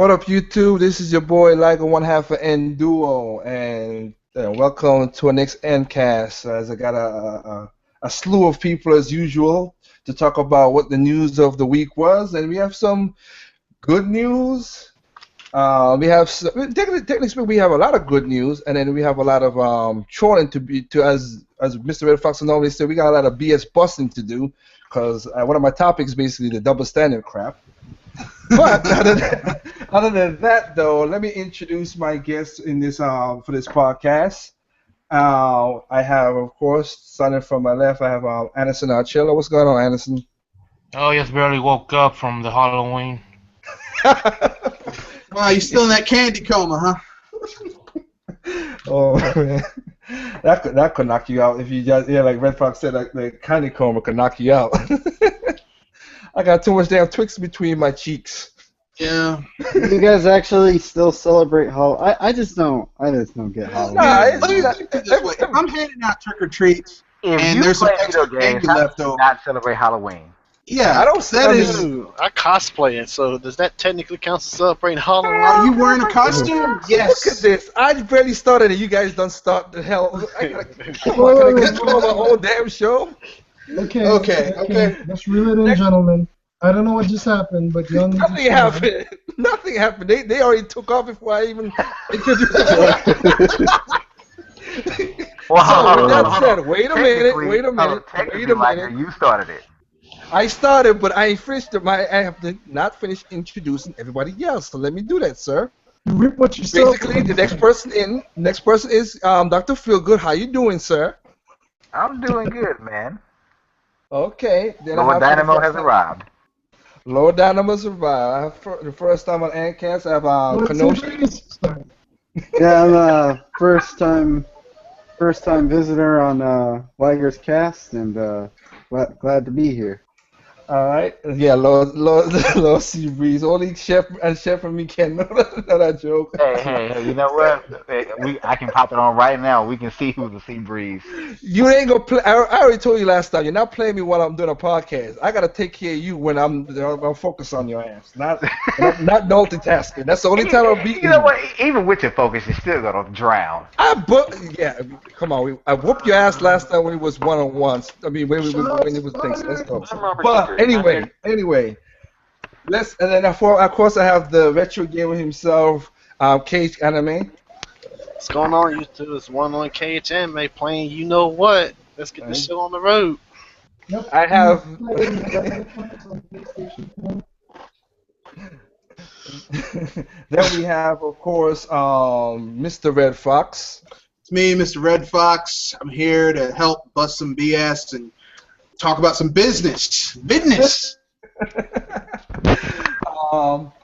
What up, YouTube? This is your boy Liger One Half of N Duo, and welcome to our next Endcast. As I got a slew of people as usual to talk about what the news of the week was, and we have some good news. Technically speaking, we have a lot of good news, and then we have a lot of trolling as Mr. Red Fox normally said. We got a lot of BS busting to do because one of my topics is basically the double standard crap. But other than that, though, let me introduce my guests in this for this podcast. I have, of course, starting from my left, I have Anderson Arcello. What's going on, Anderson? Oh, just barely woke up from the Halloween. Wow, you still in that candy coma, huh? Oh man, that could knock you out if you just like Red Fox said, like the candy coma could knock you out. I got too much damn Twix between my cheeks. Yeah. You guys actually still celebrate Halloween? I just don't get Halloween. Let me put it this way. If I'm handing out trick or treats and there's some extra candy left over, not celebrate Halloween. Yeah, I don't. I cosplay it, so does that technically count as celebrating Halloween? Are you wearing a costume? Yes. Look at this. I barely started, and you guys don't start the hell. Can I control my own damn show? Okay. Let's reel it in, gentlemen. I don't know what just happened, but you Nothing happened. Nothing happened. They already took off before I even introduced them. Wow. So with that said, wait a minute. Like you started it. I started, but I ain't finished it. I have to not finish introducing everybody else. So let me do that, sir. You rip what you sell. Basically, the next person is Dr. Feelgood. How you doing, sir? I'm doing good, man. Okay. Then Lord Dynamo has arrived. Lord Dynamo's arrived. I have the first time on Ancast. I have Kenosha. Yeah, I'm a first time visitor on Liger's cast, and glad to be here. All right. Yeah, Lord Seabreeze. Only Chef and me can know that joke. Hey, you know what? I can pop it on right now. We can see who's the Seabreeze. You ain't gonna play. I already told you last time. You're not playing me while I'm doing a podcast. I gotta take care of you when I'm focused on your ass. Not multitasking. That's the only time I'll beat you. You know what? Even with your focus, you're still gonna drown. Come on. I whooped your ass last time when it was one-on-ones. I mean, when it was things. Let's go. But anyway. And then of course I have the retro gamer himself, Cage Anime. What's going on, YouTube? It's one on KH Anime playing you know what. Let's get this show on the road. Yep. I have then we have, of course, Mr. Red Fox. It's me, Mr. Red Fox. I'm here to help bust some BS and talk about some business.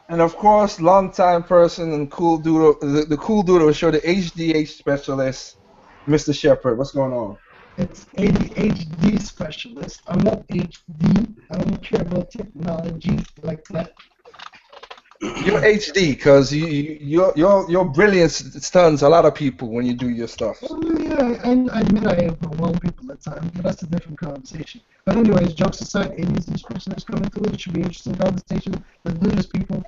And of course, longtime person and cool dude, the cool dude of the show, the HDH specialist, Mr. Shepard. What's going on? It's ADHD specialist. I'm not HD. I don't care about technology like that. You're HD because your brilliance stuns a lot of people when you do your stuff. Yeah, I admit I overwhelm people at times, but that's a different conversation. But anyways, jokes aside, ADHD specialist coming through. It should be an interesting conversation. Let's do this, people.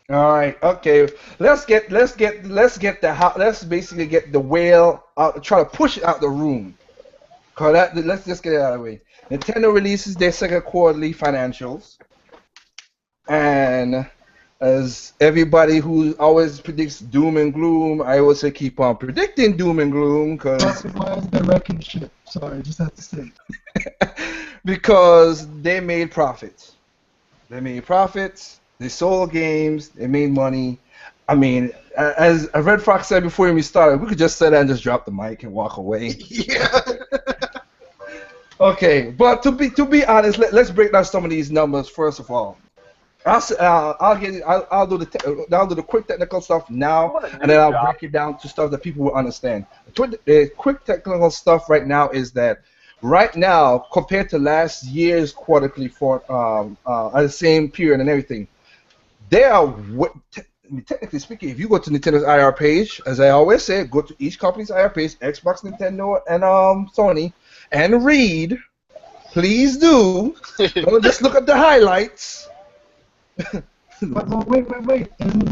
All right, okay. Let's basically get the whale out. Try to push it out the room. Let's just get it out of the way. Nintendo releases their second quarterly financials, and as everybody who always predicts doom and gloom, I always say keep on predicting doom and gloom because the wrecking ship. Sorry, just have to say. Because they made profits. They sold games. They made money. I mean, as Red Fox said before we started, we could just sit there and just drop the mic and walk away. Yeah. Okay, but to be honest, let's break down some of these numbers first of all. I'll do the quick technical stuff now, and then I'll break it down to stuff that people will understand. The quick technical stuff right now is that right now, compared to last year's quarterly for at the same period and everything, technically speaking, if you go to Nintendo's IR page, as I always say, go to each company's IR page, Xbox, Nintendo, and Sony, and read. Please do. Don't just look at the highlights. But wait. Isn't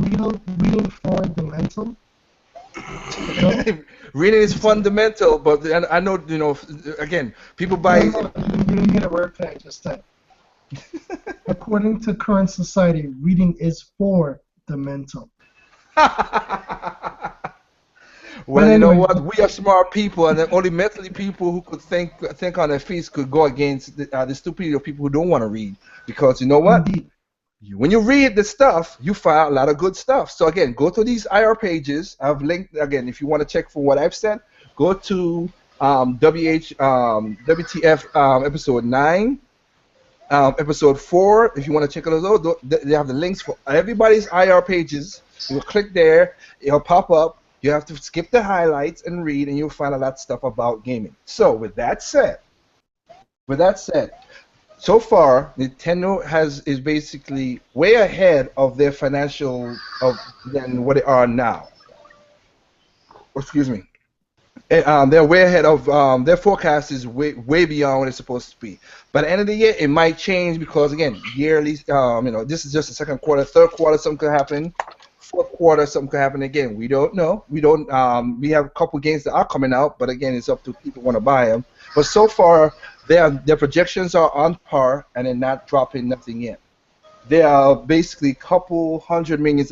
reading for the mental? No? Reading is fundamental, but I know, again, people buy. No, you get a word fact just that. According to current society, reading is for the mental. Well, But you know anyway, what? We are smart people, and only mentally people who could think on their feet could go against the stupidity of people who don't want to read. Because you know what? indeed. When you read the stuff, you find a lot of good stuff. So again, go to these IR pages. I've linked again. If you want to check for what I've said, go to WTF episode 9, episode 4. If you want to check those, they have the links for everybody's IR pages. You click there, it'll pop up. You have to skip the highlights and read, and you'll find a lot of stuff about gaming. So with that said, so far Nintendo is basically way ahead of their financial than what they are now. Excuse me. They're way ahead of their forecast is way beyond what it's supposed to be. By the end of the year, it might change because again, yearly, this is just the second quarter, third quarter, something could happen. Fourth quarter, something could happen again. We don't know. We don't. We have a couple games that are coming out, but again, it's up to people who want to buy them. But so far, their projections are on par, and they're not dropping nothing yet. They are basically a couple $100 million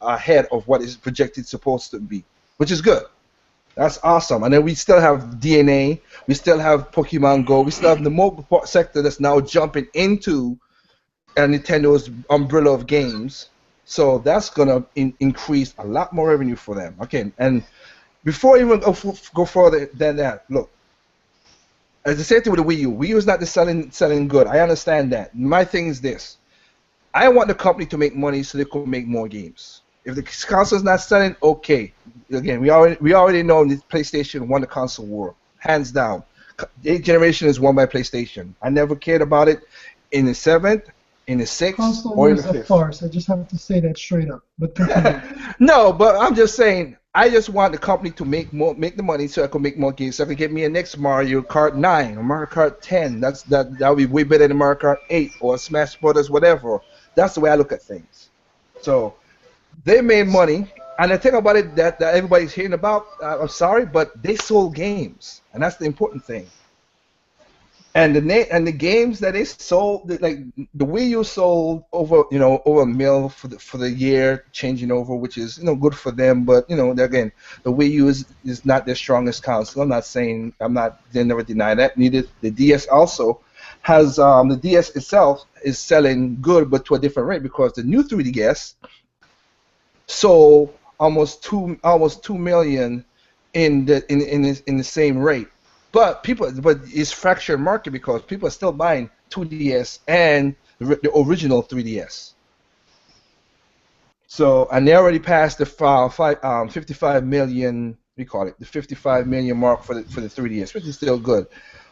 ahead of what is projected supposed to be, which is good. That's awesome. And then we still have DNA. We still have Pokemon Go. We still have the mobile sector that's now jumping into Nintendo's umbrella of games. So that's going to increase a lot more revenue for them. Okay, and before I even go further than that, look, as the same thing with the Wii U. Wii U is not the selling good. I understand that. My thing is this. I want the company to make money so they can make more games. If the console's not selling, okay. Again, we already know that PlayStation won the console war, hands down. 8th generation is won by PlayStation. I never cared about it in the 7th, in the 6th, Console or in was the a 5th. farce. I just have to say that straight up. But continue. No, but I'm just saying, I just want the company to make the money so I can make more games. So I can get me a next Mario Kart 9 or Mario Kart 10. That would be way better than Mario Kart 8 or Smash Brothers, whatever. That's the way I look at things. So they made money, and the thing about it that everybody's hearing about, I'm sorry, but they sold games, and that's the important thing. And the games that they sold, like the Wii U sold over a mil for the year, changing over, which is good for them. But again, the Wii U is not their strongest console. They never deny that. Neither the DS also has the DS itself is selling good, but to a different rate because the new 3DS sold almost 2 million in the same rate. But it's fractured market because people are still buying 2DS and the original 3DS. So, and they already passed the 55 million. We call it the 55 million mark for the 3DS, which is still good.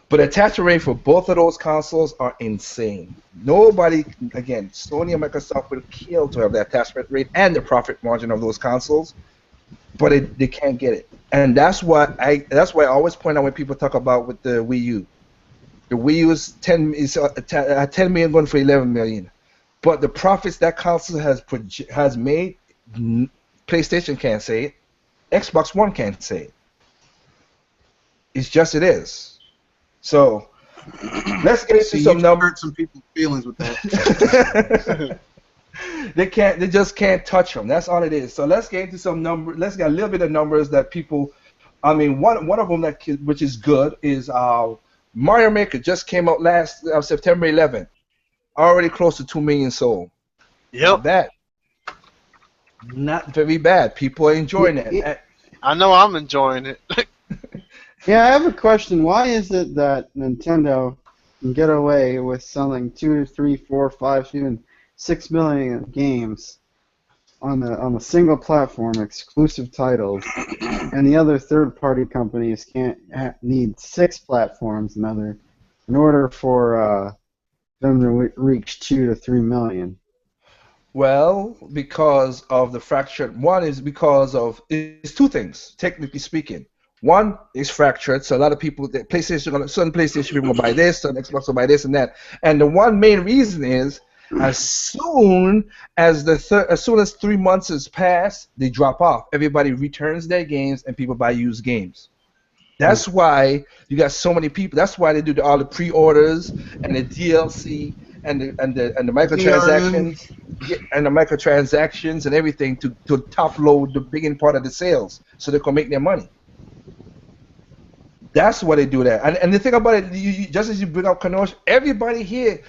But the attachment rate for both of those consoles are insane. Nobody, again, Sony and Microsoft would kill to have the attachment rate and the profit margin of those consoles, but they can't get it. And that's why I always point out when people talk about with the Wii U. The Wii U is 10 million going for 11 million, but the profits that console has made, PlayStation can't say it, Xbox One can't say it. It's just it is. So let's get into some numbers. Hurt some people's feelings with that. They just can't touch them. That's all it is. So let's get into some numbers. Let's get a little bit of numbers that people. I mean, one of them which is good is Mario Maker just came out last September 11th. Already close to 2 million sold. Yep. Not bad. Not very bad. People are enjoying it. I know I'm enjoying it. Yeah, I have a question. Why is it that Nintendo can get away with selling 2, 3, 4, 5, even 6 million games on a single platform, exclusive titles, and the other third-party companies need 6 platforms in order for them to reach 2 to 3 million? Well, because of the fractured. One is because of it's two things, technically speaking. One is fractured, so a lot of people, certain PlayStation people will buy this, certain Xbox will buy this and that. And the one main reason is As soon as as soon as 3 months has passed, they drop off. Everybody returns their games, and people buy used games. That's why you got so many people. That's why they do all the pre-orders and the DLC and the DRM. microtransactions, yeah, and the microtransactions and everything to top load the beginning part of the sales, so they can make their money. That's why they do that. And the thing about it, just as you bring up Kanosh, everybody here,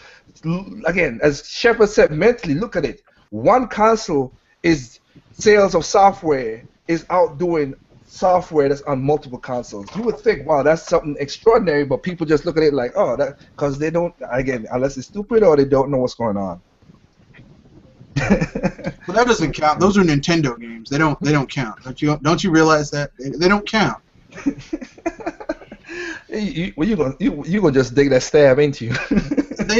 again, as Shepard said, mentally look at it. One console is sales of software is outdoing software that's on multiple consoles. You would think, wow, that's something extraordinary, but people just look at it like, oh, that, because they don't, again, unless it's stupid or they don't know what's going on. Well, that doesn't count. Those are Nintendo games. They don't count. Don't you realize that they don't count? You gonna just dig that stab, ain't you? They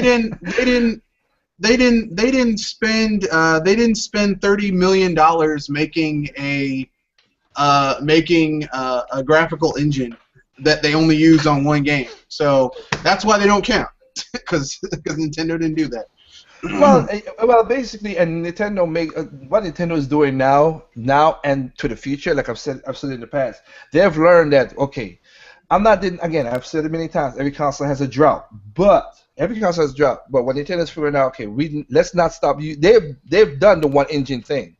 didn't spend $30 million making a graphical engine that they only used on one game. So that's why they don't count, because Nintendo didn't do that. Well, basically, and Nintendo what Nintendo is doing now and to the future, like I've said in the past, they've learned that I've said it many times. Every console has a drought, but what Nintendo's figuring out, okay, let's not stop you. They've done the one engine thing,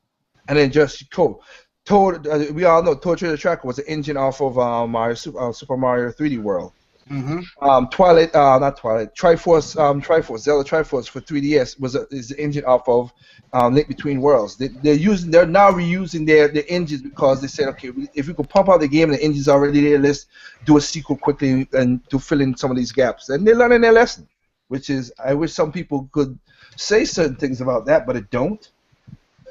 and then just cool. We all know Toad Treasure Tracker was an engine off of Super Mario 3D World. Mm-hmm. Triforce, Zelda Triforce for 3DS is the engine off of Link Between Worlds. They're now reusing their engines because they said, okay, if we could pump out the game and the engine's already there, let's do a sequel quickly and to fill in some of these gaps. And they're learning their lesson, which is, I wish some people could say certain things about that, but it don't.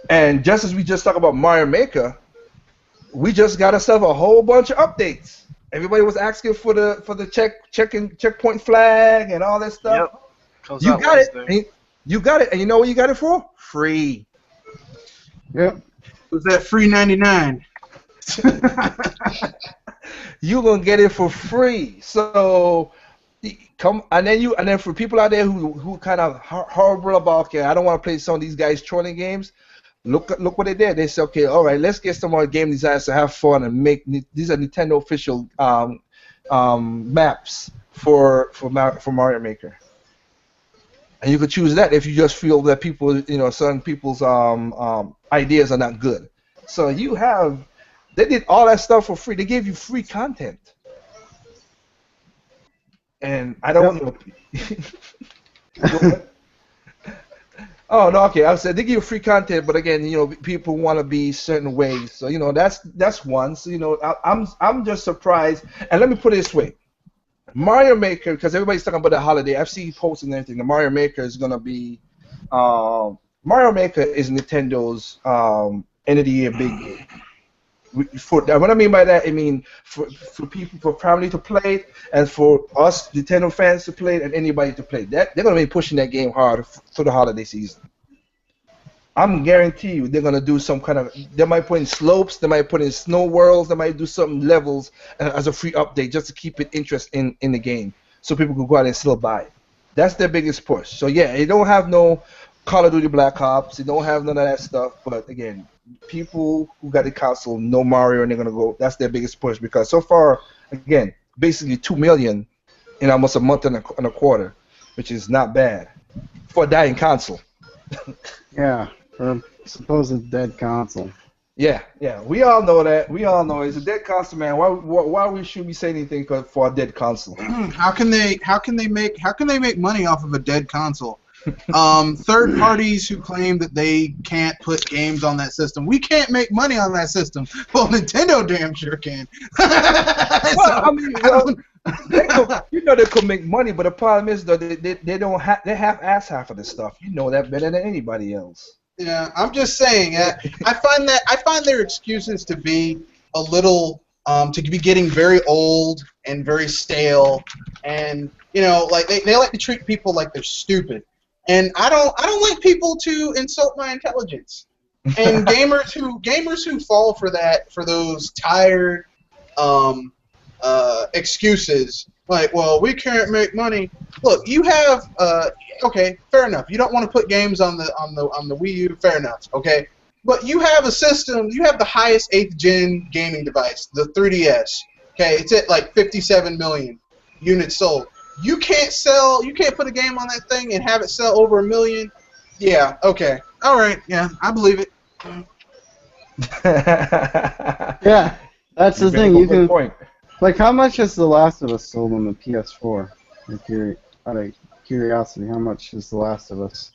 And just as we just talked about Mario Maker, we just got ourselves a whole bunch of updates. Everybody was asking for the checkpoint flag and all that stuff. Yep. You got it. You got it, and you know what you got it for? Free. Yep. Was that free 99? You're gonna get it for free. So come, and then for people out there who kind of horrible about, okay, I don't want to play some of these guys trolling games. Look what they did. They said, okay, all right, let's get some more game designers to have fun and make these are Nintendo official maps for Mario Maker. And you could choose that if you just feel that people, certain people's ideas are not good. So they did all that stuff for free. They gave you free content. And I don't know. Oh no, okay. I said they give you free content, but again, people want to be certain ways. So that's one. So I'm just surprised. And let me put it this way: Mario Maker, because everybody's talking about the holiday. I've seen posts and everything. The Mario Maker is gonna be Mario Maker is Nintendo's end of the year big game. What I mean by that, I mean for people, for family to play it, and for us Nintendo fans to play it, and anybody to play it. They're going to be pushing that game hard for the holiday season. I'm guarantee you they're going to do some kind of. They might put in slopes, they might put in snow worlds, they might do some levels as a free update just to keep it interest in the game, so people can go out and still buy it. That's their biggest push. So yeah, they don't have no Call of Duty Black Ops, they don't have none of that stuff. But again, people who got the console know Mario, and they're gonna go. That's their biggest push, because so far, again, basically 2 million in almost a month and a quarter, which is not bad for a dying console. Yeah, for a supposed dead console. Yeah, we all know that. We all know it's a dead console, man. Why we should we say anything for a dead console? How can they make money off of a dead console? Third parties who claim that they can't put games on that system. We can't make money on that system. Well, Nintendo damn sure can. They could make money, but the problem is though they don't have they half of this stuff. You know that better than anybody else. Yeah, I'm just saying. I find their excuses to be a little to be getting very old and very stale, and like they like to treat people like they're stupid. And I don't like people to insult my intelligence. And gamers who fall for those tired excuses Like, well, we can't make money. Look, you have okay, fair enough. You don't want to put games on the Wii U, fair enough, okay? But you have a system. You have the highest 8th gen gaming device, the 3DS. Okay, it's at like 57 million units sold. You can't put a game on that thing and have it sell over 1 million. Yeah, okay, all right, yeah, I believe it. Yeah, that's the You thing. make a You good can point. like, how much has The Last of Us sold on the PS4? Out of curiosity, how much is The Last of Us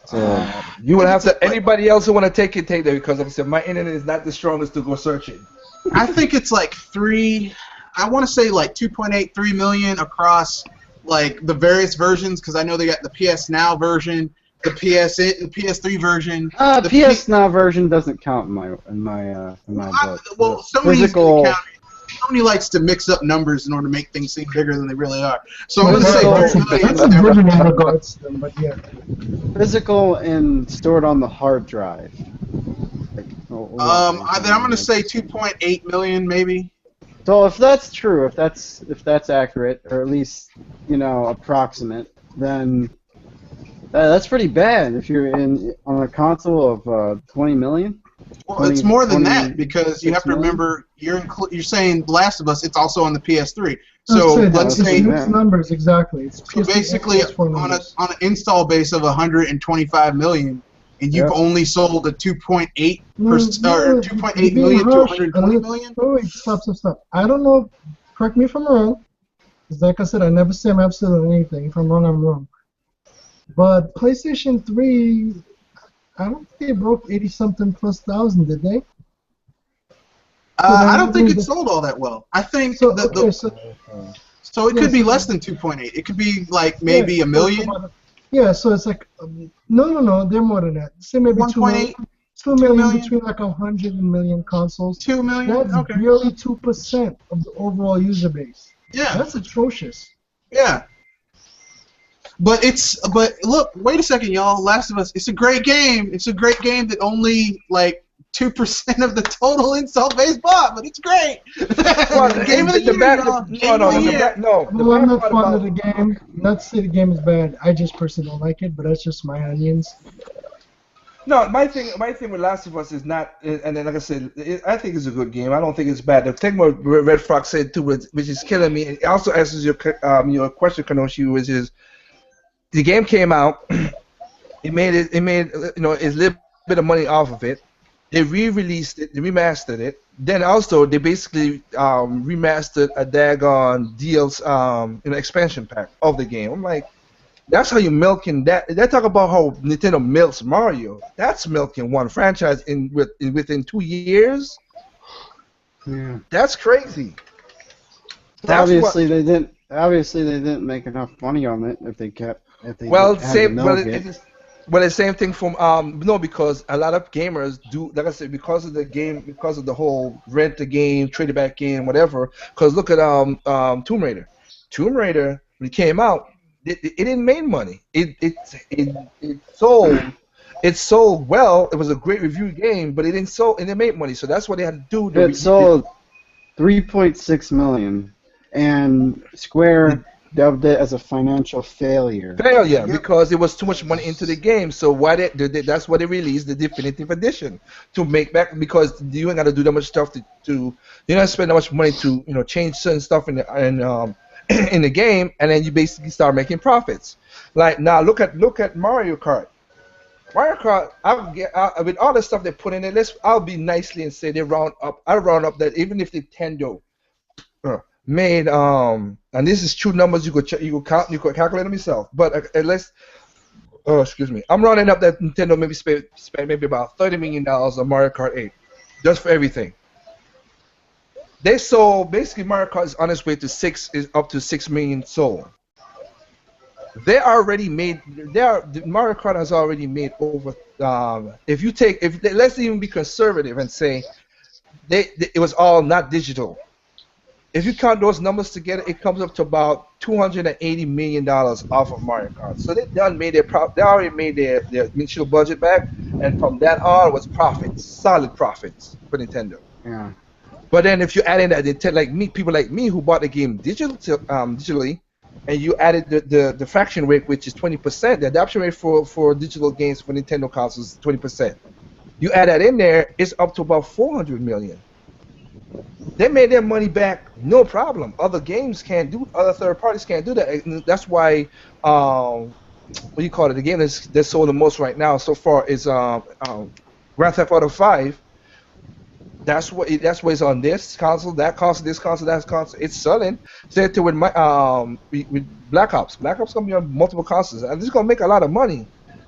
sold? You would have to. Anybody else who want to take it, take that, because like I said, my internet is not the strongest to go searching. I think it's like I want to say like 2.83 million across like the various versions, because I know they got the PS Now version, the PS3 version. The PS Now version doesn't count in my book. Well, The Sony's physical. gonna count it. Sony likes to mix up numbers in order to make things seem bigger than they really are. So I'm going to Physical- say 3 million. That's a version in regards to them, but yeah. Physical and stored on the hard drive. Like, Then I'm going to say 2.8 million, maybe. So if that's true, if that's accurate, or at least approximate, then that's pretty bad. If you're on a console of 20 million. Well, it's more than 20 that, because you have to remember you're saying Last of Us. It's also on the PS3. Let's So say let's that. say It's numbers exactly. It's so basically on an install base of 125 million, and you've Yep. only sold a 2.8 No, or no, 2.8 being million to harsh. 120 million. Wait, stop. I don't know. Correct me if I'm wrong. Because like I said, I never say I'm absolutely anything. If I'm wrong, I'm wrong. But PlayStation 3, I don't think they broke 80-something plus thousand, did they? I don't think it sold all that well. I think So, so it could be less than 2.8. It could be like maybe a million. Yeah, so it's like no, they're more than that. Say maybe 1.8, 2 million million? between like 100 million consoles. 2 million. That's Okay. barely 2% of the overall user base. Yeah. That's atrocious. Yeah. But look, wait a second, y'all. Last of Us, it's a great game. It's a great game that only like 2% of the total install base bought, but it's great. Well, Game of the year, y'all. Game of the year. Well, I'm not fond of the game. Not to say the game is bad. I just personally don't like it, but that's just my onions. No, my thing with Last of Us is not, and then like I said, I think it's a good game. I don't think it's bad. The thing what Red Fox said too, which is killing me, it also answers your question, Kanoshi, which is the game came out, it made it's a little bit of money off of it. They re-released it, they remastered it. Then also they basically remastered a daggone DLC, expansion pack of the game. I'm like, that's how you milking that. They talk about how Nintendo milks Mario. That's milking one franchise within 2 years. Yeah. That's crazy. Obviously they didn't make enough money on it if they had to milk it. Well, the same thing from no, because a lot of gamers do, like I said, because of the game, because of the whole rent the game, trade it back in, whatever. Because look at Tomb Raider. Tomb Raider, when it came out, it didn't make money. It sold well. It was a great review game, but it didn't make money. So that's what they had to do. It sold 3.6 million, and Square dubbed it as a financial failure. Because it was too much money into the game. So that's why they released the definitive edition to make back, because you ain't got to do that much stuff to you don't spend that much money to change certain stuff in the game, and then you basically start making profits. Like now, look at Mario Kart. Mario Kart, with all the stuff they put in it, I'll be nicely and say I'll round up that even if Nintendo made and this is true numbers, you could calculate them yourself, but excuse me, I'm rounding up that Nintendo maybe spent maybe about $30 million on Mario Kart 8 just for everything. They sold basically Mario Kart is on its way to up to 6 million sold. Mario Kart has already made over let's even be conservative and say it was all not digital. If you count those numbers together, it comes up to about $280 million off of Mario Kart. So they already made their initial budget back, and from that on was profits, solid profits for Nintendo. Yeah. But then if you add in that like me, people like me who bought the game digitally, and you added the fraction rate, which is 20%, the adoption rate for digital games for Nintendo consoles is 20%. You add that in there, it's up to about 400 million. They made their money back, no problem. Other third parties can't do that. And that's why, what do you call it? The game that's sold the most right now so far is Grand Theft Auto 5. That's what it's on this console, that console, this console, that console. It's selling. Same thing with with Black Ops. Black Ops gonna be on multiple consoles, and this is gonna make a lot of money.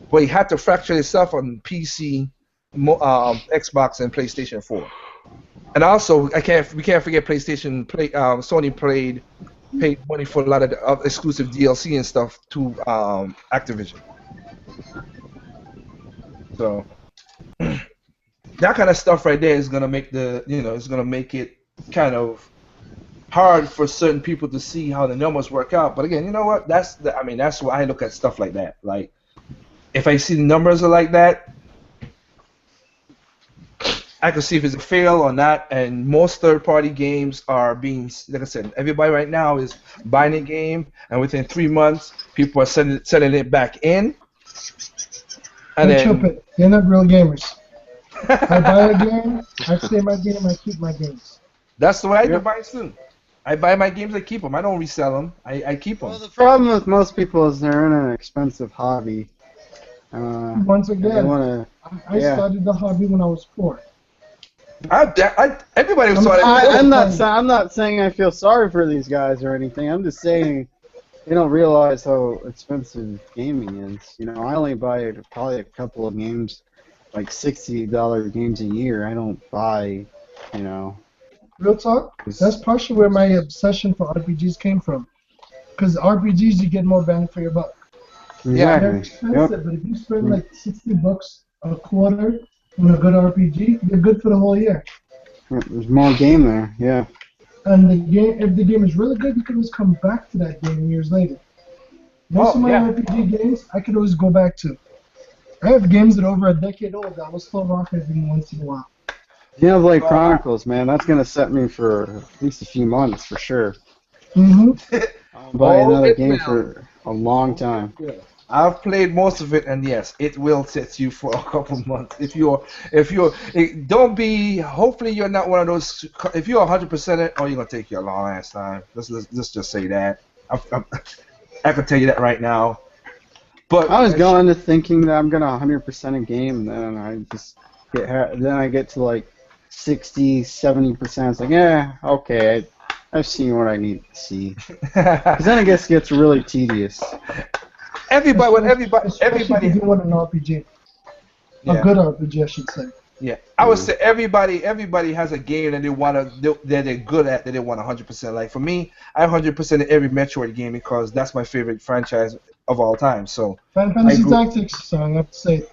But you have to fracture itself on PC, Xbox, and PlayStation 4. And also, we can't forget PlayStation. Sony paid money for a lot of the exclusive DLC and stuff to Activision. So that kind of stuff right there is gonna make it kind of hard for certain people to see how the numbers work out. But again, you know what? That's why I look at stuff like that. Like, if I see the numbers are like that, I can see if it's a fail or not. And most third-party games are being, like I said, everybody right now is buying a game, and within 3 months, people are selling it back in. And then, they're not real gamers. I buy a game, I stay my game, I keep my games. That's the way I do mine too. I buy my games, I keep them. I don't resell them. I keep them. Well, the problem with most people is they're in an expensive hobby. Once again, I started the hobby when I was poor. Everybody was sorry. I'm not saying I feel sorry for these guys or anything. I'm just saying they don't realize how expensive gaming is. You know, I only buy probably a couple of games, like $60 games a year. I don't buy, you know. Real talk. That's partially where my obsession for RPGs came from. Because RPGs, you get more bang for your buck. Exactly. They're expensive, but if you spend like $60 a quarter on a good RPG, you're good for the whole year. There's more game there, yeah. And if the game is really good, you can always come back to that game years later. Most of my RPG games, I could always go back to. I have games that are over a decade old that I will still rock every once in a while. Xenoblade Chronicles, man, that's gonna set me for at least a few months for sure. Mm-hmm. I'll buy another game for a long time. I've played most of it, and yes, it will set you for a couple months. Hopefully you're not one of those. If you're 100% it, you're gonna take you a long ass time. Let's just say that. I can tell you that right now. But I was going into thinking that I'm gonna 100% a game, and then I get to like 60, 70%. It's like, okay, I've seen what I need to see. Because then it gets really tedious. Everybody if you want an RPG. A good RPG, I should say. Yeah, I would say everybody has a game that they're good at that they want 100%. Like for me, I 100% in every Metroid game because that's my favorite franchise of all time. So Final Fantasy Tactics, so I have to say.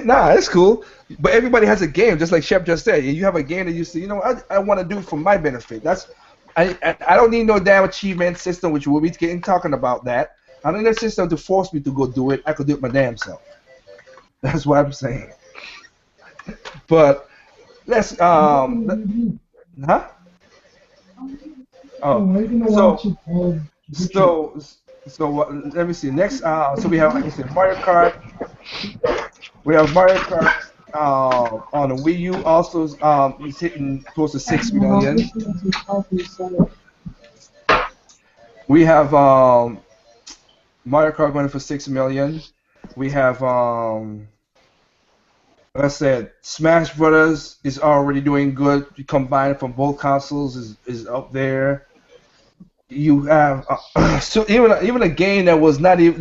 Nah, it's cool. But everybody has a game, just like Shep just said. You have a game that you say, I want to do it for my benefit. I don't need no damn achievement system, which we'll be talking about that. I don't need a system to force me to go do it. I could do it my damn self. That's what I'm saying. But let's huh? So let me see. Next, so we have, like I said, Mario Kart. We have Mario Kart on the Wii U. Also, it's hitting close to 6 million. We have Mario Kart going for 6 million. We have like I said, Smash Brothers is already doing good. Combined from both consoles is up there. You have so even a game that was not even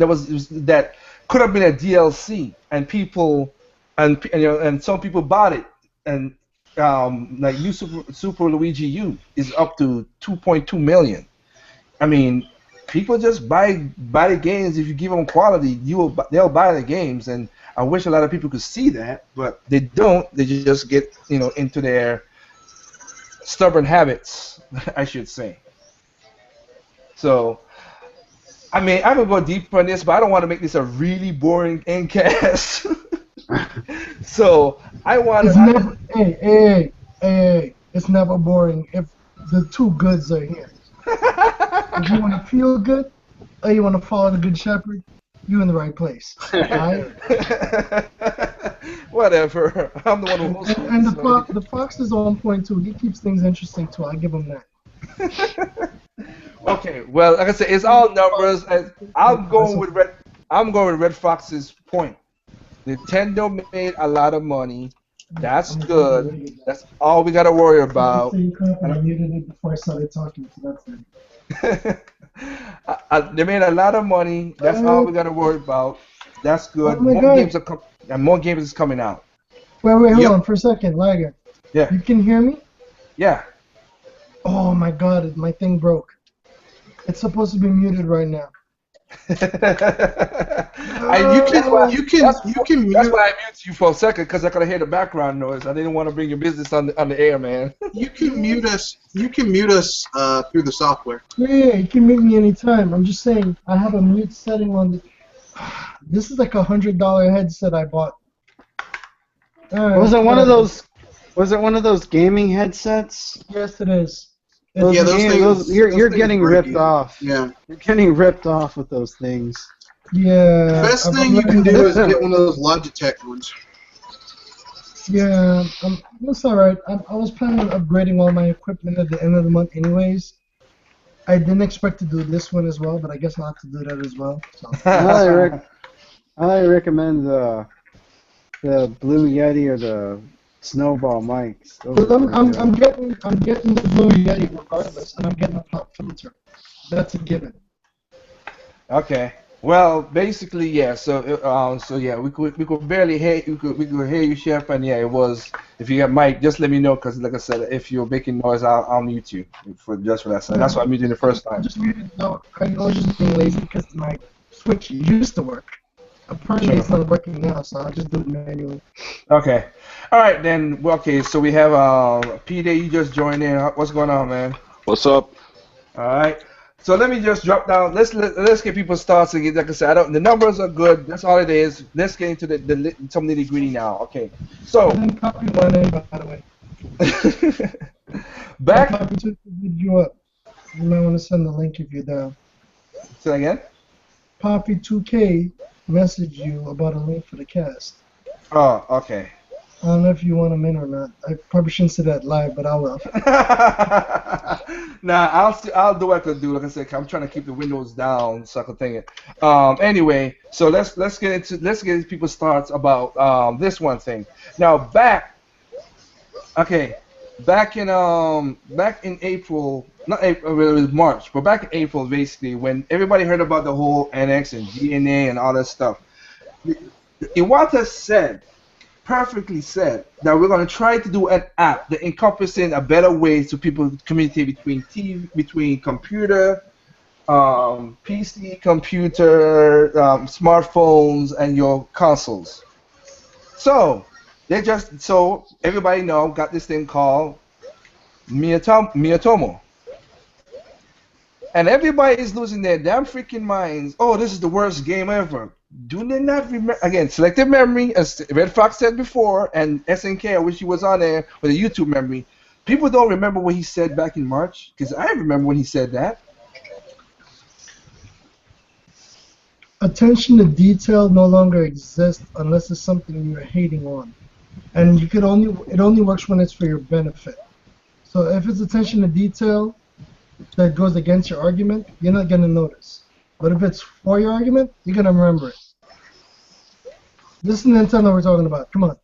that could have been a DLC, and people and some people bought it, and like New Super Luigi U is up to 2.2 million. I mean, people just buy the games if you give them quality. They'll buy the games, and I wish a lot of people could see that, but they don't. They just get into their stubborn habits, I should say. So, I mean, I could go deeper on this, but I don't want to make this a really boring endcast. So I want to. Hey! it's never boring if the two goods are here. If you want to feel good, or you want to follow the good shepherd, you're in the right place. Alright? Whatever. I'm the one who hosts And it, so- the fox is on point too. He keeps things interesting too. I give him that. Okay, well, like I said, it's all numbers. And I'm going with Red Fox's point. Nintendo made a lot of money. That's good. That's all we gotta worry about. So you I muted it before I started talking, so that's it. They made a lot of money. That's all we gotta worry about. That's good. Oh my More God. games are and more games is coming out. Wait, hold Yep. on for a second, Liger. Yeah, You can hear me? yeah. Oh my God, my thing broke. It's supposed to be muted right now. And You can That's mute. why I muted you for a second because I could hear the background noise. I didn't want to bring your business on the air, man. You can mute us. You can mute us through the software. Yeah, you can mute me anytime. I'm just saying, I have a mute setting on the... This is like $100 headset I bought. Alright, Was it one of whatever. those? Was it one of those gaming headsets? Yes, it is. Those Yeah, those game- things- those- you're those things getting break ripped easy. off. Yeah. You're getting ripped off with those things. Yeah. Best I've thing you can already- do is get one of those Logitech ones. Yeah, that's alright. I was planning on upgrading all my equipment at the end of the month anyways. I didn't expect to do this one as well, but I guess I'll have to do that as well. So. I recommend the Blue Yeti or the Snowball mics. Those But are pretty I'm good. getting the Blue Yeti regardless, and I'm getting a pop filter. That's a given. Okay. Well, basically, yeah. So yeah, we could barely hear we could hear you, Chef, and yeah, it was. If you got mic, just let me know, because like I said, if you're making noise, I'll mute you for that. So that's why I muted you the first I time. just muted. No, I was just being lazy because my switch used to work. Apparently, it's not working now, so I'll just do it manually. Okay. All right then. Well, okay. So we have Peter. You just joined in. What's going on, man? What's up? All right. So let me just drop down. Let's get people started. Like I said, the numbers are good. That's all it is. Let's get into some nitty gritty now. Okay. So I didn't copy one in, by the way. back. Copy two did you up. You might want to send the link if you're down. Say again. Poppy 2K messaged you about a link for the cast. Oh, okay. I don't know if you want them in or not. I probably shouldn't say that live, but I will. Nah, I'll do what I could do. Like I said, I'm trying to keep the windows down so I can think it. Anyway, so let's get people's thoughts about this one thing. Now back in April, not April, it was March, but back in April basically, when everybody heard about the whole NX and DNA and all that stuff, Iwata perfectly said that we're going to try to do an app that encompassing a better way to people communicate between computer, PC, computer, smartphones, and your consoles. So everybody got this thing called Miatomo. And everybody is losing their damn freaking minds. Oh, this is the worst game ever. Do they not remember? Again, selective memory, as Red Fox said before, and SNK, I wish he was on there with a YouTube memory. People don't remember what he said back in March, because I remember when he said that. Attention to detail no longer exists unless it's something you're hating on. And it only works when it's for your benefit. So if it's attention to detail that goes against your argument, you're not going to notice. But if it's for your argument, you're going to remember it. This is Nintendo we're talking about. Come on.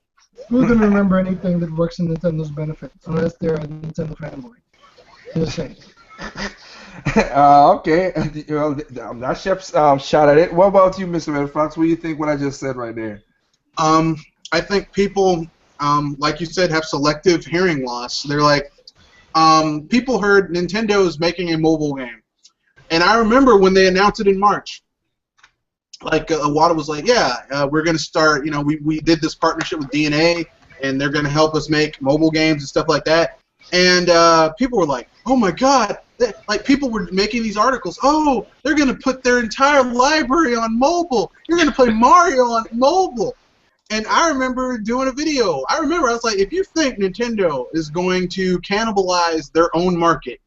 Who's going to remember anything that works in Nintendo's benefit unless they're a Nintendo fanboy? Just saying. Okay. Well, that chef shot at it. What about you, Mr. Red Fox? What do you think what I just said right there? I think people, like you said, have selective hearing loss. They're like, people heard Nintendo is making a mobile game. And I remember when they announced it in March. Like, Iwata was like, yeah, we're going to start, we did this partnership with DNA, and they're going to help us make mobile games and stuff like that. And people were like, oh my god, like people were making these articles, oh, they're going to put their entire library on mobile. You're going to play Mario on mobile. And I remember doing a video. I was like, if you think Nintendo is going to cannibalize their own market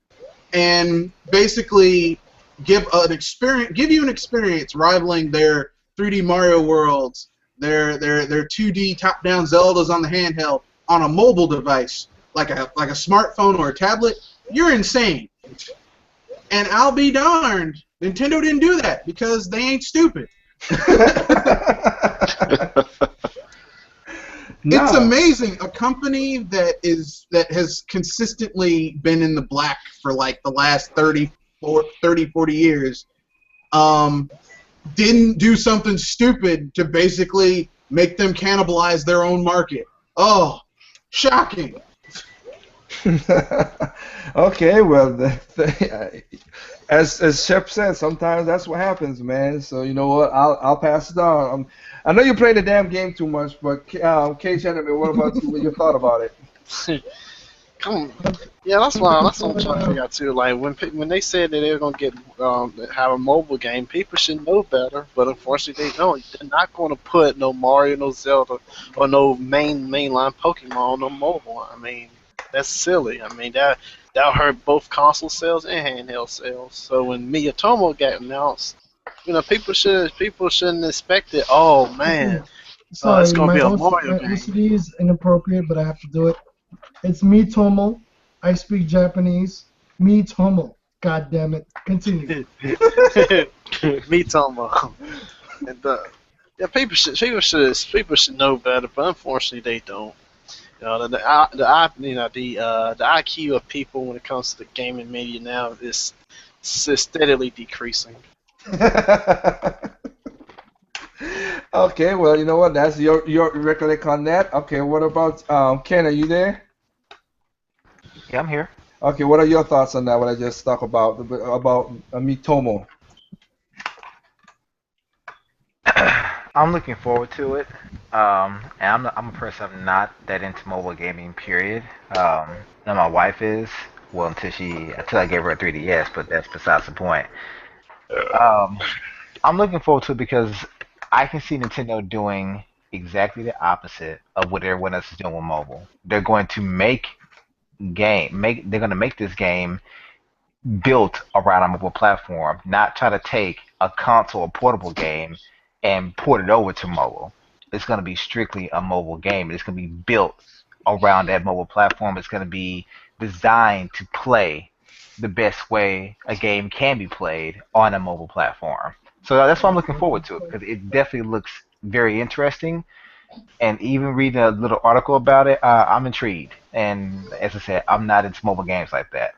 and basically give you an experience rivaling their 3D Mario worlds, their 2D top-down Zeldas on the handheld on a mobile device like a smartphone or a tablet, you're insane. And I'll be darned, Nintendo didn't do that because they ain't stupid. No. It's amazing. A company that has consistently been in the black for like the last 30, 40 years didn't do something stupid to basically make them cannibalize their own market. Oh, shocking. Okay, well, as Shep said, sometimes that's what happens, man. So you know what? I'll pass it on. I know you're playing the damn game too much, but K. Gentleman, what about you? What your thought about it? Come on. Yeah, that's what I'm trying to figure out too. Like when they said that they were gonna get have a mobile game, people should know better, but unfortunately they don't. They're not gonna put no Mario, no Zelda, or no mainline Pokemon on no mobile. I mean, that's silly. I mean that'll hurt both console sales and handheld sales. So when Miyamoto got announced, you know, people shouldn't expect it. Oh man, Sorry, it's gonna be a my Mario game. OCD is inappropriate, but I have to do it. It's Miitomo. I speak Japanese. Miitomo. God damn it. Continue. Miyamoto. And yeah, people should know better, but unfortunately they don't. You know, the IQ of people when it comes to the gaming media now is steadily decreasing. Okay, well, you know what? That's your recollection on that. Okay, what about Ken? Are you there? Yeah, I'm here. Okay, what are your thoughts on that? What I just talked about Miitomo? I'm looking forward to it. And I'm a person I'm not that into mobile gaming. Period. And my wife is. Well, until I gave her a 3DS, but that's besides the point. Um, I'm looking forward to it because I can see Nintendo doing exactly the opposite of what everyone else is doing with mobile. They're going to they're going to make this game built around a mobile platform, not try to take a console or portable game and port it over to mobile. It's going to be strictly a mobile game. It's going to be built around that mobile platform. It's going to be designed to play the best way a game can be played on a mobile platform. So that's why I'm looking forward to it because it definitely looks very interesting. And even reading a little article about it, I'm intrigued. And as I said, I'm not into mobile games like that.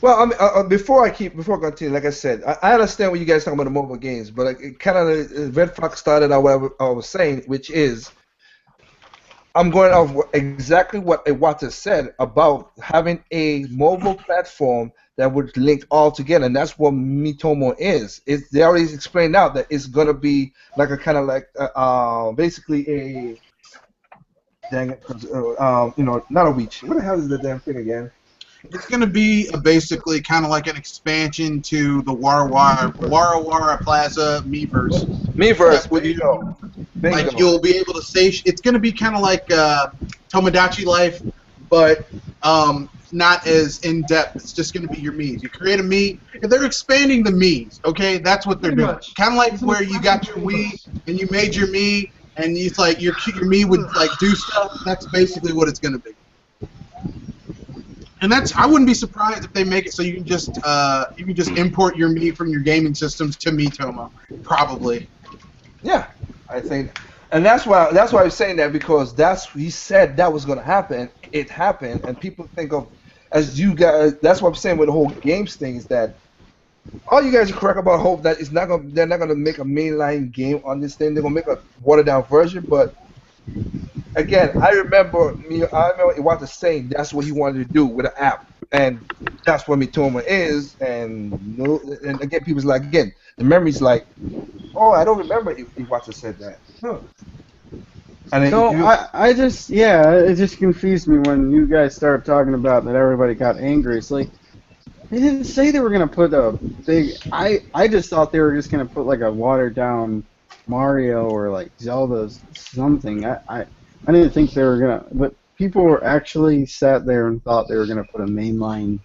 Well, I mean, before I continue, like I said, I understand what you guys talking about the mobile games, but it kind of Red Fox started out what I was saying, which is I'm going off exactly what Iwata said about having a mobile platform that would link all together, and that's what Miitomo is. They already explained out that it's going to be like a kind of like basically a dang it, not a Witch. What the hell is the damn thing again? It's going to be basically kind of like an expansion to the Warawara Plaza Miiverse. Miiverse, with you go. Like you'll be able to say it's going to be kind of like Tomodachi Life, but not as in depth. It's just going to be your Miis. You create a Mii, and they're expanding the Miis. Okay, that's what they're doing. Kind of like where you got your Wii and you made your Mii, and it's like your Mii would like do stuff. That's basically what it's going to be. And I wouldn't be surprised if they make it so you can just import your Mii from your gaming systems to Miitomo, probably. Yeah, I think, and that's why I was saying that because he said that was going to happen. It happened, and people think of as you guys. That's what I'm saying with the whole games thing is that all you guys are correct about. Hope that they're not gonna make a mainline game on this thing. They're gonna make a watered down version, but. Again, I remember Iwata saying that's what he wanted to do with an app, and that's what Miitomo is. And again, people's like, again, the memory's like, oh, I don't remember Iwata said that. Huh. And it just confused me when you guys started talking about that everybody got angry. It's like, they didn't say they were going to put a big, I just thought they were just going to put like a watered down Mario or like Zelda's something. I didn't think they were gonna, but people were actually sat there and thought they were gonna put a mainline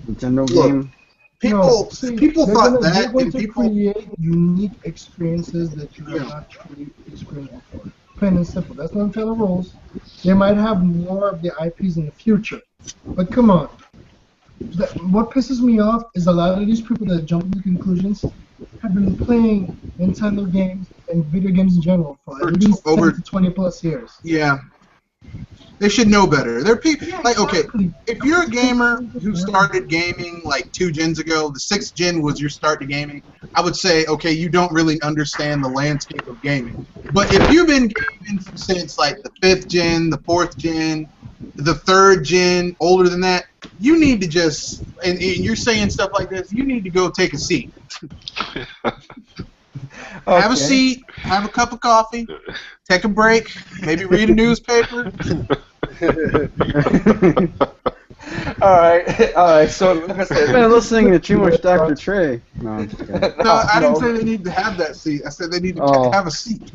Nintendo Look, game. No, people see, people thought they're that, going and to people, create unique experiences that you have yeah. not truly experienced before. Plain and simple. That's Nintendo rules. They might have more of the IPs in the future, but come on. What pisses me off is a lot of these people that jump to conclusions have been playing Nintendo games and video games in general for For at least 10 over, to 20 plus years. yeah, they should know better. They're people Yeah, like, okay, exactly. if you're a gamer Just who working. started gaming like 2 gens ago, the 6th gen was your start to gaming, I would say, okay, you don't really understand the landscape of gaming. But if you've been gaming since like the 5th gen, the 4th gen, the 3rd gen, older than that, you need to just, and you're saying stuff like this, you need to go take a seat. Have a Okay. seat, have a cup of coffee, take a break, maybe read a newspaper. All right, all right. So like I I've said, been listening to too much Dr. Trey. No, I'm just kidding. No, I didn't no. say they need to have that seat. I said they need to Oh. have a seat.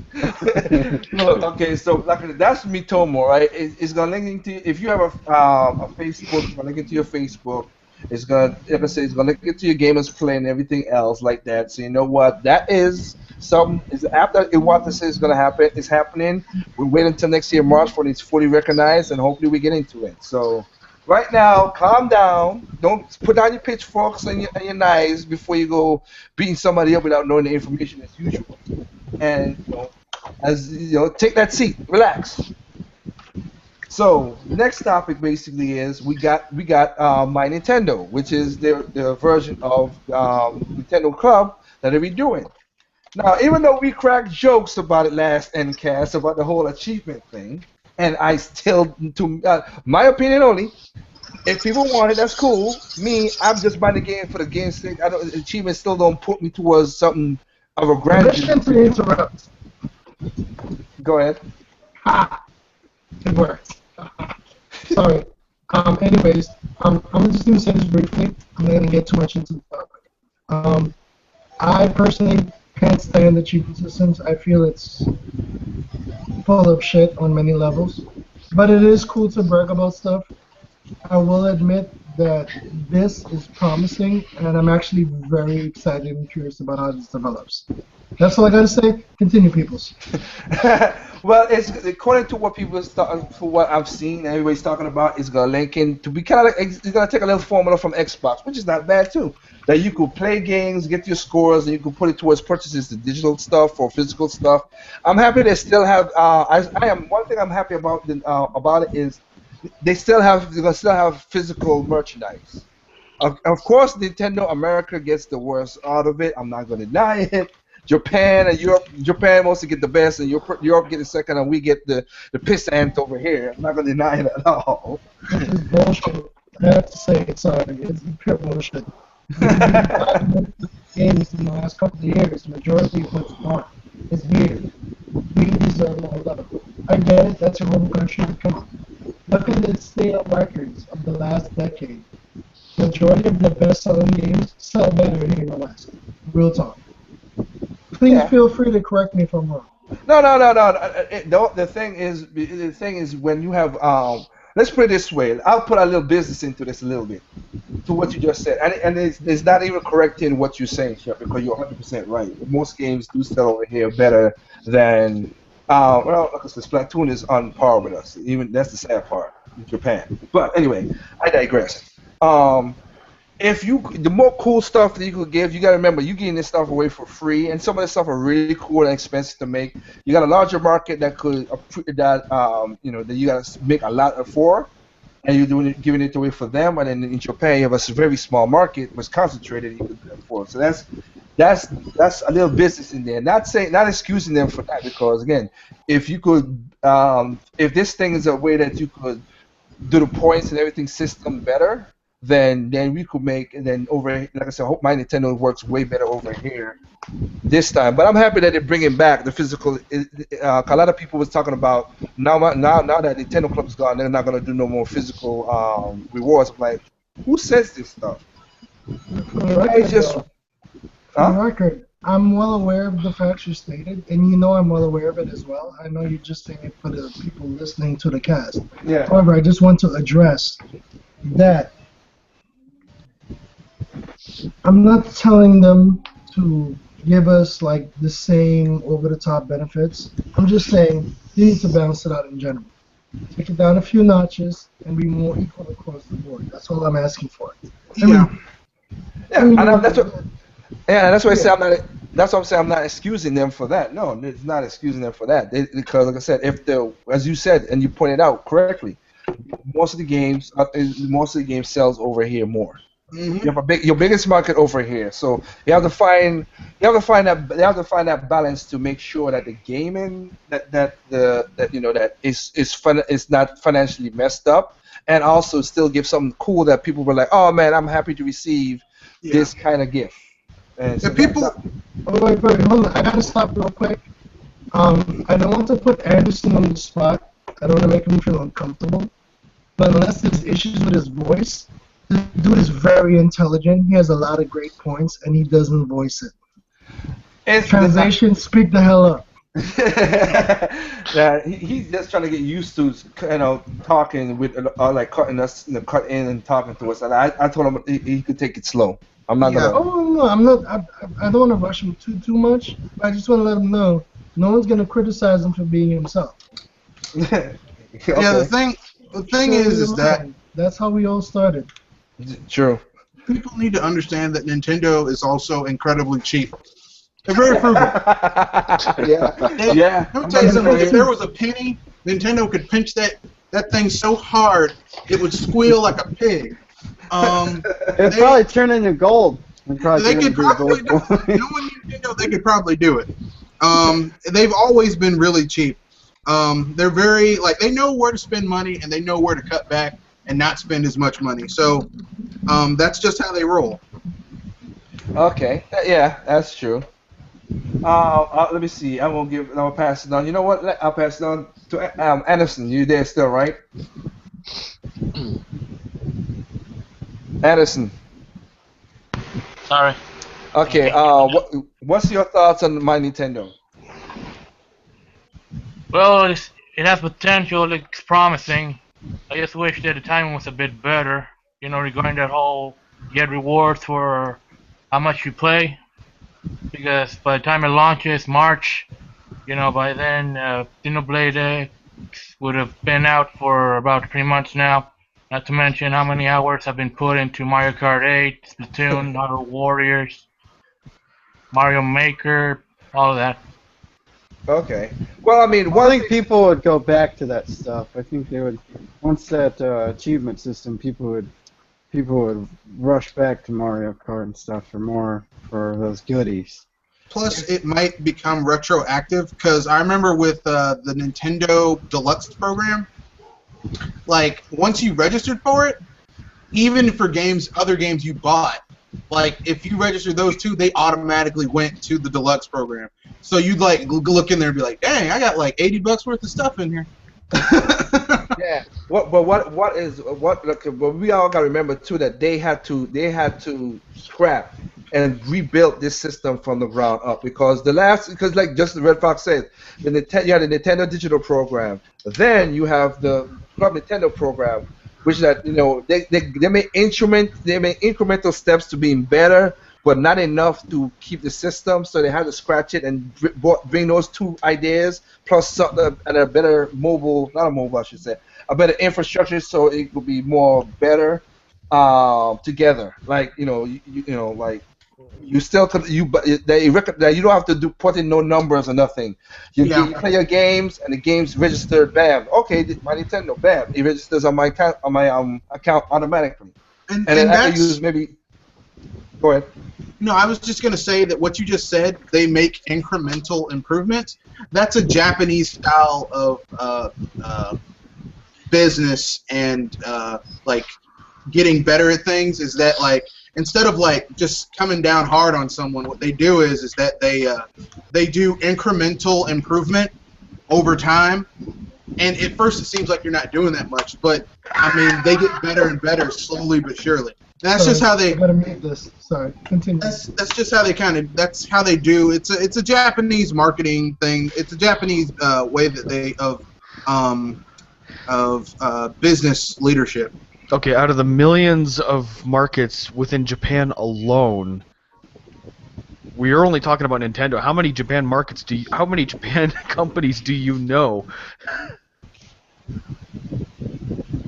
Look, okay, so like that's Mitomo, right? It's gonna link into if you have a Facebook, it's gonna link into your Facebook. It's gonna, like I said, it's gonna link into your gamers play and everything else like that. So you know what? That is something. Is after it what this is gonna happen. It's happening. We wait until next year March for it's fully recognized, and hopefully we get into it. So. Right now, calm down. Don't put down your pitchforks and your knives before you go beating somebody up without knowing the information as usual. And take that seat, relax. So next topic basically is we got My Nintendo, which is their version of Nintendo Club that they're redoing. Now, even though we cracked jokes about it last Endcast about the whole achievement thing, and I still, to my opinion only, if people want it, that's cool. Me, I'm just buying the game for the game's sake. I don't achievements still don't put me towards something of a Permission grand. to interrupt. Go ahead. Ha! It worked. Sorry. Anyways, I'm just going to say this briefly. I'm not going to get too much into the topic. I personally can't stand the cheating systems. I feel it's full of shit on many levels. But it is cool to brag about stuff. I will admit that this is promising, and I'm actually very excited and curious about how this develops. That's all I gotta say. Continue, peoples. Well, it's according to what people for what I've seen, everybody's talking about. It's gonna link in to be kind of it's gonna take a little formula from Xbox, which is not bad too. That you could play games, get your scores, and you could put it towards purchases, the digital stuff or physical stuff. I'm happy they still have. I am one thing I'm happy about it is they're gonna still have physical merchandise. Of course, Nintendo America gets the worst out of it. I'm not gonna deny it. Japan and Europe, Japan mostly get the best, and Europe get the second, and we get the piss ant over here. I'm not gonna deny it at all. This is bullshit. I have to say it, sorry. It's pure bullshit. Games in the last couple of years, the majority of what's gone is weird. We deserve a level. I get it, that's your home country, but come on. Look at the state of records of the last decade. Majority of the best-selling games sell better here in the West. Real talk. Please Yeah. feel free to correct me if I'm wrong. No. The thing is when you have let's put it this way. I'll put a little business into this a little bit to what you just said, and it's not even correcting what you're saying, Chef, because you're 100% right. Most games do sell over here better than well, like I said, Splatoon is on par with us. Even that's the sad part in Japan. But anyway, I digress. Um, if you the more cool stuff that you could give, you gotta remember you getting this stuff away for free, and some of this stuff are really cool and expensive to make. You got a larger market that could that you gotta make a lot for, and you're giving it away for them, and then in Japan you have a very small market, was concentrated you could do it for. So that's a little business in there. Not excusing them for that because again, if you could if this thing is a way that you could do the points and everything system better, then we could make and then over like I said, I hope my Nintendo works way better over here this time. But I'm happy that they're bringing back the physical. A lot of people was talking about now that Nintendo Club is gone, they're not gonna do no more physical rewards. I'm like, who says this stuff? For the I record, just for the huh? record, I'm well aware of the facts you stated, and you know I'm well aware of it as well. I know you're just saying it for the people listening to the cast. Yeah. However, I just want to address that I'm not telling them to give us like the same over-the-top benefits. I'm just saying they need to balance it out in general. Take it down a few notches and be more equal across the board. That's all I'm asking for. I Yeah. mean, Yeah, and that's what. Yeah, that's why I say yeah. I'm not. That's what I'm saying. I'm not excusing them for that. No, it's not excusing them for that. Because, like I said, if the, as you said and you pointed out correctly, most of the games sells over here more. You Hmm. have your biggest market over here, so you have to find that balance to make sure that the gaming that is fun is not financially messed up, and also still give something cool that people were like, oh man, I'm happy to receive Yeah. this kind of gift. And Yeah. so People. Oh, wait, hold on. I gotta stop real quick. I don't want to put Anderson on the spot. I don't want to make him feel uncomfortable. But unless there's issues with his voice, the dude is very intelligent. He has a lot of great points, and he doesn't voice it. it's Translation: speak the hell up. yeah, he's just trying to get used to talking with like cutting us, cut in and talking to us. And I told him he could take it slow. I'm not Yeah. gonna. Oh no, I'm not. I don't want to rush him too much. But I just want to let him know no one's gonna criticize him for being himself. Yeah. Okay, The thing Show is your that mind. That's how we all started. true. people need to understand that Nintendo is also incredibly cheap. They're very frugal. Yeah, And yeah. let me I'm tell you not something. gonna If there was a penny, Nintendo could pinch that thing so hard it would squeal like a pig. It'd They probably turn into gold. It'd probably they turn could into a probably gold do it. coin. Knowing Nintendo, they could probably do it. They've always been really cheap. They're very like they know where to spend money and they know where to cut back and not spend as much money. So that's just how they roll. Okay, yeah, that's true. Let me see. I'll pass it on. You know what? I'll pass it on to Anderson. You there still, right? Anderson. Sorry. Okay. What's your thoughts on my Nintendo? Well, it has potential. It's promising. I just wish that the timing was a bit better. Regarding that whole get rewards for how much you play. Because by the time it launches March, by then Xenoblade X would have been out for about 3 months now. Not to mention how many hours have been put into Mario Kart 8, Splatoon, Hyrule Warriors, Mario Maker, all of that. Okay. Well, I mean, I one think thing. people would go back to that stuff. I think they would, once that achievement system, people would rush back to Mario Kart and stuff for those goodies. Plus, it might become retroactive because I remember with the Nintendo Deluxe program, like once you registered for it, even for other games you bought, like if you registered those two, they automatically went to the Deluxe program. So you'd like look in there and be like, dang, I got like $80 worth of stuff in here. Yeah. But we all gotta remember too that they had to scrap and rebuild this system from the ground up because like just Red Fox said, you had the Nintendo Digital program, then you have the Club Nintendo program, which that they made incremental steps to being better, but not enough to keep the system. So they had to scratch it and bring those two ideas plus and a better mobile, not a mobile, I should say, a better infrastructure, so it will be more better together. Like like you still could you but that you don't have to put in no numbers or nothing. Yeah. You play your games and the game's registered. Bam. Okay, my Nintendo. Bam. It registers on my account automatically. And And then and I can use that's maybe. Go ahead. no, I was just gonna say that what you just said, they make incremental improvements. That's a Japanese style of business and like getting better at things. Is that like instead of like just coming down hard on someone, what they do is that they do incremental improvement over time. And at first it seems like you're not doing that much, but I mean they get better and better slowly but surely. That's just how they. I gotta mute this. Sorry, continue. That's just how they that's how they do. It's a Japanese marketing thing. It's a Japanese way that they of business leadership. Okay, out of the millions of markets within Japan alone, we are only talking about Nintendo. How many Japan companies do you know?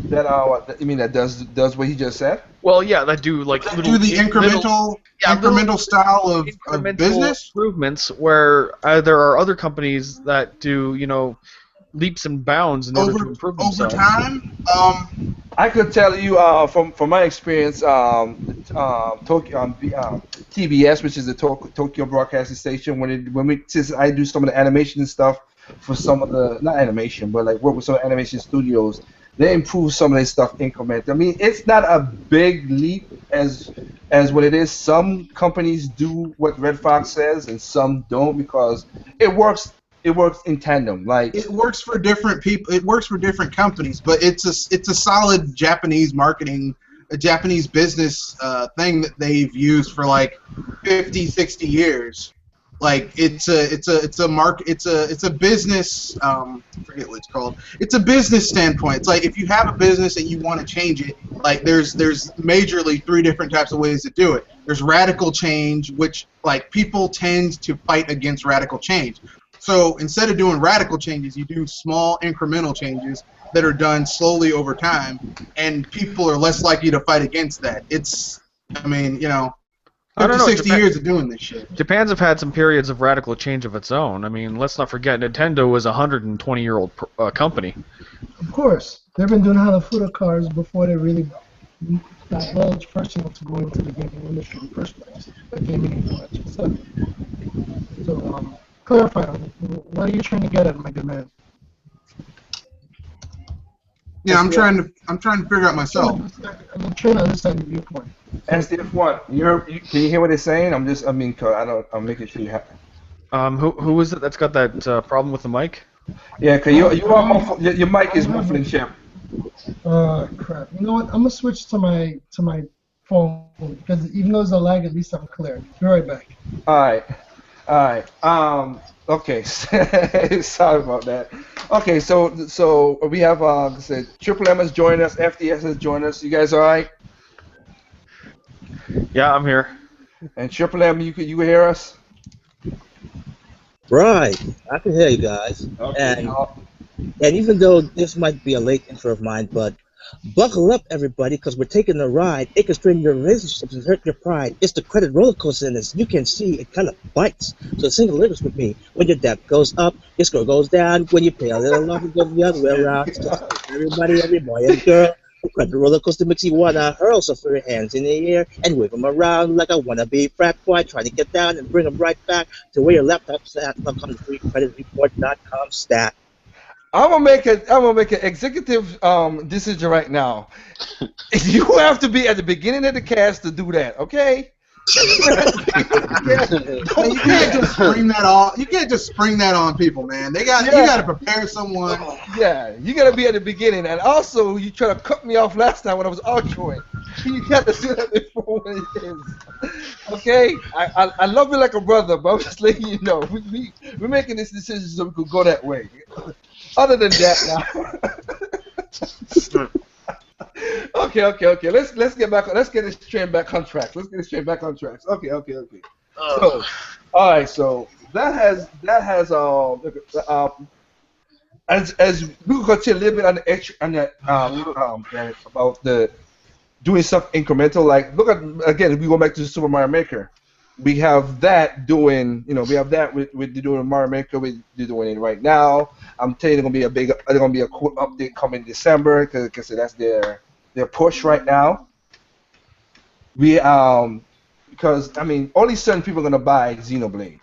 That you mean that does what he just said? Well, yeah, that do like That little do the incremental style of incremental business improvements where there are other companies that do, leaps and bounds in order to improve over themselves. time. I could tell you from my experience, Tokyo TBS, which is the Tokyo Broadcasting Station, since I do some of the animation and stuff for some of the not animation, but like work with some animation studios, they improve some of their stuff incrementally. I mean, it's not a big leap as what it is. Some companies do what Red Fox says, and some don't because it works. It works in tandem. Like it works for different people. It works for different companies, but it's a solid Japanese marketing, a Japanese business thing that they've used for like 50, 60 years. Like it's a business. I forget what it's called. It's a business standpoint. It's like if you have a business and you want to change it, like there's majorly 3 different types of ways to do it. There's radical change, which like people tend to fight against radical change. So instead of doing radical changes, you do small incremental changes that are done slowly over time, and people are less likely to fight against that. I mean, 50, 60 years of doing this shit. Japan's have had some periods of radical change of its own. I mean, let's not forget, Nintendo was a 120-year-old company. Of course, they've been doing Hanafuda cars before they really divulged personal to go into the gaming industry in the first place. But gaming influence. So, clarify on it. What are you trying to get at, my good man? Yeah, I'm trying to figure out myself. I'm trying to understand your viewpoint. SDF1, can you hear what they're saying? I'm making sure you have. Who is it that's got that problem with the mic? Yeah, cause your mic is muffling, Chip. Crap. You know what? I'm gonna switch to my phone because even though there's a lag, at least I'm clear. Be right back. All right. Okay. Sorry about that. Okay, so we have Triple M has joined us, FDS has joined us. You guys all right? Yeah, I'm here. And Triple M, you hear us? Right, I can hear you guys. Okay. And even though this might be a late intro of mine, but buckle up, everybody, because we're taking a ride. It can strain your relationships and hurt your pride. It's the credit roller coaster in this. You can see it kind of bites. So sing the lyrics with me. When your debt goes up, your score goes down. When you pay a little love, it goes the other way around. It's just everybody, every boy and girl. The credit roller coaster makes you wanna hurl, so throw your hands in the air and wave them around like a wannabe frat boy, trying to get down and bring them right back to where your laptop's at. Look on the freecreditreport.com stat. I'm gonna make an executive decision right now. You have to be at the beginning of the cast to do that, okay? You can't just spring that on. You can't just spring that on people, man. You got to prepare someone. Yeah, you got to be at the beginning, and also you try to cut me off last time when I was outroing. You got to do that before when it is. Okay, I love you like a brother, but I'm just letting you know we're making this decision so we could go that way. Other than that, now. Okay. Let's get back. Let's get this train back on track. Okay. So, all right. So that has as we could say a little bit on the about the doing stuff incremental. Like look at again. If we go back to Super Mario Maker, we have that doing. We have that with doing Mario Maker. We're doing it right now. I'm telling you, there's gonna be a cool update coming December because that's their push right now. Because only certain people are gonna buy Xenoblade.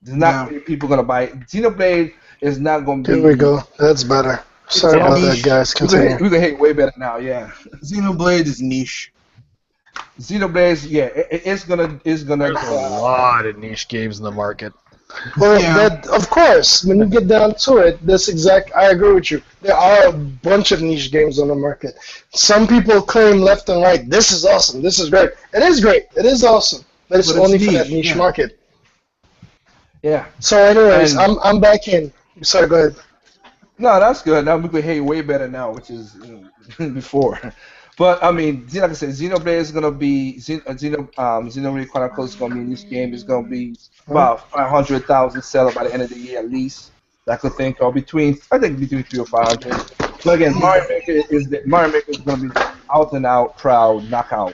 There's not many people gonna buy it. Xenoblade is not gonna be. Here we go. That's better. Sorry about that, guys. Continue. We're gonna hit way better now. Yeah. Xenoblade is niche. Xenoblade, yeah, it's gonna. There's a lot of niche games in the market. Well, Yeah. that of course, when you get down to it, I agree with you. There are a bunch of niche games on the market. Some people claim left and right, this is awesome, this is great. It is great, it is awesome, but it's But it's only for that niche, niche yeah. market. Yeah. So, anyways, And I'm back in. Sorry, go ahead. no, that's good. Now we can hear you way better now, which is before. But I mean, like I said, Xenoblade is gonna be Xenoblade Chronicles is gonna be in this game. Is gonna be Huh? about 500,000 seller by the end of the year at least. I could think, or between I think between 3 or 500. But again, Mario Maker is gonna be the out and out crowd knockout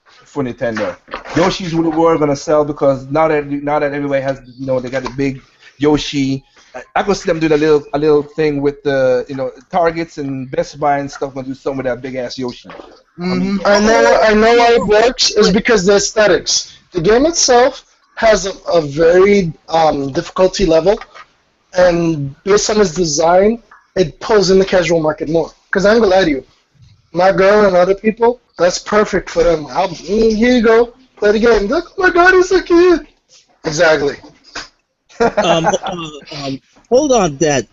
for Nintendo. Yoshi's Woolly World gonna sell because now that everybody has they got the big Yoshi. I could see them doing a little thing with the Targets and Best Buy and stuff. Gonna do something with that big ass Yoshi. I mean, I know why it works is because the aesthetics. The game itself has a very difficulty level, and based on its design, it pulls in the casual market more. Because I'm gonna lie to you, my girl and other people, that's perfect for them. Here you go, play the game. Look, oh my God, he's so cute. Exactly. Hold on, that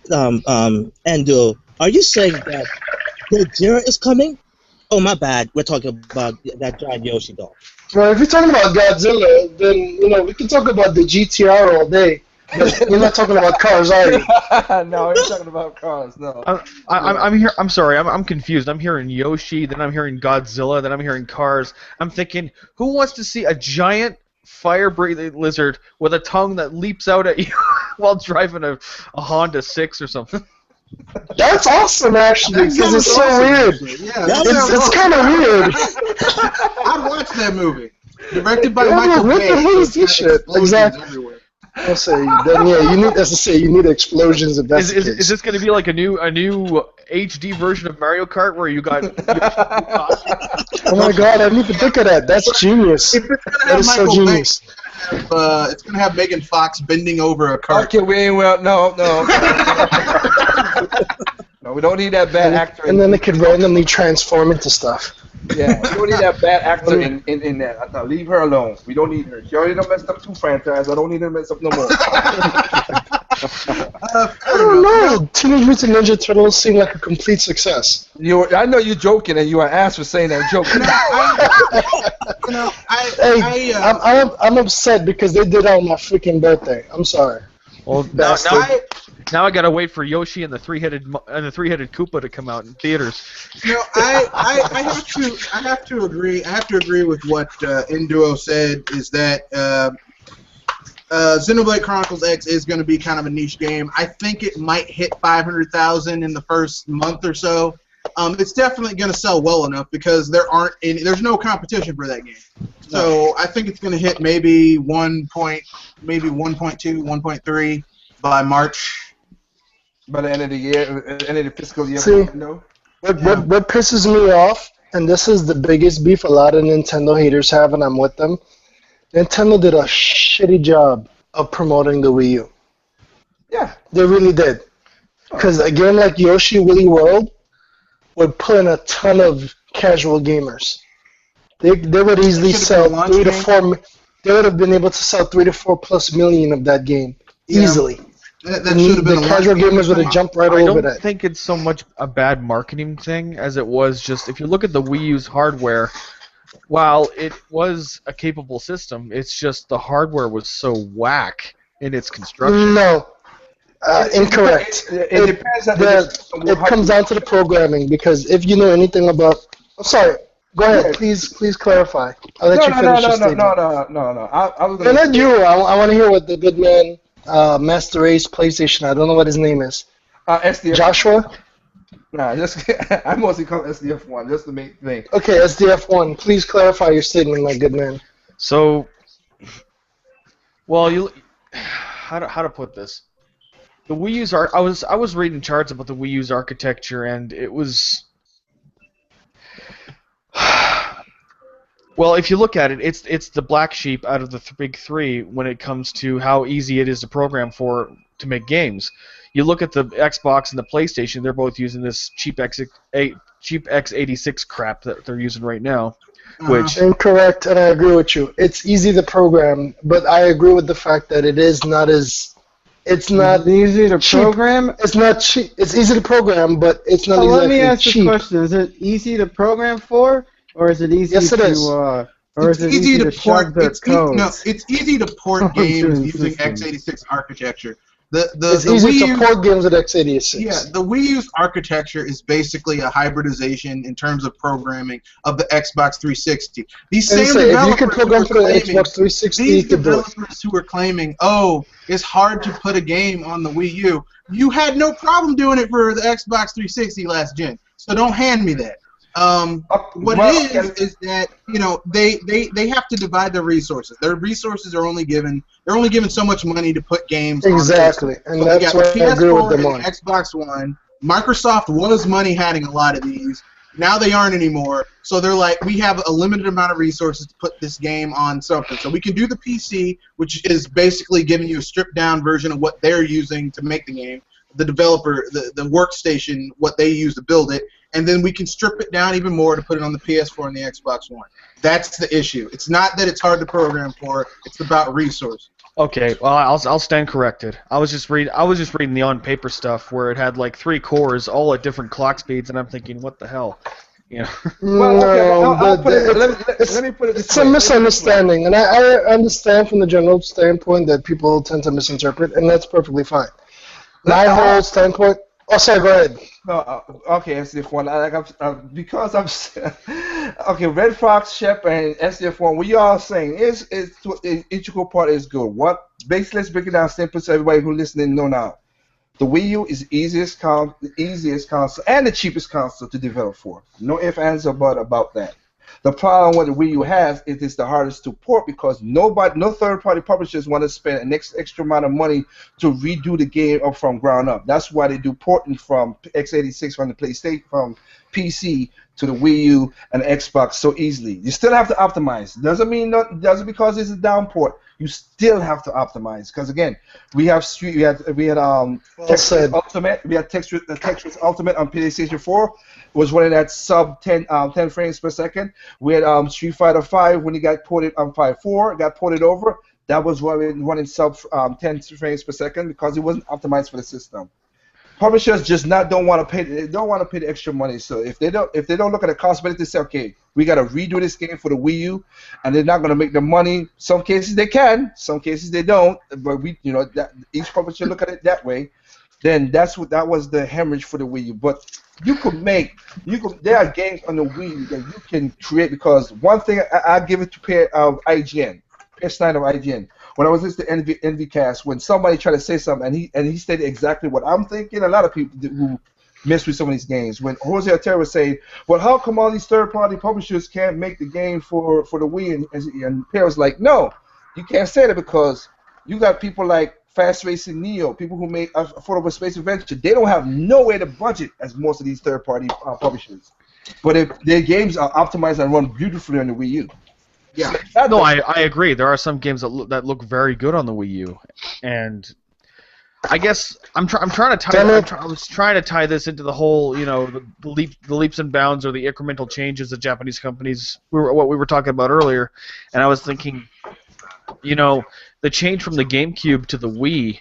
Endo. Are you saying that Gojira is coming? Oh, my bad. We're talking about that giant Yoshi doll. Well, if you're talking about Godzilla, then we can talk about the GTR all day. But you're not talking about cars, are you? no, we're talking about cars. No. I'm here. I'm sorry. I'm confused. I'm hearing Yoshi, then I'm hearing Godzilla, then I'm hearing cars. I'm thinking, who wants to see a giant fire-breathing lizard with a tongue that leaps out at you while driving a Honda 6 or something? That's awesome, actually, because it's so weird. Yeah, It's kind of weird. I'd watch that movie. Directed by Yeah, Michael what Bay. the hell is this shit? Explosions Exactly. everywhere. I'll say, then yeah, you need, as I say, you need explosions if that's the Is case. this going to be like a new HD version of Mario Kart where you got Oh my God, I didn't even think of that. That's genius. If it's gonna That have is so Michael genius. Bay, it's gonna have Megan Fox bending over a cart. Okay, we ain't well. No. No, we don't need that bad actor. And then it could randomly transform into stuff. Yeah, we don't need that bad actor in that. Now, leave her alone. We don't need her. She already done messed up 2 franchises. I don't need her to mess up no more. I don't know. Teenage Mutant Ninja Turtles seem like a complete success. I know you're joking, and you are asked for saying that joke. I'm upset because they did that on my freaking birthday. I'm sorry. Well, now I gotta wait for Yoshi and the three-headed Koopa to come out in theaters. I have to agree. I have to agree with what Induo said. Is that Xenoblade Chronicles X is going to be kind of a niche game. I think it might hit 500,000 in the first month or so. It's definitely going to sell well enough because there's no competition for that game. So I think it's going to hit maybe 1.2, 1.3 by March. By the end of the year, end of the fiscal year. See, what pisses me off, and this is the biggest beef a lot of Nintendo haters have, and I'm with them. Nintendo did a shitty job of promoting the Wii U. Yeah. They really did. Because a game like Yoshi Woolly World would pull in a ton of casual gamers. They would easily sell 3 to 4. They would have been able to sell 3 to 4 plus million of that game easily. That should have been the casual gamers would have jumped right over that. I don't think it's so much a bad marketing thing as it was just if you look at the Wii U's hardware. While it was a capable system, it's just the hardware was so whack in its construction. No, incorrect. It depends on it comes down to the programming because if you know anything about, I'm sorry. Go ahead, please clarify. I'll let you finish your statement. No. I was gonna not you. I want to hear what the good man, Master Race PlayStation. I don't know what his name is. SDF. Joshua. Nah, I mostly call it SDF1, just the main thing. Okay, SDF1. Please clarify your statement, my good man. So, well, how to put this? The Wii U's I was reading charts about the Wii U's architecture, and it was. Well, if you look at it, it's the black sheep out of the big three when it comes to how easy it is to program to make games. You look at the Xbox and the PlayStation; they're both using this cheap x86 crap that they're using right now. which Incorrect, and I agree with you. It's easy to program, but I agree with the fact that it is not as. It's not easy to cheap. program. It's not cheap. It's easy to program, but it's not So let exactly me ask cheap. this question: is it easy to program for, or is it easy Yes, it to, is. or It's is it easy to shove port. their It's codes? it's easy to port onto games the using system? x86 architecture. It's The easy Wii to U, port games with x86. yeah, the Wii U's architecture is basically a hybridization in terms of programming of the Xbox 360. These And same say, if you could developers who program are for the claiming Xbox 360, these you could do it. developers who are claiming, oh, it's hard to put a game on the Wii U. You had no problem doing it for the Xbox 360 last gen, so don't hand me that. What it is that they have to divide their resources. Their resources are only given so much money to put games Exactly, on. and So they that's got the why I agree with PS4 them and on. the Xbox One. Microsoft was money hatting a lot of these. Now they aren't anymore. So they're like, we have a limited amount of resources to put this game on something. So we can do the PC, which is basically giving you a stripped down version of what they're using to make the game. The developer, the workstation, what they use to build it, and then we can strip it down even more to put it on the PS4 and the Xbox One. That's the issue. It's not that it's hard to program for. It's about resources. okay, well I'll stand corrected. I was just reading the on paper stuff where it had like 3 cores all at different clock speeds, and I'm thinking, what the hell, you know? Well, okay, I'll put it, let me put it this It's way. a misunderstanding, and I understand from the general standpoint that people tend to misinterpret, and that's perfectly fine. My whole standpoint. Oh, sorry. Go ahead. No, okay, SDF1. Because I'm okay. Red Fox, Shep, and SDF1. We all saying is integral part is good. What basically, let's break it down simple so everybody who listening know now. The Wii U is the easiest console and the cheapest console to develop for. No ifs, ands, or buts about that. The problem with the Wii U has is it's the hardest to port because no third-party publishers want to spend an extra amount of money to redo the game up from ground up. That's why they do porting from x86 from the PlayStation from PC to the Wii U and Xbox so easily. You still have to optimize. Doesn't because it's a down port. You still have to optimize because again, we had Tetris Ultimate. We had Tetris Ultimate on PlayStation 4. It was running at sub 10 frames per second. We had Street Fighter 5 when it got ported on 5.4, got ported over. That was running sub 10 frames per second because it wasn't optimized for the system. Publishers just don't want to pay the extra money. So if they don't look at the cost benefit, they say, okay, we got to redo this game for the Wii U, and they're not going to make the money. Some cases they can, some cases they don't. But each publisher look at it that way. Then that was the hemorrhage for the Wii U. But there are games on the Wii U that you can create because one thing I give it to IGN, Pierre Snyder of IGN. When I was listening to NVCast, when somebody tried to say something and he stated exactly what I'm thinking, a lot of people who mess with some of these games. When Jose Otero was saying, well, how come all these third-party publishers can't make the game for the Wii? And Pierre was like, no, you can't say that because you got people like Fast Racing Neo, people who make Affordable Space Adventure. They don't have nowhere to budget as most of these third-party publishers. But if their games are optimized and run beautifully on the Wii U. Yeah. No, I agree. There are some games that look very good on the Wii U, and I guess I was trying to tie this into the whole, the leaps and bounds or the incremental changes that Japanese companies what we were talking about earlier, and I was thinking, the change from the GameCube to the Wii,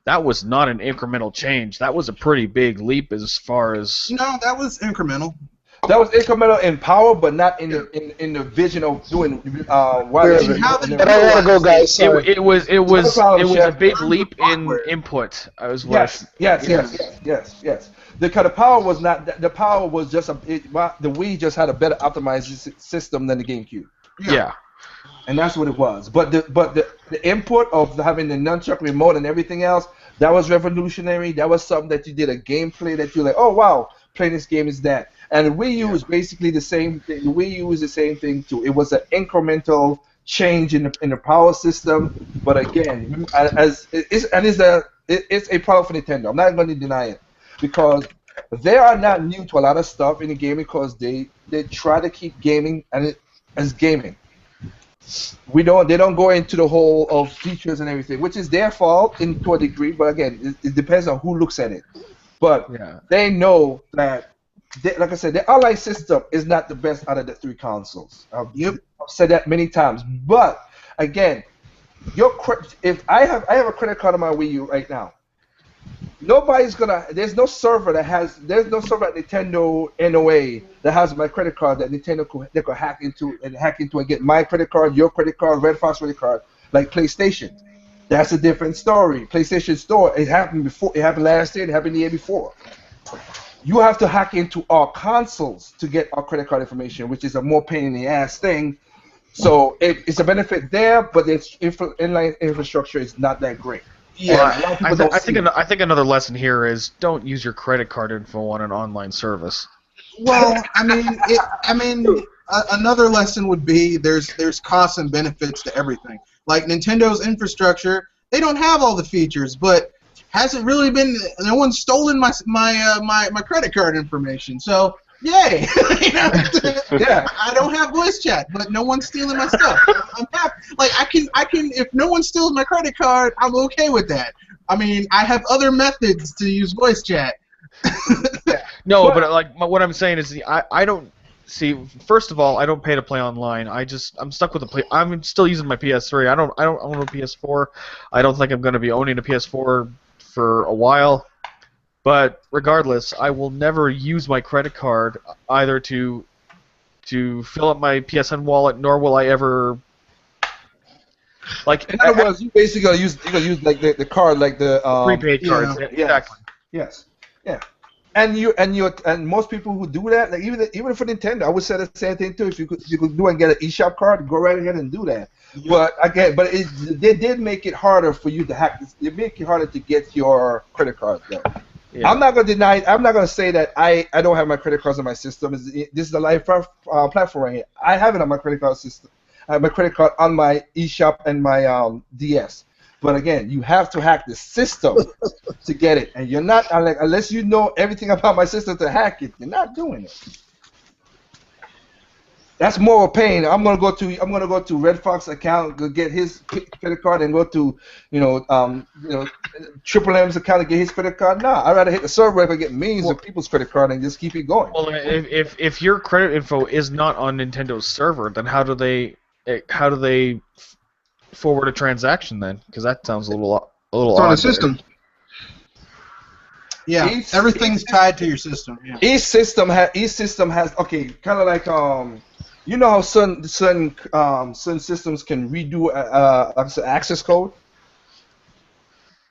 that was not an incremental change. That was a pretty big leap as far as. No, that was incremental. That was incremental in power, but not in the vision of doing wireless. But I want to go, guys. Sorry. It was a big leap in input. Yes. The power was not. The power was just the Wii just had a better optimized system than the GameCube. Yeah. And that's what it was. But the input of having the nunchuck remote and everything else, that was revolutionary. That was something that you did a gameplay that you're like, oh wow, playing this game is that. And the Wii U is basically the same thing. The Wii U is the same thing too. It was an incremental change in the power system, but again, it's a product for Nintendo. I'm not going to deny it because they are not new to a lot of stuff in the gaming because they try to keep gaming as gaming. They don't go into the whole of features and everything, which is their fault to a degree. But again, it depends on who looks at it. But they know that like I said, the online system is not the best out of the three consoles. I've said that many times. But again, if I have a credit card on my Wii U right now, there's no server at Nintendo NOA that has my credit card that Nintendo could hack into and get my credit card, your credit card, Red Fox credit card, like PlayStation. That's a different story. PlayStation Store, it happened before. It happened last year. It happened the year before. You have to hack into our consoles to get our credit card information, which is a more pain in the ass thing. So it's a benefit there, but its inline infrastructure is not that great. Yeah, I think another lesson here is don't use your credit card info on an online service. Well, another lesson would be there's costs and benefits to everything. Like Nintendo's infrastructure, they don't have all the features, but hasn't really been. No one's stolen my credit card information, so yay! Yeah, I don't have voice chat, but no one's stealing my stuff. I'm happy. Like I can. If no one steals my credit card, I'm okay with that. I mean, I have other methods to use voice chat. No, but like what I'm saying is, I don't see. First of all, I don't pay to play online. I'm stuck with I'm still using my PS3. I don't own a PS4. I don't think I'm going to be owning a PS4 for a while. But regardless, I will never use my credit card either to fill up my PSN wallet, nor will I ever. Like, in other words, you basically gonna use like the card, like the prepaid cards. Yeah, Exactly. Yes. Yeah. And most people who do that, like even for Nintendo, I would say the same thing too. If you could do and get an eShop card, go right ahead and do that. Yeah. But they did make it harder for you to hack this. They make it harder to get your credit card there. Yeah. I'm not gonna say that I don't have my credit cards on my system. This is a live platform right here. I have it on my credit card system. I have my credit card on my eShop and my DS. But again, you have to hack the system to get it, and you're not unless you know everything about my system to hack it. You're not doing it. That's more of a pain. I'm gonna go to Red Fox account, go get his credit card, and go to Triple M's account and get his credit card. Nah, I'd rather hit the server if I get millions of people's credit card and just keep it going. Well, if your credit info is not on Nintendo's server, then how do they forward a transaction then? Because that sounds a little it's odd. On a system. Yeah, everything's tied to your system. Yeah. Each system has kind of like you know how certain systems can redo access code.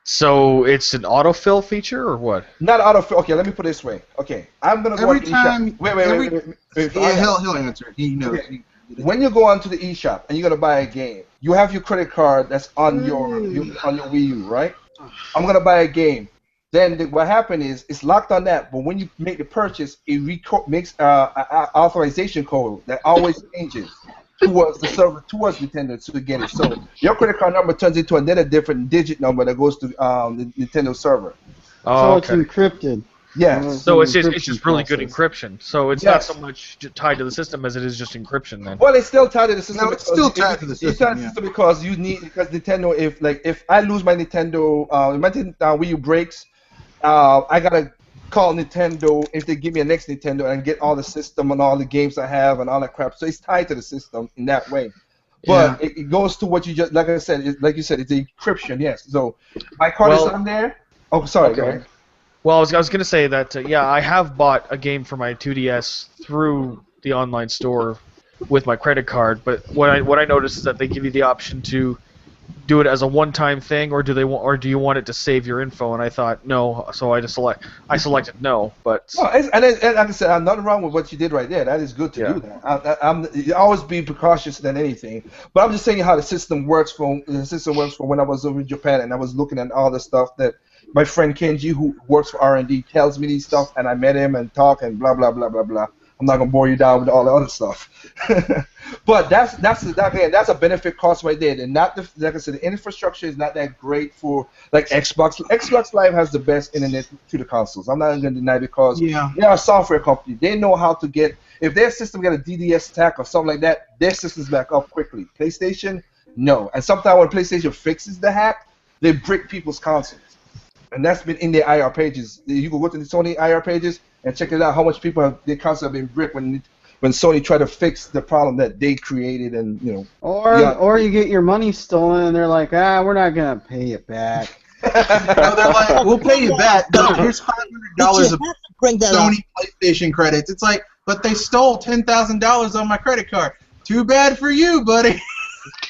So it's an autofill feature or what? Not autofill. Okay, let me put it this way. Okay, I'm gonna go every time. Wait. Yeah, he'll answer. He knows. Okay. When you go onto the eShop and you're gonna buy a game, you have your credit card that's on your Wii U, right? I'm gonna buy a game. Then what happened is it's locked on that, but when you make the purchase, it makes an authorization code that always changes towards the server, towards Nintendo to get it. So your credit card number turns into another different digit number that goes to the Nintendo server. So it's encrypted. Yeah. So it's just really good encryption. So it's not so much tied to the system as it is just encryption then. Well, it's still tied to the system. No, it's still tied to the system. It's tied to the system because Nintendo. If I lose my Nintendo, if my Wii U breaks, I gotta call Nintendo if they give me a next Nintendo and get all the system and all the games I have and all that crap. So it's tied to the system in that way. But it goes to what you just like you said, it's the encryption. Yes. So my card is on there. Oh, sorry. Okay. Go ahead. Well, I was going to say that, I have bought a game for my 2DS through the online store with my credit card, but what I noticed is that they give you the option to do it as a one-time thing, or do you want it to save your info? And I thought no, so I selected no. But and like I said, I'm nothing wrong with what you did right there. That is good to do that. You always be precautious than anything. But I'm just saying how the system works from when I was over in Japan and I was looking at all the stuff that my friend Kenji, who works for R&D, tells me these stuff, and I met him and talk and blah blah blah blah blah. I'm not gonna bore you down with all the other stuff, but that's a benefit cost right there. And like I said, the infrastructure is not that great for like Xbox. Xbox Live has the best internet to the consoles. I'm not gonna deny because they are a software company. They know how to get if their system get a DDoS attack or something like that, their system's back up quickly. PlayStation, no. And sometimes when PlayStation fixes the hack, they break people's consoles. And that's been in their IR pages. You can go to the Sony IR pages. and check it out how much people have they constantly been bricked when Sony tried to fix the problem that they created, and Or you get your money stolen and they're like, we're not gonna pay it back. No, they're like, we'll pay you back, but here's $500 of Bring that up. Sony PlayStation credits. It's like, but they stole $10,000 on my credit card. Too bad for you, buddy.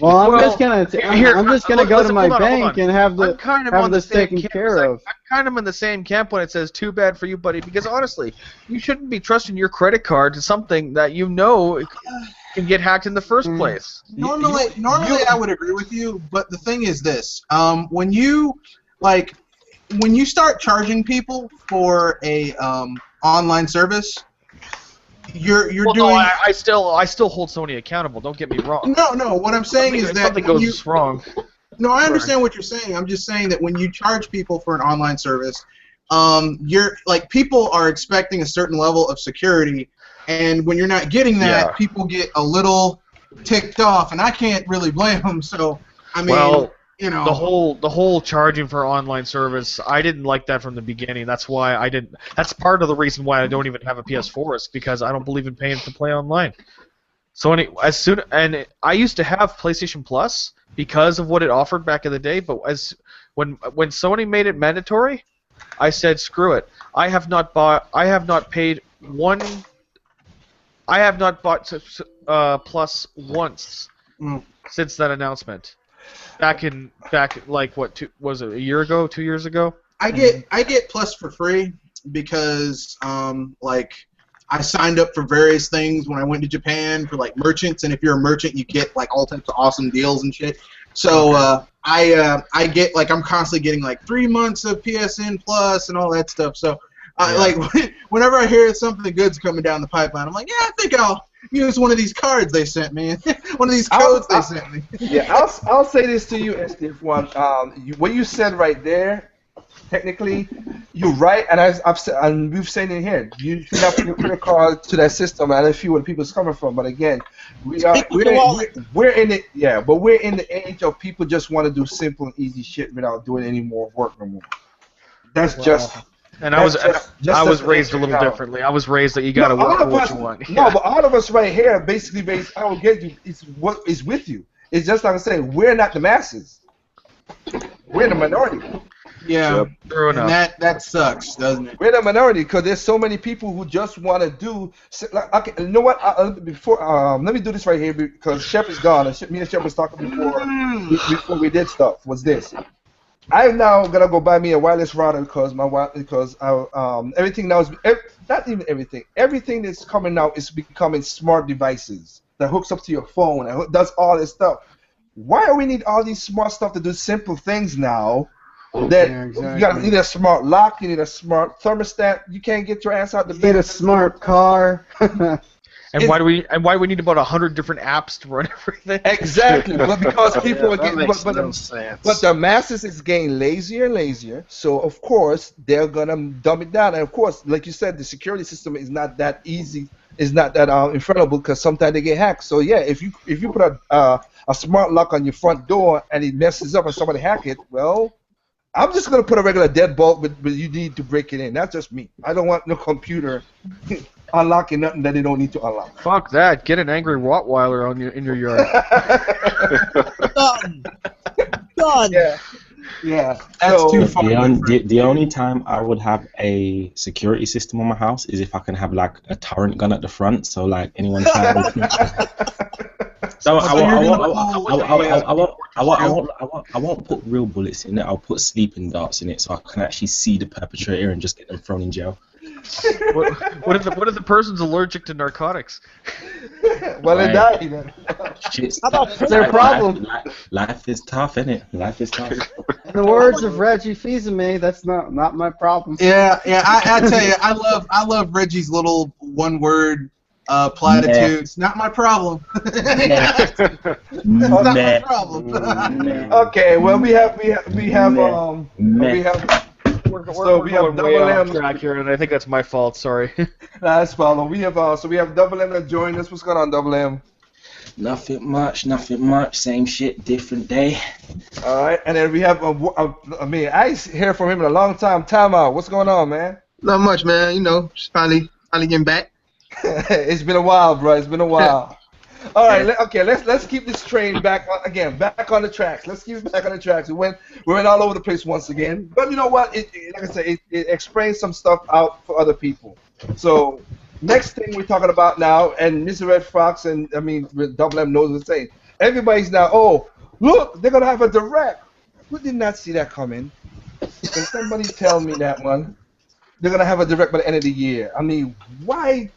Well, I'm just gonna go to my hold on. bank and have I'm kind of on this the same taken camp care as of. I'm kind of in the same camp when it says "too bad for you, buddy," because honestly, you shouldn't be trusting your credit card to something that you know can get hacked in the first place. Normally, I would agree with you, but the thing is this: when you start charging people for a online service, you're Well, doing. no, I still hold Sony accountable. Don't get me wrong. No. What I'm saying is that something goes wrong. No, I understand what you're saying. I'm just saying that when you charge people for an online service, you're like people are expecting a certain level of security, and when you're not getting that, people get a little ticked off, and I can't really blame them. So, I mean, the whole charging for online service, I didn't like that from the beginning. That's why I didn't. That's part of the reason why I don't even have a PS4 is because I don't believe in paying to play online. So I used to have PlayStation Plus because of what it offered back in the day. But when Sony made it mandatory, I said screw it. I have not bought Plus once since that announcement. Back like what was it, a year ago, 2 years ago? I get Plus for free because I signed up for various things when I went to Japan for like merchants, and if you're a merchant, you get like all types of awesome deals and shit. So I get like I'm constantly getting like 3 months of PSN Plus and all that stuff. So like whenever I hear something good's coming down the pipeline, I'm like, yeah, I think I'll use one of these cards they sent me, one of these codes they sent me. Yeah, I'll say this to you, SDF1. What you said right there, technically, you're right, and I've said, and we've said it here. You should not put your credit card to that system. I don't feel where people's coming from, but again, we're in the age of people just want to do simple and easy shit without doing any more work no more. That's just. And I was raised a little differently. I was raised that you gotta work for what you want. No, but all of us right here, basically, I will get you. It's what is with you. It's just like I say, we're not the masses. We're the minority. Yeah, true enough. And that sucks, doesn't it? We're the minority because there's so many people who just want to do. Like, okay, you know what? Let me do this right here because Shep is gone. And me and Shep was talking before we did stuff. Was this? I'm now gonna go buy me a wireless router because everything now is not even everything. Everything that's coming out is becoming smart devices that hooks up to your phone and does all this stuff. Why do we need all these smart stuff to do simple things now? That you need a smart lock, you need a smart thermostat. You can't get your ass out the bed. You need a smart car. And why do we need about 100 different apps to run everything? Exactly, but because people are getting, sense. but the masses is getting lazier and lazier. So of course they're gonna dumb it down, and of course, like you said, the security system is not that easy, is not that infallible because sometimes they get hacked. So yeah, if you put a smart lock on your front door and it messes up and somebody hack it, well, I'm just gonna put a regular deadbolt, but you need to break it in. That's just me. I don't want no computer unlocking nothing that they don't need to unlock. Fuck that. Get an angry Rottweiler in your yard. Done. Yeah. That's too far. The only time I would have a security system on my house is if I can have like a turret gun at the front, so like anyone trying to. So I won't put real bullets in it. I'll put sleeping darts in it, so I can actually see the perpetrator and just get them thrown in jail. What if the person's allergic to narcotics? Well, they die then. That's their problem. Life is tough, isn't it? Life is tough. In the words of Reggie Fils-Aimé, that's not my problem. Yeah. I tell you, I love Reggie's little one-word platitudes. Not my problem. Not my problem. Okay, well we have We're going way off track here, and I think that's my fault. Sorry. That's fine. We have Double M that joined us. What's going on, Double M? Nothing much. Same shit, different day. All right, and then we have I hear from him in a long time. Time out. What's going on, man? Not much, man. You know, just finally getting back. It's been a while, bro. It's been a while. All right, Yeah. okay. Let's keep this train back on, again, back on the tracks. Let's keep it back on the tracks. We went all over the place once again, but you know what? Like I said, it explains some stuff out for other people. So next thing we're talking about now, and Mr. Red Fox and I mean Double M knows what to say. Everybody's now, oh look, they're gonna have a direct. Who did not see that coming? Can somebody tell me that one? They're gonna have a direct by the end of the year. I mean, why?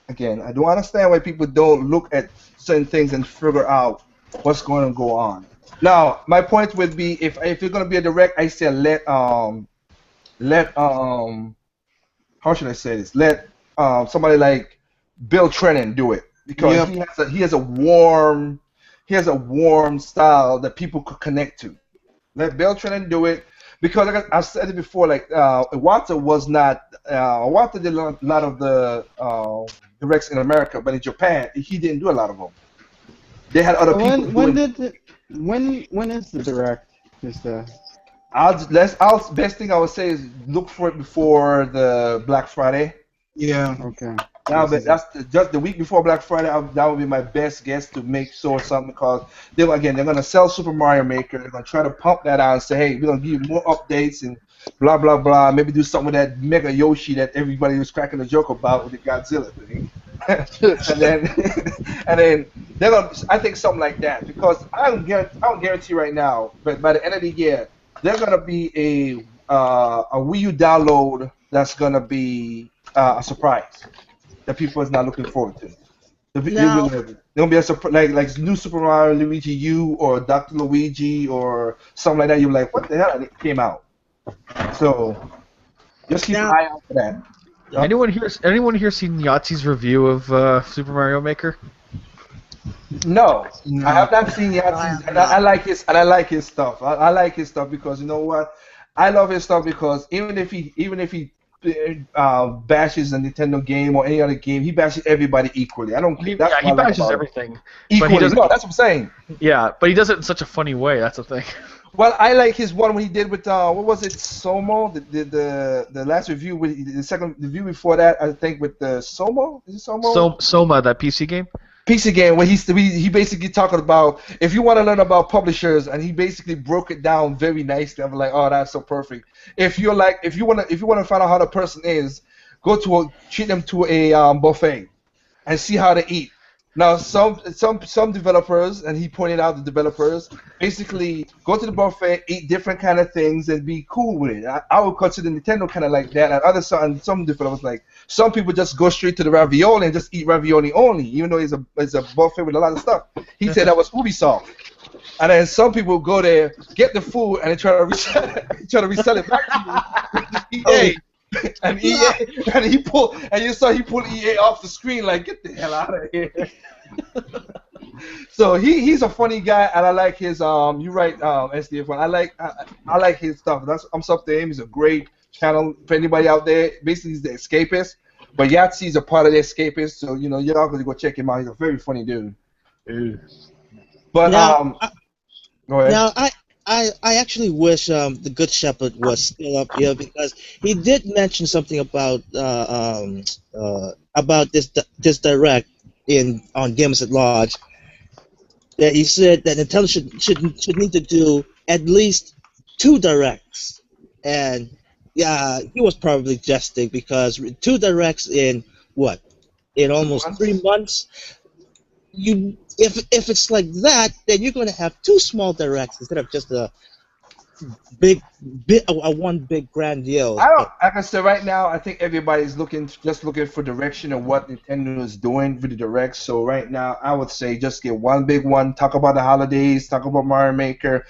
Again, I don't understand why people don't look at certain things and figure out what's going to go on. Now, my point would be if you're gonna be a direct, I say let how should I say this? Let somebody like Bill Trennan do it because Yep. he has a warm style that people could connect to. Let Bill Trennan do it because like I've said it before. Like Iwata was not Iwata did a lot of the directs in America, but in Japan he didn't do a lot of them. They had other people When doing. did when is the direct? Is the Best thing I would say is look for it before the Black Friday. Yeah. okay? Just the week before Black Friday. That would be my best guess to make sure something because they're gonna sell Super Mario Maker. They're gonna try to pump that out and say, hey, we're gonna give you more updates and blah blah blah. Maybe do something with that Mega Yoshi that everybody was cracking a joke about with the Godzilla thing. and then and then they're gonna I think something like that because I don't guarantee right now, but by the end of the year there's gonna be a Wii U download that's gonna be a surprise that people is not looking forward to. Now, There's gonna be a surprise like new Super Mario Luigi U or Dr. Luigi or something like that. You're like, what the hell? And it came out. So just keep an now, eye out for that. Yep. Anyone here seen Yahtzee's review of Super Mario Maker? No, I No. have not seen Yahtzee's, and I like his stuff. I like his stuff because you know what? I love his stuff because even if he bashes a Nintendo game or any other game, he bashes everybody equally. I don't care. That's what He I like bashes about it. everything, but he Equally. doesn't. No, that's what I'm saying. Yeah, but he does it in such a funny way. That's the thing. Well, I like his one when he did with what was it, Somo? The last review with the second review before that, I think with the Somo. Is it Somo? Soma, that PC game. PC game where he basically talking about if you want to learn about publishers and he basically broke it down very nicely. I'm like, oh, that's so perfect. If you want to find out how the person is, treat them to a buffet and see how they eat. Now, some developers, and he pointed out the developers basically go to the buffet, eat different kind of things, and be cool with it. I would consider Nintendo kind of like that, and some developers like some people just go straight to the ravioli and just eat ravioli only, even though it's a buffet with a lot of stuff. He said that was Ubisoft, and then some people go there, get the food, and they try to resell it back to you. EA. And he pulled EA off the screen like get the hell out of here. So he's a funny guy and I like his you're right SDF1 I like his stuff. I'm up to him. He's a great channel for anybody out there. Basically he's the escapist, but Yahtzee's a part of the escapist. So you know y'all gonna go check him out. He's a very funny dude. But now, go ahead. now, I actually wish the Good Shepherd was still up here because he did mention something about this direct on Games at Large. That he said that Nintendo should need to do at least 2 directs, and yeah, he was probably jesting because 2 directs in what, in almost 3 months. If it's like that, then you're going to have 2 small directs instead of just a one big grandiose. I don't. Like I said, right now, I think everybody's just looking for direction of what Nintendo is doing for the direct. So right now, I would say just get one big one. Talk about the holidays. Talk about Mario Maker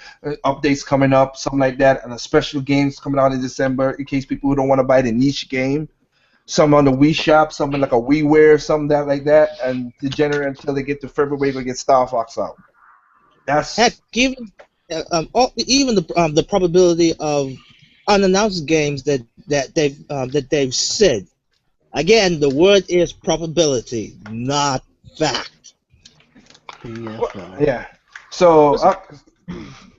updates coming up, something like that, and a special games coming out in December in case people who don't want to buy the niche game. Some on the Wii Shop, something like a WiiWare, something like that, and degenerate until they get to February, go get Star Fox out. That's Heck, even the probability of unannounced games that they've said. Again, the word is probability, not fact. yeah. So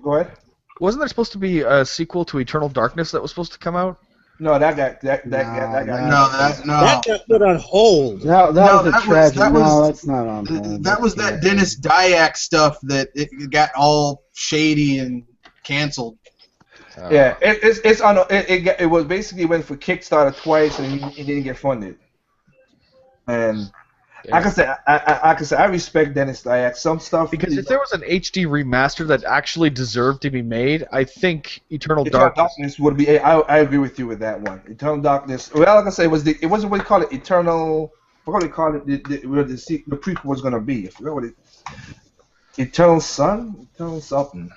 go ahead. Wasn't there supposed to be a sequel to Eternal Darkness that was supposed to come out? No, that got No. That got put on hold. That No, was a that was- tragic. that no, was- that's not on hold. That was that Dennis Dyack stuff that it got all shady and canceled. Yeah, it's on. It was basically went for Kickstarter twice and it didn't get funded. And like I said, I respect Dennis Dyack. Some stuff Because if there was an HD remaster that actually deserved to be made, I think Eternal Eternal Darkness. Darkness would be. I agree with you with that one. Eternal Darkness. Well, like I said, it wasn't what they call it. Eternal. I forgot what they called it. Where the prequel was gonna be. I forgot what it. Eternal Sun. Eternal something.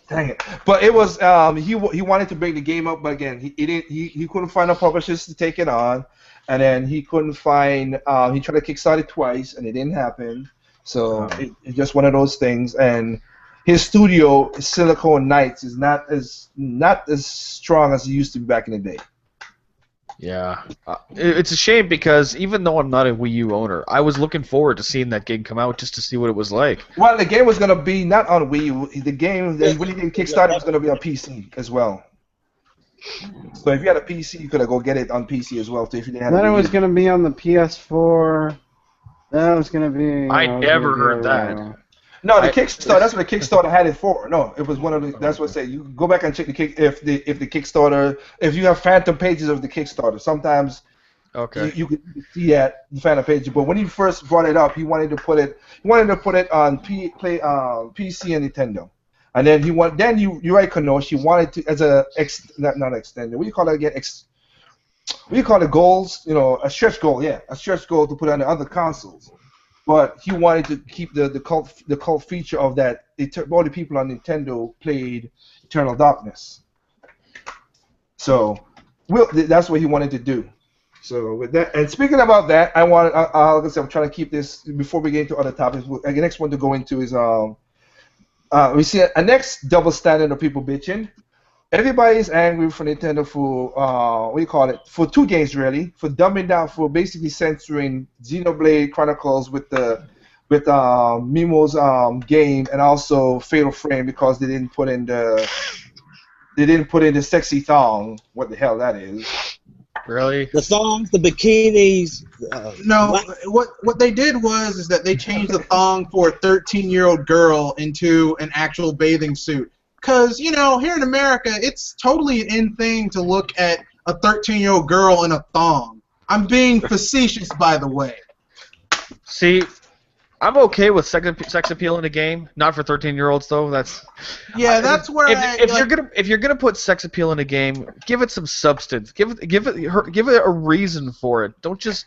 Dang it! But it was he wanted to bring the game up, but again he couldn't find no publishers to take it on, and then he couldn't find he tried to kickstart it twice and it didn't happen. So it's just one of those things. And his studio, Silicon Knights, is not as strong as it used to be back in the day. Yeah, it's a shame because even though I'm not a Wii U owner, I was looking forward to seeing that game come out just to see what it was like. Well, the game was gonna be not on Wii U. The game that when he did Kickstarter was gonna be on PC as well. So if you had a PC, you could have go get it on PC as well. So if you didn't have Then a it Wii was U. going to be on the PS4. Then it was going to be. I it was never gonna be heard that. No, the Kickstarter. That's what the Kickstarter had it for. No, it was one of the. That's what I say. You go back and check the if the Kickstarter. If you have phantom pages of the Kickstarter, sometimes Okay. you could see that the phantom page. But when he first brought it up, he wanted to put it. He wanted to put it on PC and Nintendo. And then you're right, Kanosh. He wanted to as a not extended. What do you call it again? What do you call it? Goals? You know, a stretch goal. Yeah, a stretch goal to put on the other consoles. But he wanted to keep the cult feature of that. All the people on Nintendo played Eternal Darkness. So, that's what he wanted to do. So with that, and speaking about that, like I said, I'm trying to keep this before we get into other topics. The next one to go into is we see a next double standard of people bitching. Everybody's angry for Nintendo for what do you call it? For two games really, for dumbing down, for basically censoring Xenoblade Chronicles with Mimo's game, and also Fatal Frame because they didn't put in the sexy thong. What the hell that is? Really? The thongs, the bikinis. No, what they did is that they changed the thong for a 13-year-old girl into an actual bathing suit. Because, you know, here in America, it's totally an in thing to look at a 13-year-old girl in a thong. I'm being facetious, by the way. See, I'm okay with sex appeal in a game, not for 13-year-olds though. That's where if you're gonna put sex appeal in a game, give it some substance. Give it a reason for it. Don't just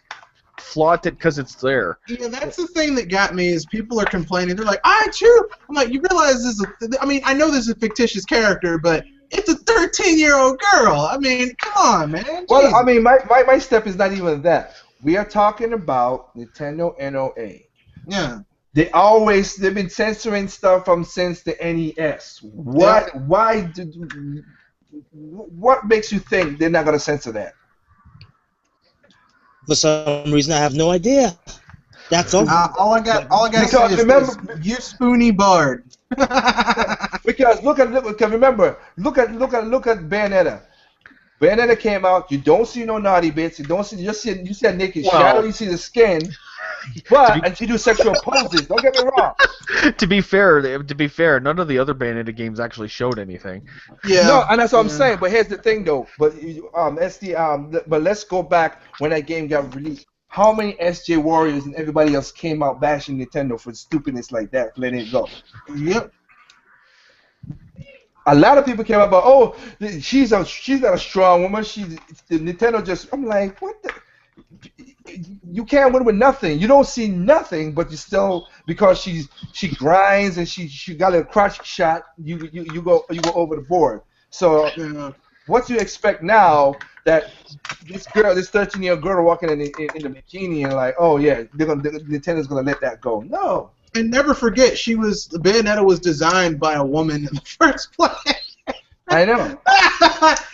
flaunt it because it's there. Yeah, that's the thing that got me is people are complaining. They're like, I too. I'm like, you realize this is I mean, I know this is a fictitious character, but it's a 13-year-old girl. I mean, come on, man. Well, Jesus. I mean, my step is not even that. We are talking about Nintendo NOA. Yeah. They've been censoring stuff since the NES. What makes you think they're not gonna censor that? For some reason, I have no idea. That's all. All I got to Because say is remember- this. You spoony bard. Because look at Bayonetta. Bayonetta came out. You don't see no naughty bits. You see a naked shadow. You see the skin. And she do sexual poses. Don't get me wrong. To be fair, none of the other Bayonetta games actually showed anything. Yeah. No, and that's what I'm saying. But here's the thing, though. But but let's go back when that game got released. How many SJ Warriors and everybody else came out bashing Nintendo for stupidness like that, letting it go? Yep. A lot of people came out about, oh, she's not a strong woman. Nintendo just. I'm like, what the. You can't win with nothing. You don't see nothing, but you still because she grinds and she got a crotch shot. You go over the board. So what do you expect now that this 13-year-old girl walking in the bikini and like, oh yeah, Nintendo's gonna let that go? No. And never forget, Bayonetta was designed by a woman in the first place. I know.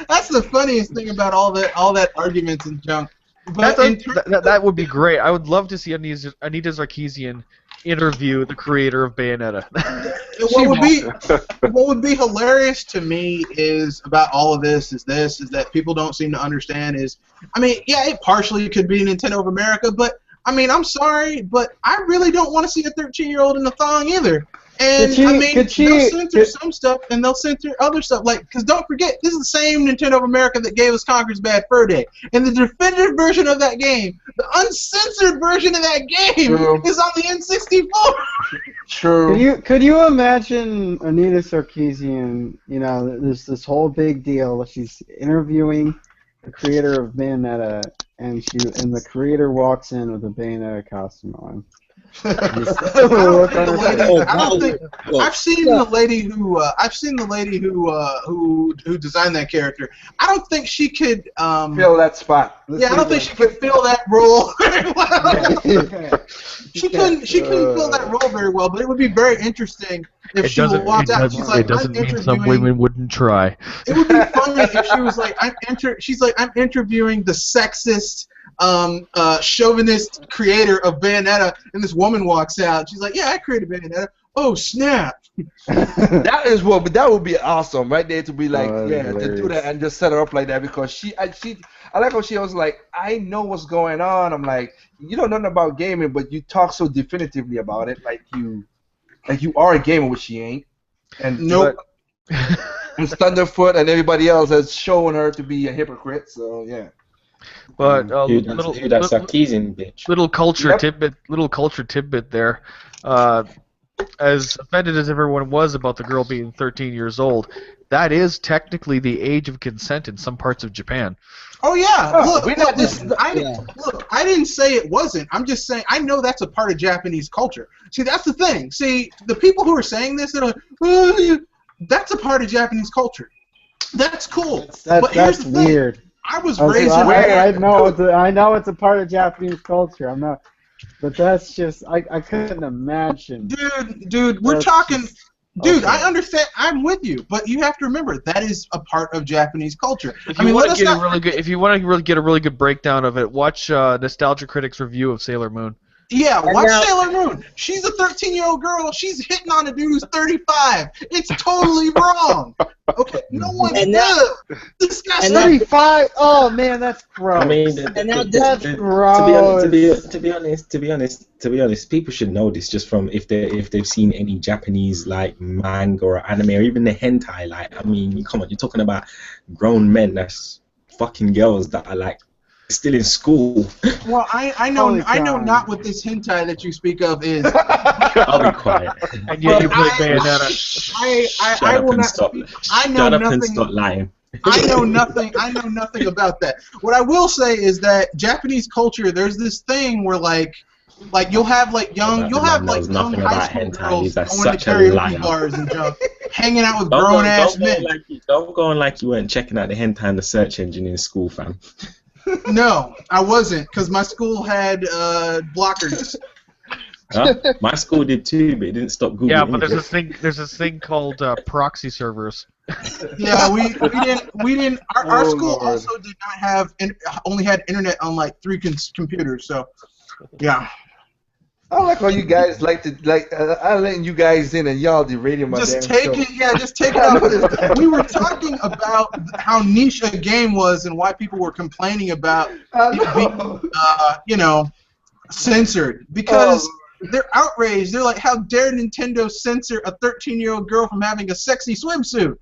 That's the funniest thing about all that arguments and junk. But That would be great. I would love to see Anita Sarkeesian interview the creator of Bayonetta. What would be hilarious to me is about all of this is that people don't seem to understand is, I mean, yeah, it partially could be Nintendo of America, but I mean, I'm sorry, but I really don't want to see a 13-year-old in a thong either. And they'll censor some stuff and they'll censor other stuff. Like, because don't forget, this is the same Nintendo of America that gave us Conker's Bad Fur Day. And the definitive version of that game, the uncensored version of that game, is on the N64. True. Could you imagine Anita Sarkeesian? You know, there's this whole big deal that she's interviewing the creator of Bayonetta, and the creator walks in with a Bayonetta costume on. I've seen the lady who designed that character. I don't think she could fill that spot. I don't think she could fill that role very well. She couldn't fill that role very well, but it would be very interesting if she walked out. She's like, it doesn't mean some women wouldn't try. It would be funny if she was like, I'm interviewing the sexist, chauvinist creator of Bayonetta, and this woman walks out. She's like, yeah, I created Bayonetta. Oh, snap. That would be awesome right there to be like, to do that and just set her up like that, because I like how she was like, I know what's going on. I'm like, you don't know nothing about gaming, but you talk so definitively about it, like you are a gamer, which she ain't. And nope. And Thunderfoot and everybody else has shown her to be a hypocrite. So yeah. But that Sarkeesian bitch. Little culture tidbit there. As offended as everyone was about the girl being 13 years old, that is technically the age of consent in some parts of Japan. Oh yeah, look, I didn't say it wasn't. I'm just saying I know that's a part of Japanese culture. See, that's the thing. See, the people who are saying this, they're like, that's a part of Japanese culture. That's cool. But here's the thing. Weird. I was raised. I know it's a part of Japanese culture. I'm not. But that's just, I couldn't imagine. Dude, we're talking. Dude, okay. I understand. I'm with you, but you have to remember that is a part of Japanese culture. If you want to really get a really good breakdown of it, watch Nostalgia Critic's review of Sailor Moon. Yeah, watch Sailor Moon. She's a 13-year-old girl. She's hitting on a dude who's 35. It's totally wrong. Okay, no one does. This guy's 35. Oh man, that's gross. I mean, that's gross. To be honest, people should know this just from if they've seen any Japanese like manga or anime or even the hentai. Like, I mean, come on, you're talking about grown men that's fucking girls that are like still in school. Well, I know not what this hentai that you speak of is. I'll be quiet. And yet you play Bayonetta. I will not speak. I know nothing. And stop lying. I know nothing about that. What I will say is that Japanese culture, there's this thing where like you'll have young high school girls going to karaoke bars and junk, hanging out with grown ass men. Don't go on like you weren't checking out the hentai in the search engine in school, fam. No, I wasn't, because my school had blockers. My school did too, but it didn't stop Google. Yeah, but there's this thing called proxy servers. Yeah, we didn't. Our school also did not have, only had internet on like 3 computers. So, yeah. I like how you guys I'm letting you guys in and y'all derating my just take it out. We were talking about how niche a game was and why people were complaining about it being, censored. Because they're outraged. They're like, how dare Nintendo censor a 13-year-old girl from having a sexy swimsuit?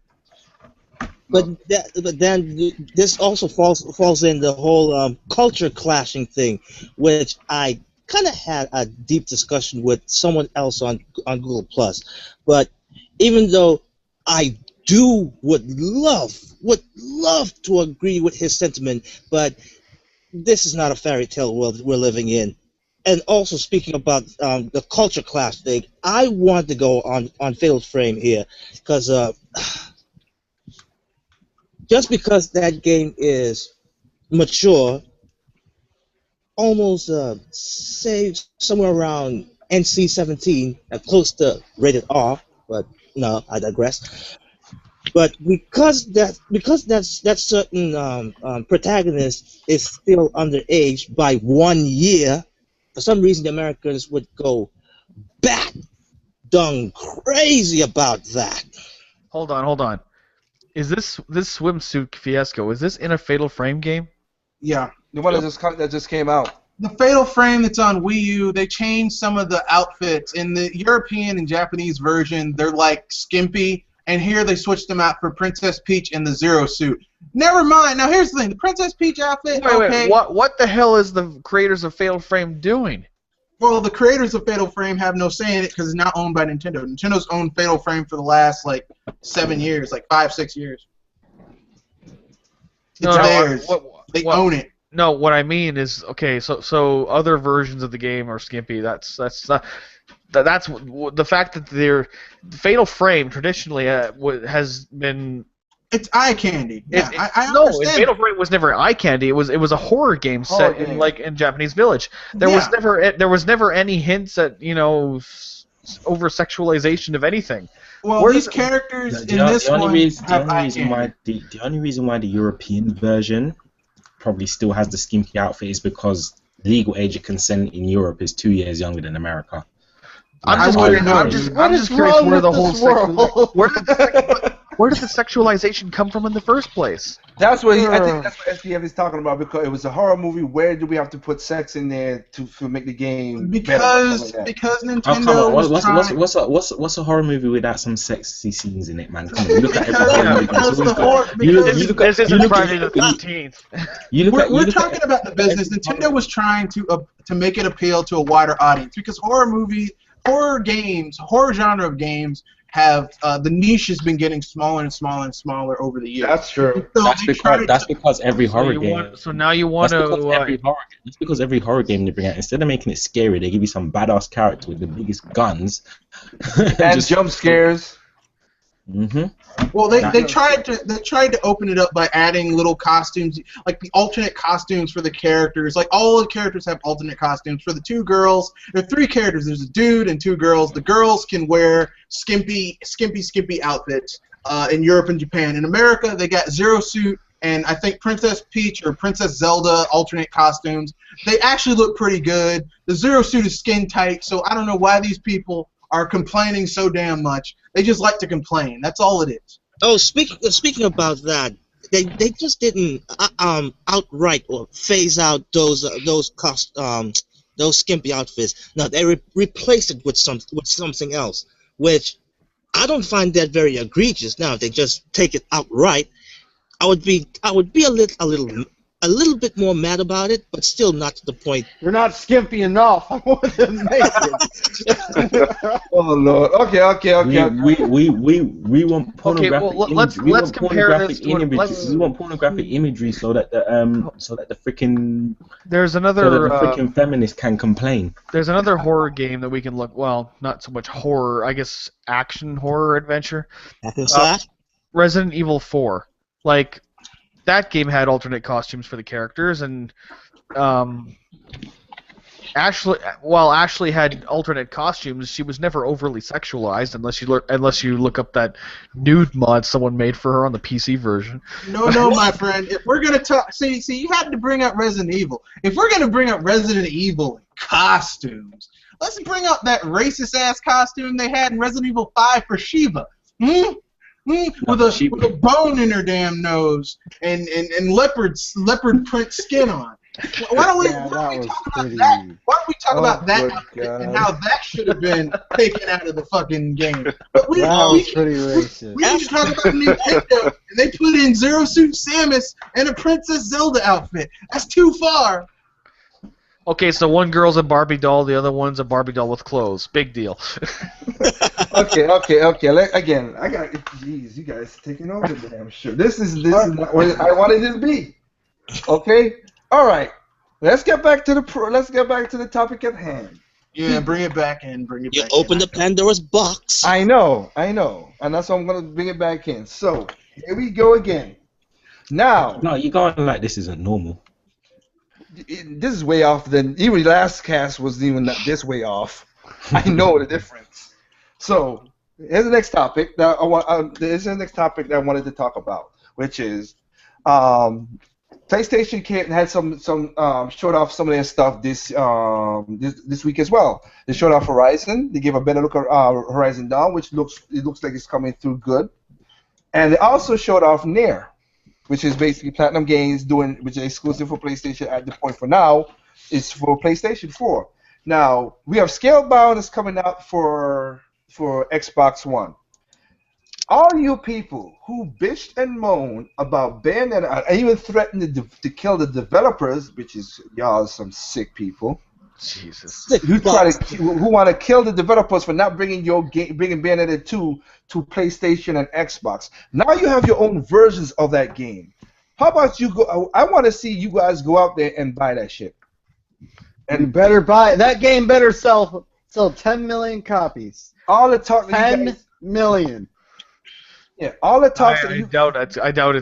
But then this also falls in the whole culture clashing thing, which I kind of had a deep discussion with someone else on Google Plus. But even though I would love to agree with his sentiment, but this is not a fairy tale world we're living in. And also speaking about the culture clash thing, I want to go on Fatal Frame here, because just because that game is mature, almost say somewhere around NC-17, close to rated R, but no, I digress. But because that certain protagonist is still underage by 1 year, for some reason the Americans would go, bat done crazy about that. Hold on. Is this swimsuit fiasco? Is this in a Fatal Frame game? Yeah. The one that just came out. The Fatal Frame that's on Wii U, they changed some of the outfits. In the European and Japanese version, they're like skimpy, and here they switched them out for Princess Peach in the Zero suit. Never mind. Now here's the thing: the Princess Peach outfit. Wait. What the hell is the creators of Fatal Frame doing? Well, the creators of Fatal Frame have no say in it because it's not owned by Nintendo. Nintendo's owned Fatal Frame for the last, 7 years, 5, 6 years. It's theirs. They own it. No, what I mean is, okay, so other versions of the game are skimpy. That's the fact that they're Fatal Frame traditionally has been. It's eye candy. Yeah, I no, understand. Fatal Frame was never eye candy. It was a horror game set in Japanese Village. There was never any hints at over sexualization of anything. Well, these characters in this one have eye candy. The only reason why the European version probably still has the skimpy outfit is because legal age of consent in Europe is 2 years younger than America. I'm just curious where the whole where did the sexualization come from in the first place? That's what I think that's what SPF is talking about, because it was a horror movie. Where do we have to put sex in there to make the game because better? Because Nintendo what's a horror movie without some sexy scenes in it, man? Come on, you look at every This isn't Friday the 13th. We're talking about the business. Nintendo was trying to make it appeal to a wider audience, because horror games, horror genre of games have the niche has been getting smaller and smaller and smaller over the years. That's true. So that's because every horror game. So now you want to. That's because every horror game they bring out, instead of making it scary, they give you some badass character with the biggest guns and jump scares. Mm-hmm. Well, they tried to open it up by adding little costumes, like the alternate costumes for the characters. Like all the characters have alternate costumes. For the two girls, there are 3 characters. There's a dude and 2 girls. The girls can wear skimpy outfits in Europe and Japan. In America, they got Zero Suit and I think Princess Peach or Princess Zelda alternate costumes. They actually look pretty good. The Zero Suit is skin tight, so I don't know why these people are complaining so damn much. They just like to complain. That's all it is. Oh, speaking about that, they just didn't outright or phase out those skimpy outfits. No, they replaced it with something else, which I don't find that very egregious. Now, if they just take it outright, I would be a little bit more mad about it, but still not to the point. You're not skimpy enough. I want to make it. Oh Lord. Okay. We want pornographic imagery. Let's compare this to we want pornographic imagery so that the freaking feminists can complain. There's another horror game that we can look. Well, not so much horror. I guess action horror adventure. Resident Evil 4. Like, that game had alternate costumes for the characters, and Ashley had alternate costumes. She was never overly sexualized, unless you look up that nude mod someone made for her on the PC version. No, my friend. If we're gonna talk, see, you had to bring up Resident Evil. If we're gonna bring up Resident Evil costumes, let's bring up that racist ass costume they had in Resident Evil 5 for Shiva. With a bone in her damn nose and leopard print skin on. Why don't we talk about that outfit and how that should have been taken out of the fucking game? But we pretty racist. We need to talk about Nintendo, and they put in Zero Suit Samus and a Princess Zelda outfit. That's too far. Okay, so one girl's a Barbie doll, the other one's a Barbie doll with clothes. Big deal. Okay. Again, jeez, you guys are taking over the damn show. This is not what I wanted it to be. Okay. All right. Let's get back to the topic at hand. Yeah, bring it back in. You opened the Pandora's box. I know, and that's why I'm gonna bring it back in. So here we go again. Now. No, you're going like this isn't normal. This is way off. Even the last cast wasn't even this way off. I know the difference. So here's the next topic that I wanted to talk about, which is PlayStation had showed off some of their stuff this week as well. They showed off Horizon. They gave a better look at Horizon Dawn, which looks like it's coming through good. And they also showed off Nier, which is basically Platinum Games which is exclusive for PlayStation at the point for now. It's for PlayStation 4. Now we have Scalebound is coming out for Xbox One. All you people who bitched and moaned about Bayonetta and even threatened to kill the developers, which is y'all some sick people. Jesus. Who want to kill the developers for not bringing Bayonetta 2 to PlayStation and Xbox. Now you have your own versions of that game. How about you go? I want to see you guys go out there and buy that shit. And you better buy that game. Better sell 10 million copies. All the talk. 10 million. Yeah, all the talk. I doubt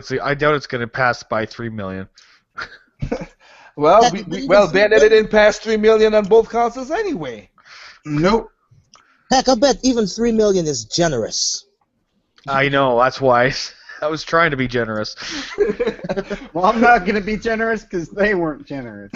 it's going to pass by 3 million. Well, Bayonetta didn't pass 3 million on both consoles anyway. Nope. Heck, I bet even 3 million is generous. I know, that's why I was trying to be generous. Well, I'm not going to be generous because they weren't generous.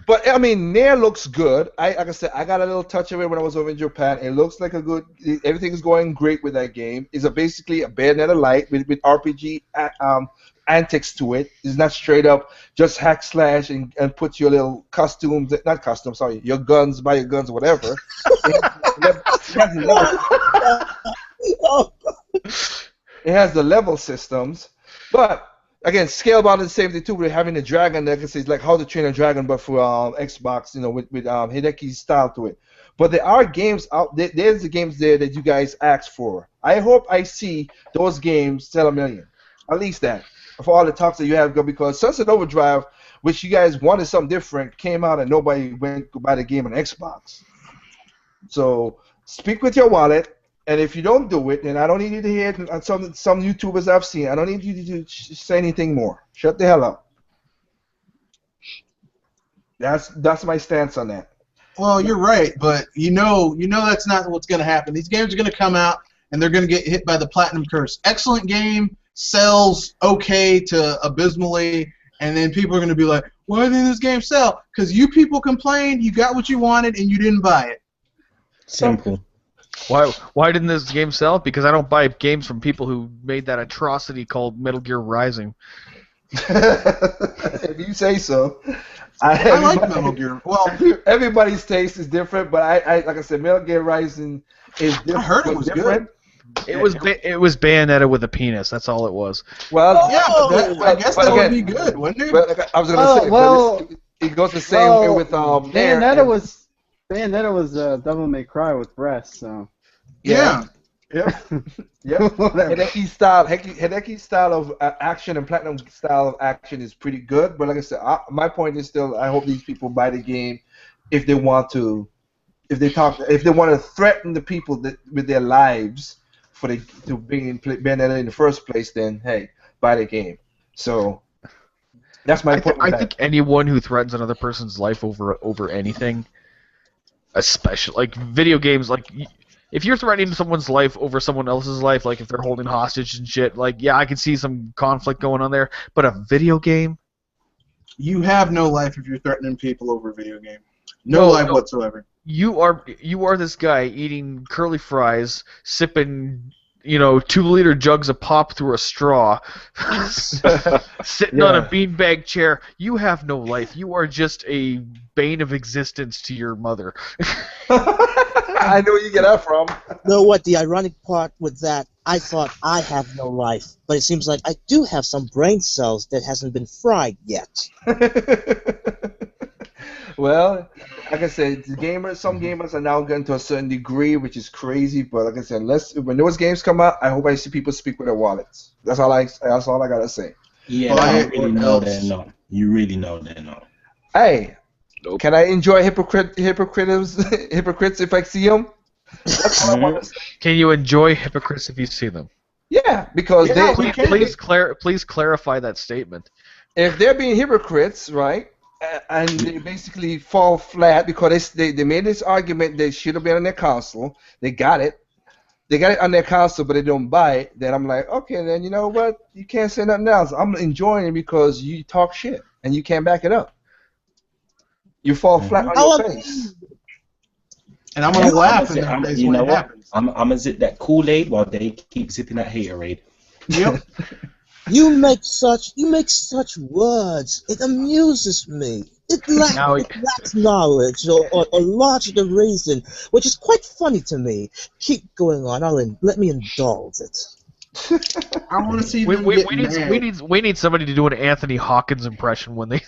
But I mean, Nier looks good. Like I said, I got a little touch of it when I was over in Japan. It looks like everything's going great with that game. It's basically a Bayonetta light with RPG antics to it. It's not straight up just hack slash and put your little your guns, buy your guns, whatever. It has the level systems, but again, Scalebound is the same thing too. We're having a dragon. Like I say, it's like How to Train a Dragon, but for Xbox, with Hideki's style to it. But there are games out there. There's the games there that you guys asked for. I hope I see those games sell 1 million, at least that, for all the talks that you have. Because Sunset Overdrive, which you guys wanted something different, came out and nobody went to buy the game on Xbox. So speak with your wallet. And if you don't do it, then I don't need you to hear it on some YouTubers I've seen. I don't need you to say anything more. Shut the hell up. That's my stance on that. Well, you're right, but you know that's not what's going to happen. These games are going to come out, and they're going to get hit by the platinum curse. Excellent game, sells okay to abysmally, and then people are going to be like, why didn't this game sell? Because you people complained, you got what you wanted, and you didn't buy it. Simple. Why didn't this game sell? Because I don't buy games from people who made that atrocity called Metal Gear Rising. If you say so. I like Metal Gear. Well, everybody's taste is different, but I like I said, Metal Gear Rising is different. I heard it was different. Good. It was Bayonetta with a penis. That's all it was. Well, I guess that would be good, wouldn't it? But I was gonna say, but it goes the same way with Bayonetta was Devil May Cry with breasts, so. Yeah. Yep. Hideki's style of action and Platinum style of action is pretty good, but like I said, my point is still, I hope these people buy the game if they want to, if they want to threaten the people with their lives to bring in Bayonetta in the first place. Then hey, buy the game. So that's my point. I think anyone who threatens another person's life over anything, especially like video games, like. If you're threatening someone's life over someone else's life, like if they're holding hostage and shit, like, yeah, I can see some conflict going on there. But a video game? You have no life if you're threatening people over a video game. No life whatsoever. You are this guy eating curly fries, sipping, 2-liter jugs of pop through a straw, sitting on a beanbag chair. You have no life. You are just a bane of existence to your mother. I know where you get that from. Know what? The ironic part with that, I thought I have no life, but it seems like I do have some brain cells that hasn't been fried yet. Well, like I said, some gamers are now getting to a certain degree, which is crazy. But like I said, when those games come out, I hope I see people speak with their wallets. That's all I gotta say. Yeah, you really know they're not. You really know they're not. Hey. Nope. Can I enjoy hypocrites if I see them? That's all I want to say. Can you enjoy hypocrites if you see them? Yeah, because please clarify that statement. If they're being hypocrites, right, and they basically fall flat because they made this argument they should have been on their console, they got it. they got it on their console, but they don't buy it, then I'm like, okay, then you know what? You can't say nothing else. I'm enjoying it because you talk shit and you can't back it up. You fall flat on your face. And I'm gonna laugh in zip, their face you when know it what? happens. I'm gonna zip that Kool-Aid while they keep zipping that haterade. Yep. You make such words. It amuses me. Now, It lacks knowledge or logic and reason, which is quite funny to me. Keep going on. Let me indulge it. I want to see we, them we, get we need mad. we need somebody to do an Anthony Hawkins impression when they.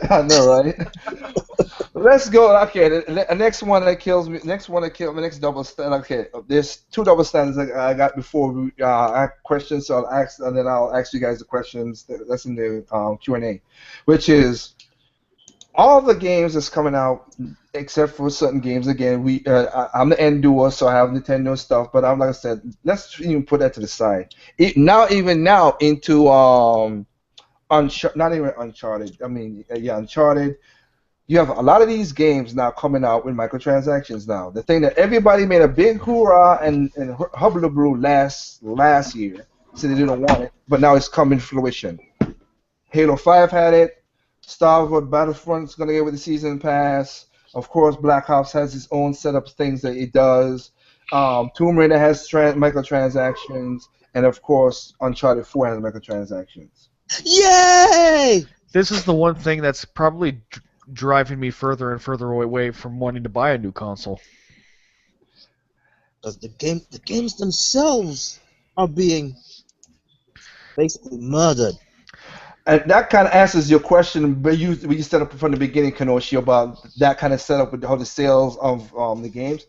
I know, right? Let's go. Okay, the next one that kills me. Next one that kills me. Next double stand. Okay, there's two double standards that I got before we ask questions. So I'll ask, and then I'll ask you guys the questions that's in the Q&A, which is all the games that's coming out except for certain games. Again, I'm the end doer, so I have Nintendo stuff. But I'm like I said, let's even put that to the side. Even now into not even Uncharted. I mean, yeah, Uncharted. You have a lot of these games now coming out with microtransactions now. The thing that everybody made a big hoorah and hullabaloo last year, so they didn't want it, but now it's coming to fruition. Halo 5 had it. Star Wars Battlefront's going to get with the season pass. Of course, Black Ops has its own set of things that it does. Tomb Raider has microtransactions, and of course, Uncharted 4 has microtransactions. Yay! This is the one thing that's probably driving me further and further away from wanting to buy a new console. Because the games themselves are being basically murdered. And that kind of answers your question, but you set up from the beginning, Kenoshi, about that kind of setup with how the sales of the games.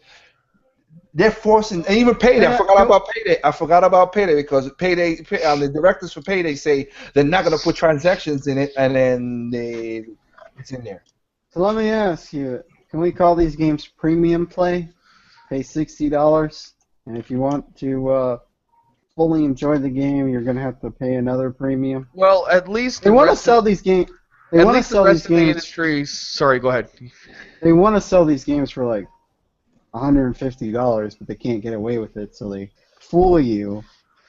They're forcing, and even Payday. I forgot about Payday because the directors for Payday say they're not going to put transactions in it, and then it's in there. So let me ask you, can we call these games premium play? Pay $60, and if you want to fully enjoy the game, you're going to have to pay another premium. Well, at least they want to sell these games. At least the rest of the industry. Sorry, go ahead. They want to sell these games for like $150, but they can't get away with it, so they fool you,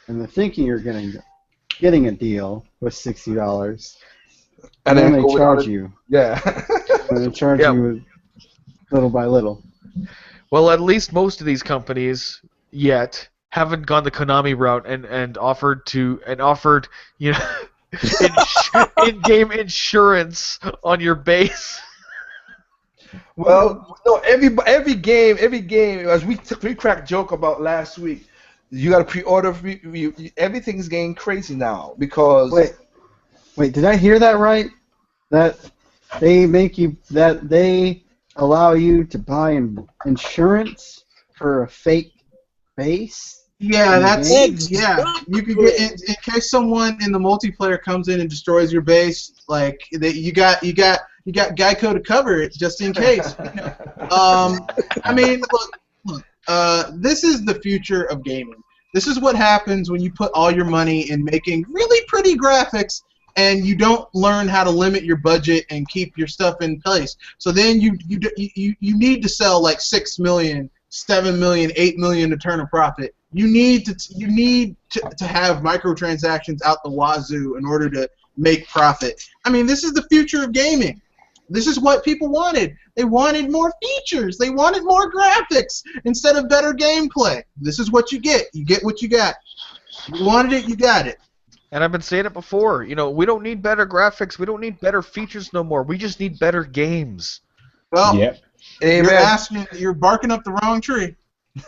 and they're thinking you're getting a deal with $60, and then they charge you. Yeah. And they charge you little by little. Well, at least most of these companies yet haven't gone the Konami route and offered you know in-game insurance on your base. Well, no, every game, as we cracked joke about last week, you got to pre-order. Everything's getting crazy now because. Wait, did I hear that right? That they allow you to buy insurance for a fake base? Yeah, you could get in case someone in the multiplayer comes in and destroys your base. Like you got Geico to cover it just in case. I mean, look. This is the future of gaming. This is what happens when you put all your money in making really pretty graphics and you don't learn how to limit your budget and keep your stuff in place. So then you need to sell like 6 million, 7 million, 8 million to turn a profit. You need to have microtransactions out the wazoo in order to make profit. I mean, this is the future of gaming. This is what people wanted. They wanted more features. They wanted more graphics instead of better gameplay. This is what you get. You get what you got. You wanted it, you got it. And I've been saying it before. You know, we don't need better graphics. We don't need better features no more. We just need better games. Well, yep. You're barking up the wrong tree.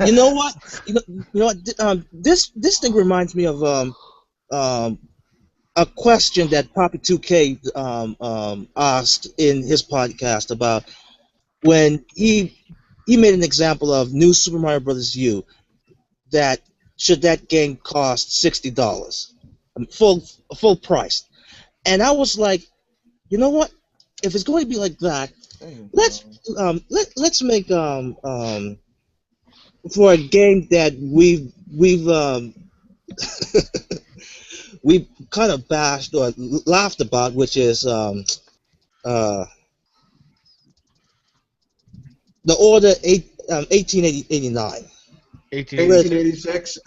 You know what? You know what? This thing reminds me of a question that Poppy 2K asked in his podcast about when he made an example of New Super Mario Bros. U. That should that game cost $60, full price, and I was like, you know what? If it's going to be like that, let's make for a game that we've we've kind of bashed or laughed about, which is the Order 1889. 1886.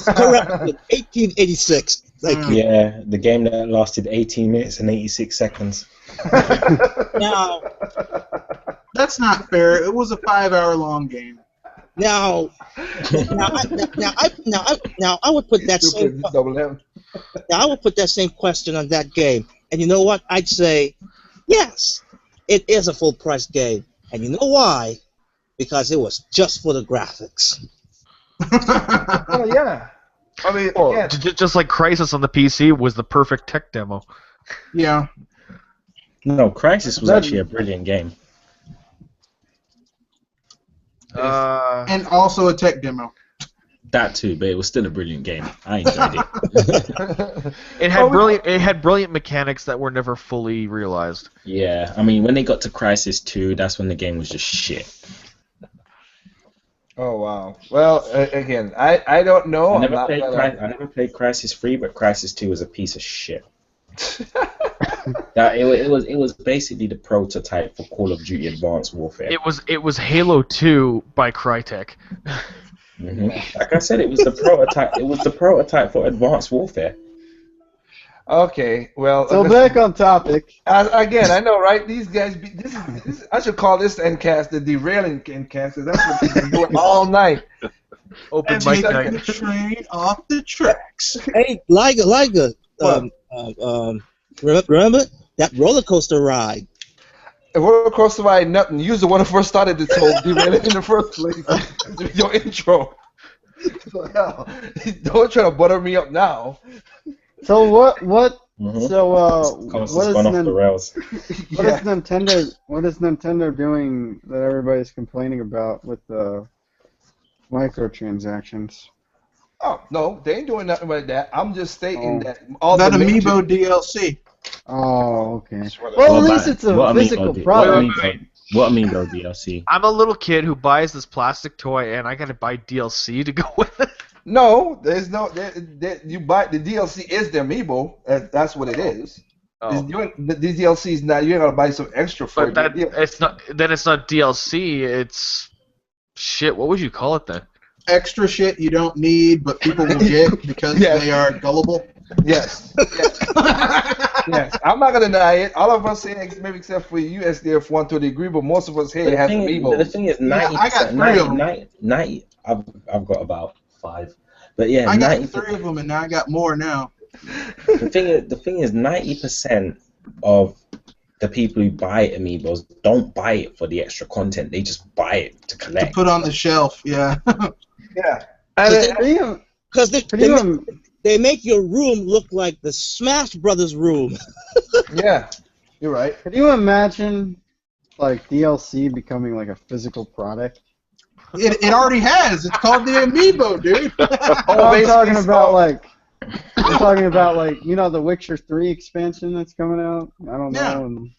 Correct. 1886. Thank you. Yeah, the game that lasted 18 minutes and 86 seconds. Now, That's not fair. It was a 5-hour-long game. now, I would put that same. Double M. Now I would put that same question on that game, and you know what? I'd say, yes, it is a full price game, and you know why? Because it was just for the graphics. Oh yeah. I mean, Well, again, just like Crisis on the PC was the perfect tech demo. Yeah. No, Crisis was actually a brilliant game. And also a tech demo. That too, but it was still a brilliant game. I enjoyed it. It had brilliant mechanics that were never fully realized. Yeah, I mean, when they got to Crisis 2, that's when the game was just shit. oh wow. Well, again, I don't know. I I'm never not played gonna- I never played Crisis 3, but Crisis 2 was a piece of shit. It was basically the prototype for Call of Duty Advanced Warfare. It was Halo 2 by Crytek. Like I said, it was the prototype. It was the prototype for Advanced Warfare. Okay, well. So back on topic. Again, I know, right? These guys. This I should call this endcast the derailing endcast. 'Cause that's what they've been doing all night. Open And mic taking night. the train off the tracks. Hey, Liger, remember that roller coaster ride? A roller coaster ride, nothing. You was the one who first started this whole derailing in the first place. Your intro. So, hell, don't try to butter me up now. So what? Mhm. So Coast what has is gone off the rails. What is Nintendo? What is Nintendo doing that everybody's complaining about with the microtransactions? Oh no, they ain't doing nothing like that. I'm just stating that all That the major- Amiibo DLC. Oh, okay. What Well, at What least about- it's a what physical Amiibo- product. What Amiibo DLC? I'm a little kid who buys this plastic toy, and I gotta buy DLC to go with it. No, there's no. You buy the DLC is the amiibo. That's what it is. Oh. The DLC is not. You ain't gotta buy some extra for But it. it's not. Then it's not DLC. It's shit. What would you call it then? Extra shit you don't need, but people will get because Yes. they are gullible. Yes. Yes. I'm not gonna deny it. All of us here, maybe except for you, SDF1 to a degree, but most of us here The has thing, amiibo. the thing is, 90%, I got 3 of them. 90, I've got about 5. But yeah, I got 90, 3 of them, and now I got more now. the thing is, 90% of the people who buy amiibos don't buy it for the extra content. They just buy it to To collect. put on the shelf, yeah. Yeah. Because they make your room look like the Smash Brothers room. Yeah. You're right. Can you imagine, like, DLC becoming like a physical product? It already has. It's called the Amiibo, dude. I'm talking about like, I'm talking about like, you know, the Witcher 3 expansion that's coming out. I don't Yeah. know. And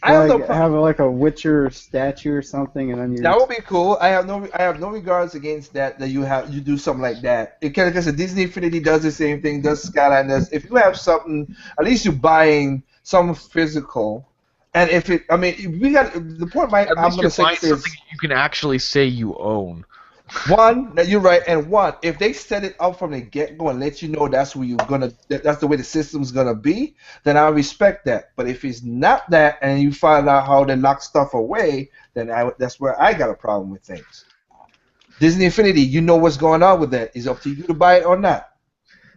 I have no like, problem. have like a Witcher statue or something, and then you. That would be cool. I have no regards against that. That you do something like that. It kind of because Disney Infinity does the same thing. Does Skyline does. If you have something, at least you're buying some physical. And if it, I mean, we got the point. At I'm least gonna you're say buying is something you can actually say you own. one. That you're right, and one, if they set it up from the get go and let you know that's where you're gonna, that's the way the system's gonna be, then I respect that. But if it's not that, and you find out how they lock stuff away, then that's where I got a problem with things. Disney Infinity, you know what's going on with that. It's up to you to buy it or not.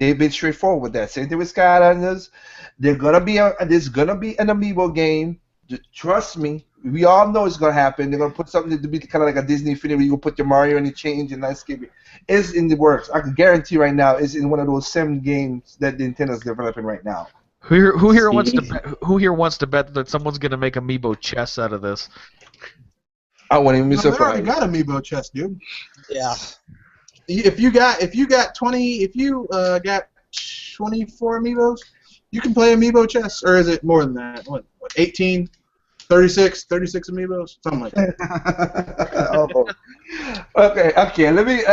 They've been straightforward with that. Same thing with Skylanders. There's gonna be an Amiibo game. Just trust me. We all know it's gonna happen. They're gonna put something to be kind of like a Disney Infinity where you can put your Mario and you change and landscape. It's in the works. I can guarantee right now it's in one of those 7 games that Nintendo's developing right now. Who here wants to bet that someone's gonna make amiibo chests out of this? I wouldn't even be They already surprised. got Amiibo chest, dude. Yeah. If you got 24 Amiibos, you can play Amiibo chess, or is it more than that? What 18, 36 Amiibos, something like that. Oh. Okay. Let me.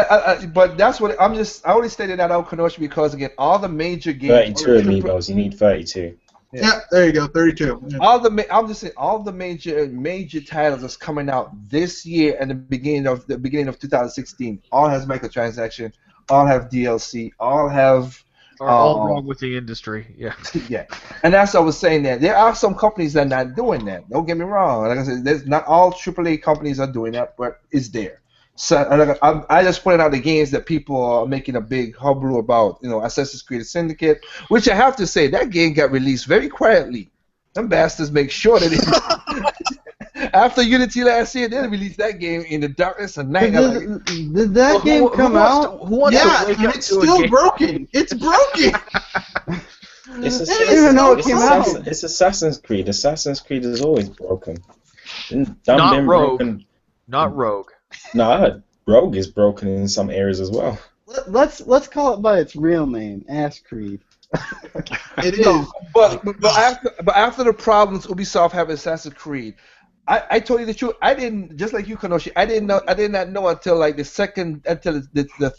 But that's what I only stated that out, Kenosha, because again, all the major games. 32 amiibos. You need 32. Yeah, there you go, 32. Yeah. I'm just saying all the major titles that's coming out this year and the beginning of 2016 all has microtransaction, all have DLC, all have Are all um wrong with the industry. Yeah. yeah. And that's what I was saying that there are some companies that are not doing that. Don't get me wrong. Like I said, there's not all AAA companies are doing that, but it's there. So and I just pointed out the games that people are making a big hubbub about. Assassin's Creed Syndicate, which I have to say that game got released very quietly. Them bastards make sure that after Unity last year, they released that game in the darkness of night. Did that game come out? Who wants Yeah, to wake up it's to a still game? broken. It's broken. It's I didn't even know it came out. It's Assassin's Creed. Assassin's Creed is always broken. Not Rogue. Not Rogue. No, I heard Rogue is broken in some areas as well. Let's call it by its real name, Ass Creed. It is. No, but after the problems Ubisoft have with Assassin's Creed, I told you the truth. I didn't, just like you, Kanoshi. I did not know until like the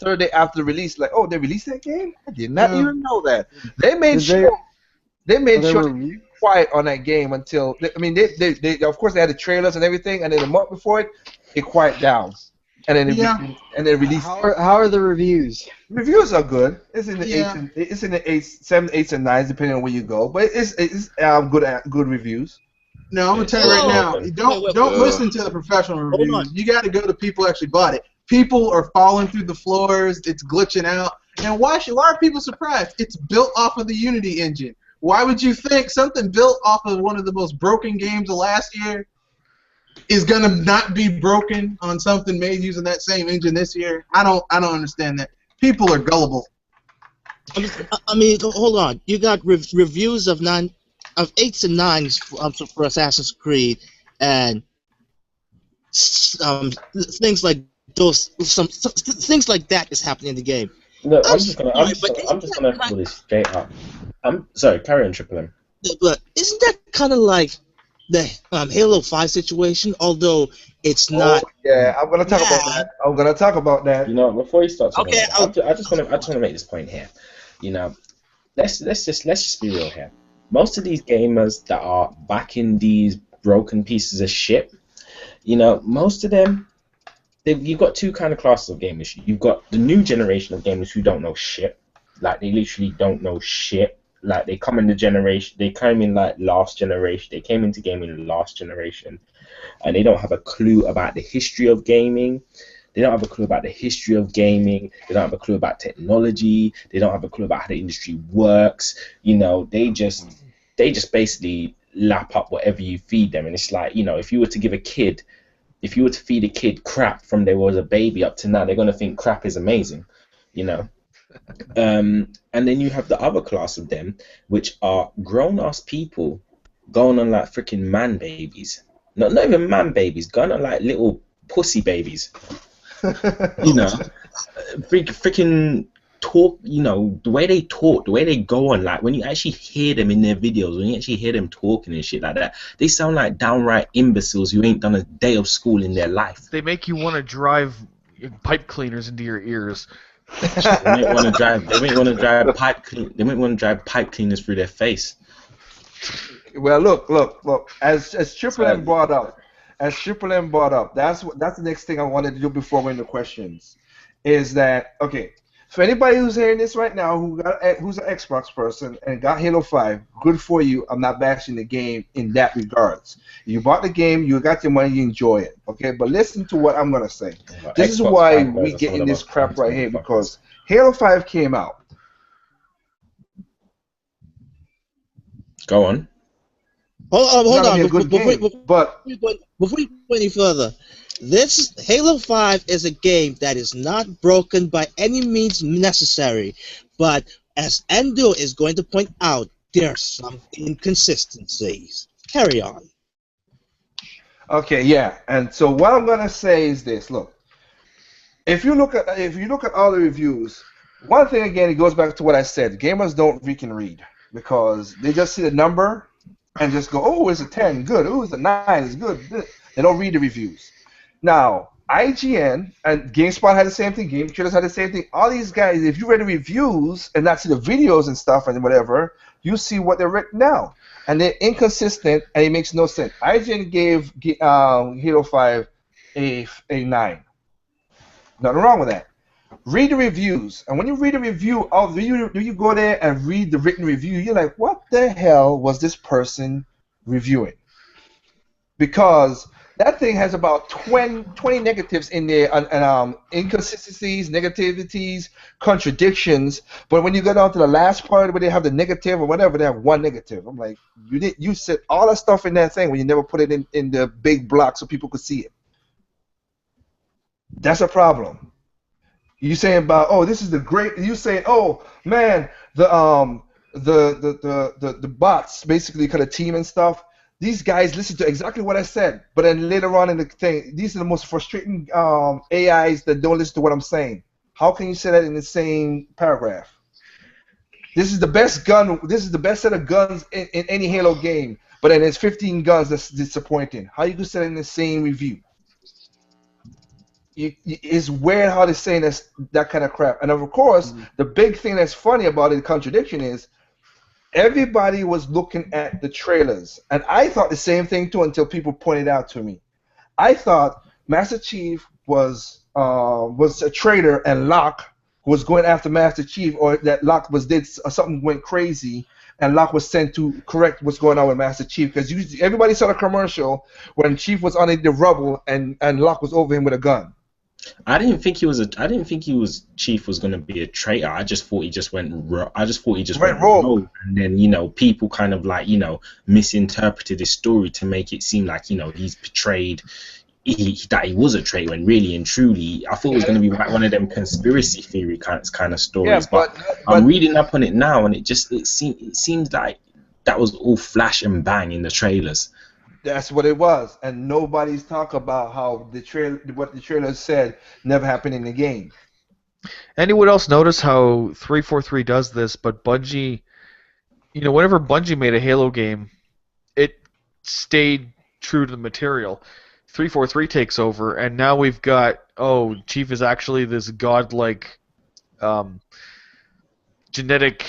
third day after the release. Like, oh, they released that game. I did not even know that. They made sure they were quiet on that game until. I mean, they of course they had the trailers and everything, and then a month before it quieted down, and then released. How are the reviews? Reviews are good. It's in the it's in the 7, 8s, and 9s depending on where you go. But it's good reviews. No, I'm gonna tell you right now. Don't listen to the professional reviews. You got to go to people who actually bought it. People are falling through the floors. It's glitching out. And why are people surprised? It's built off of the Unity engine. Why would you think something built off of one of the most broken games of last year is gonna not be broken on something made using that same engine this year? I don't understand that. People are gullible. I mean, hold on. You got reviews of 8s and 9s for Assassin's Creed, and things like those. Things like that is happening in the game. Look, I'm just gonna call this straight up. I'm sorry, carry on, Triple M. But isn't that kind of like the Halo 5 situation? Although it's not. Yeah, I'm gonna talk about that. Before you start talking, I just want to make this point here. Let's just be real here. Most of these gamers that are backing these broken pieces of shit, most of them, you've got two kind of classes of gamers. You've got the new generation of gamers who don't know shit. Like, they literally don't know shit. Like, they came in like last generation. They came into gaming last generation, and they don't have a clue about the history of gaming. They don't have a clue about the history of gaming. They don't have a clue about technology. They don't have a clue about how the industry works. They just basically lap up whatever you feed them. And it's like, if you were to feed a kid crap from they was a baby up to now, they're gonna think crap is amazing, And then you have the other class of them, which are grown-ass people going on like freaking man babies. Not even man babies, going on like little pussy babies. Freaking talk, the way they talk, the way they go on, like when you actually hear them in their videos, when you actually hear them talking and shit like that, they sound like downright imbeciles who ain't done a day of school in their life. They make you want to drive pipe cleaners into your ears. They might want to drive pipe cleaners through their face. Well, look. As Triple M brought up, that's the next thing I wanted to do before we go into questions. Is that okay? For anybody who's hearing this right now, who's an Xbox person and got Halo 5, good for you. I'm not bashing the game in that regards. You bought the game, you got your money, you enjoy it. Okay, but listen to what I'm gonna say. This is why we getting this crap right here, because Halo 5 came out. Go on. Hold on. Before we go any further, this Halo 5 is a game that is not broken by any means necessary, but as Endo is going to point out, there are some inconsistencies. Carry on. Okay, yeah, and so what I'm gonna say is this: look, if you look at all the reviews, one thing again, it goes back to what I said: gamers don't freaking read because they just see the number and just go, "Oh, it's a 10, good. Oh, it's a 9, it's good." They don't read the reviews. Now, IGN and GameSpot had the same thing. Game Trailers had the same thing. All these guys, if you read the reviews and not see the videos and stuff and whatever, you see what they're written down. and they're inconsistent, and it makes no sense. IGN gave Halo 5 a 9. Nothing wrong with that. Read the reviews, and when you read a review of you go there and read the written review, you're like, what the hell was this person reviewing? Because that thing has about 20 negatives in there, and inconsistencies, negativities, contradictions. But when you go down to the last part where they have the negative or whatever, they have one negative. I'm like, you said all that stuff in that thing when you never put it in the big block so people could see it. That's a problem. You saying about, oh, this is the great. You saying, oh man, the bots basically kind of team and stuff. These guys listen to exactly what I said, but then later on in the thing, these are the most frustrating AIs that don't listen to what I'm saying. How can you say that in the same paragraph? This is the best gun. This is the best set of guns in any Halo game, but then there's 15 guns that's disappointing. How you can say that in the same review? It's weird how they're saying that kind of crap. And of course, the big thing that's funny about it, the contradiction is, everybody was looking at the trailers, and I thought the same thing too until people pointed out to me. I thought Master Chief was a traitor, and Locke was going after Master Chief, or that Locke did something went crazy, and Locke was sent to correct what's going on with Master Chief, because everybody saw the commercial when Chief was under the rubble and Locke was over him with a gun. I didn't think Chief was going to be a traitor. I just thought he just went rogue, and then people kind of like misinterpreted his story to make it seem like he's portrayed that he was a traitor, when really and truly I thought it was going to be like one of them conspiracy theory kind of stories. Yeah, but I'm reading up on it now, and it seems like that was all flash and bang in the trailers. That's what it was, and nobody's talking about how what the trailer said never happened in the game. Anyone else notice how 343 does this? But Bungie, whenever Bungie made a Halo game, it stayed true to the material. 343 takes over, and now we've got Chief is actually this godlike genetic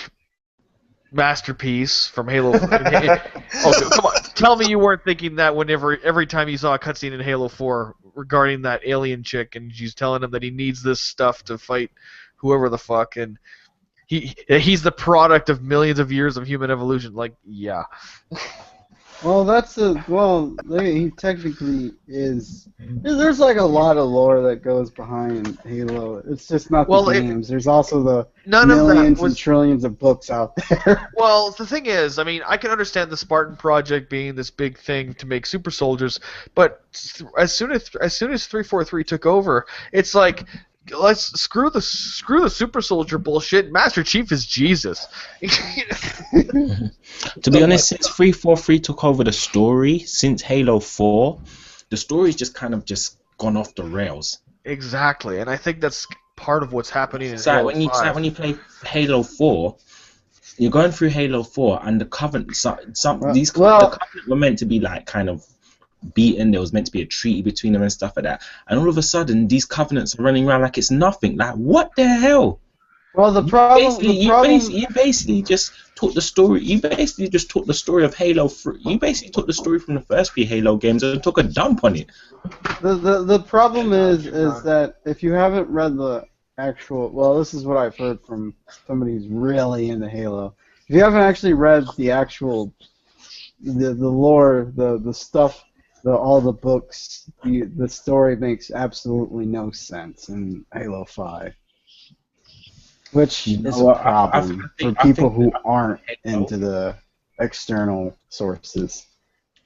masterpiece from Halo. Come on, tell me you weren't thinking that every time you saw a cutscene in Halo 4 regarding that alien chick, and she's telling him that he needs this stuff to fight whoever the fuck, and he's the product of millions of years of human evolution. Like, yeah. Well, he technically is. There's like a lot of lore that goes behind Halo. It's just not the games. There's also the millions and trillions of books out there. Well, the thing is, I mean, I can understand the Spartan Project being this big thing to make super soldiers, but as soon as 343 took over, it's like, let's screw the super soldier bullshit. Master Chief is Jesus. To be honest, since 343 took over the story, since Halo 4, the story's just kind of gone off the rails. Exactly, and I think that's part of what's happening in Halo 5. When you play Halo 4, you're going through Halo 4, and the Covenant, the Covenant were meant to be like kind of beaten. There was meant to be a treaty between them and stuff like that, and all of a sudden these Covenants are running around like it's nothing. Like, what the hell? Well, you basically just took the story. You basically just took the story of Halo 3. You basically took the story from the first few Halo games and took a dump on it. The problem is that if you haven't read the actual, this is what I've heard from somebody who's really into Halo. If you haven't actually read the actual, the lore, the stuff, all the books, the story makes absolutely no sense in Halo 5. Which is a problem for people who aren't into the external sources.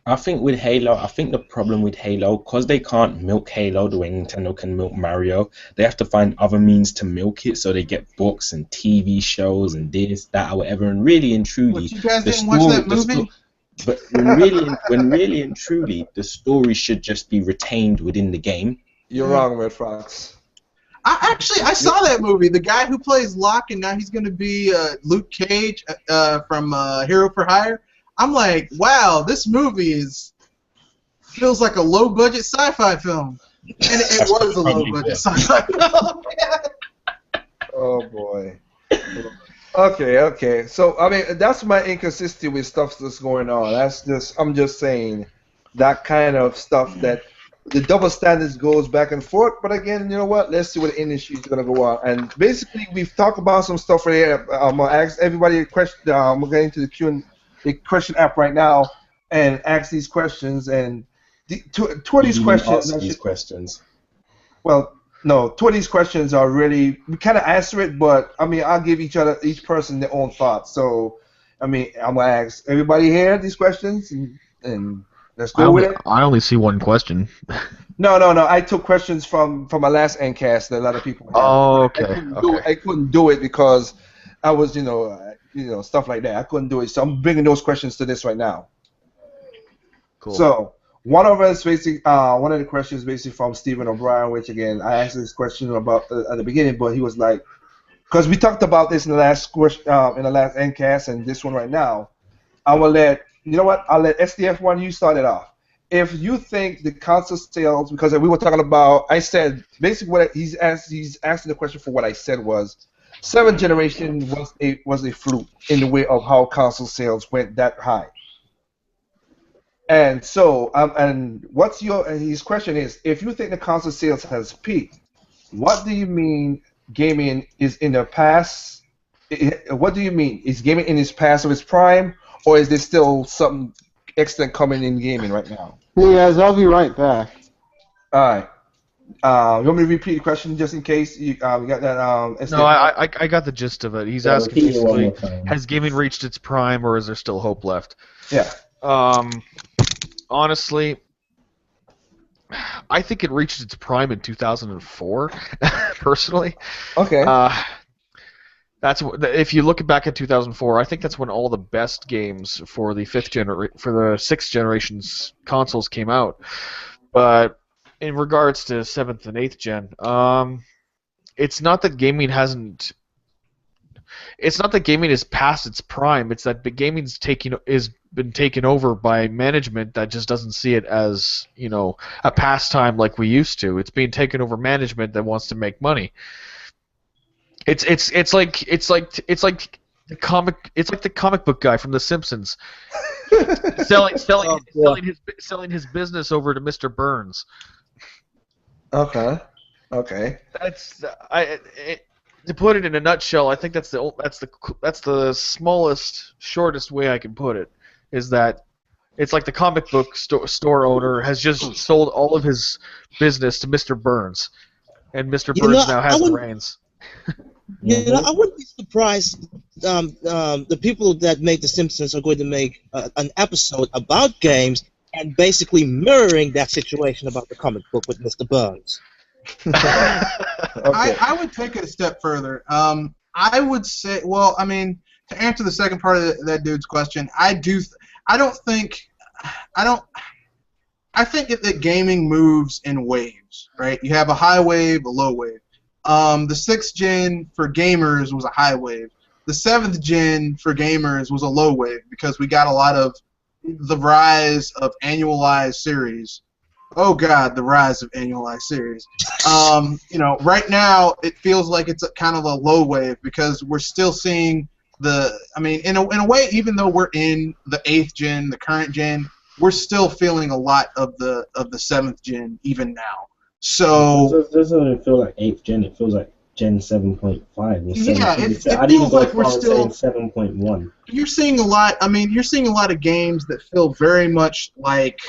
I think the problem with Halo, because they can't milk Halo the way Nintendo can milk Mario, they have to find other means to milk it, so they get books and TV shows and this, that, or whatever, and really and truly... But you guys didn't watch that movie? But when really and truly, the story should just be retained within the game. You're wrong, Red Fox. I saw that movie. The guy who plays Locke, and now he's going to be Luke Cage from Hero for Hire. I'm like, wow, this movie feels like a low-budget sci-fi film. And it was a low-budget sci-fi film. Oh, boy. Okay. So I mean, that's my inconsistency with stuff that's going on. I'm just saying that kind of stuff that the double standards goes back and forth. But again, you know what? Let's see what the industry is gonna go on. And basically, we've talked about some stuff right here. I'm gonna ask everybody a question. We're getting to the question app right now and ask these questions. And two of You these didn't questions, ask I these should. questions. Well, no, two of these questions are really we kind of answer it, but I mean, I'll give each person their own thoughts. So, I mean, I'm gonna ask everybody here these questions, and let's I go with only it. I only see one question. No. I took questions from my last Ncast that a lot of people had. Oh, I okay, couldn't do okay. it. I couldn't do it because I was, stuff like that. I couldn't do it. So I'm bringing those questions to this right now. Cool. So one of the questions basically from Stephen O'Brien, which again I asked this question about at the beginning, but he was like, because we talked about this in the last in the last Ncast, and this one right now. I will let you know what I'll let SDF1 you start it off. If you think the console sales, because we were talking about, I said basically what he's asking the question for what I said was, seventh generation was a fluke in the way of how console sales went that high. And so, and what's your? And his question is, if you think the console sales has peaked, what do you mean gaming is in the past? What do you mean? Is gaming in its past of its prime, or is there still something excellent coming in gaming right now? Hey guys, I'll be right back. All right. You want me to repeat the question just in case you got that? No, SDF1? I got the gist of it. He's Yeah, asking repeat it one more basically, time. has gaming reached its prime, or is there still hope left? Yeah. Honestly, I think it reached its prime in 2004. Personally, Okay. if you look back at 2004, I think that's when all the best games for the sixth generation's consoles came out. But in regards to seventh and eighth gen, it's not that gaming hasn't. It's not that gaming is past its prime. It's that gaming's been taken over by management that just doesn't see it as a pastime like we used to. It's being taken over management that wants to make money. It's like the comic book guy from The Simpsons selling his business over to Mr. Burns. Okay. To put it in a nutshell, I think that's the smallest, shortest way I can put it. Is that it's like the comic book store owner has just sold all of his business to Mr. Burns, and Mr. Burns now has the reins. I wouldn't be surprised. The people that make The Simpsons are going to make an episode about games and basically mirroring that situation about the comic book with Mr. Burns. Okay. I would take it a step further. I would say, well, I mean, to answer the second part of that dude's question, I think that gaming moves in waves, right? You have a high wave, a low wave. The 6th gen for gamers was a high wave. The 7th gen for gamers was a low wave because we got a lot of the rise of annualized series. Oh God, the rise of annualized series. Right now it feels like it's kind of a low wave because we're still seeing in a way, even though we're in the 8th gen, the current gen, we're still feeling a lot of the 7th gen even now. So It doesn't even feel like 8th gen. It feels like Gen 7.5 or 7. yeah, I'd even feels go like as we're far as still. saying 7.1. You're seeing a lot. I mean, you're seeing a lot of games that feel very much like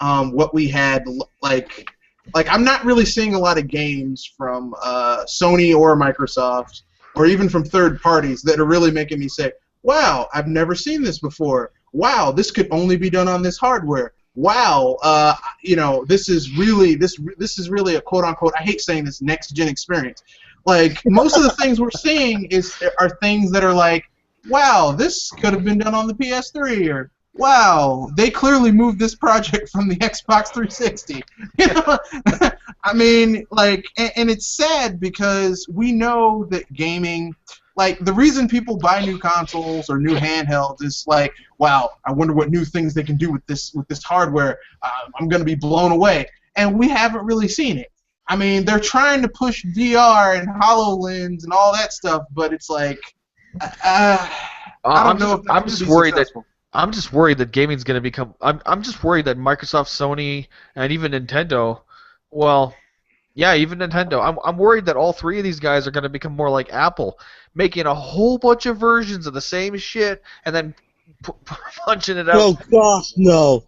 what we had. Like I'm not really seeing a lot of games from Sony or Microsoft or even from third parties that are really making me say, "Wow, I've never seen this before. Wow, this could only be done on this hardware. Wow, this is really a quote unquote. I hate saying this next gen experience. Like most of the things we're seeing are things that are like, wow, this could have been done on the PS3, or wow, they clearly moved this project from the Xbox 360. I mean, and it's sad because we know that gaming. Like, the reason people buy new consoles or new handhelds is like, wow, I wonder what new things they can do with this hardware. I'm going to be blown away. And we haven't really seen it. I mean, they're trying to push VR and HoloLens and all that stuff, but it's like, I don't know if that's I'm going to just be worried that successful. I'm just worried that gaming's going to become. I'm just worried that Microsoft, Sony, and even Nintendo, well, yeah, even Nintendo. I'm worried that all three of these guys are going to become more like Apple, making a whole bunch of versions of the same shit and then punching it out. Oh gosh, no.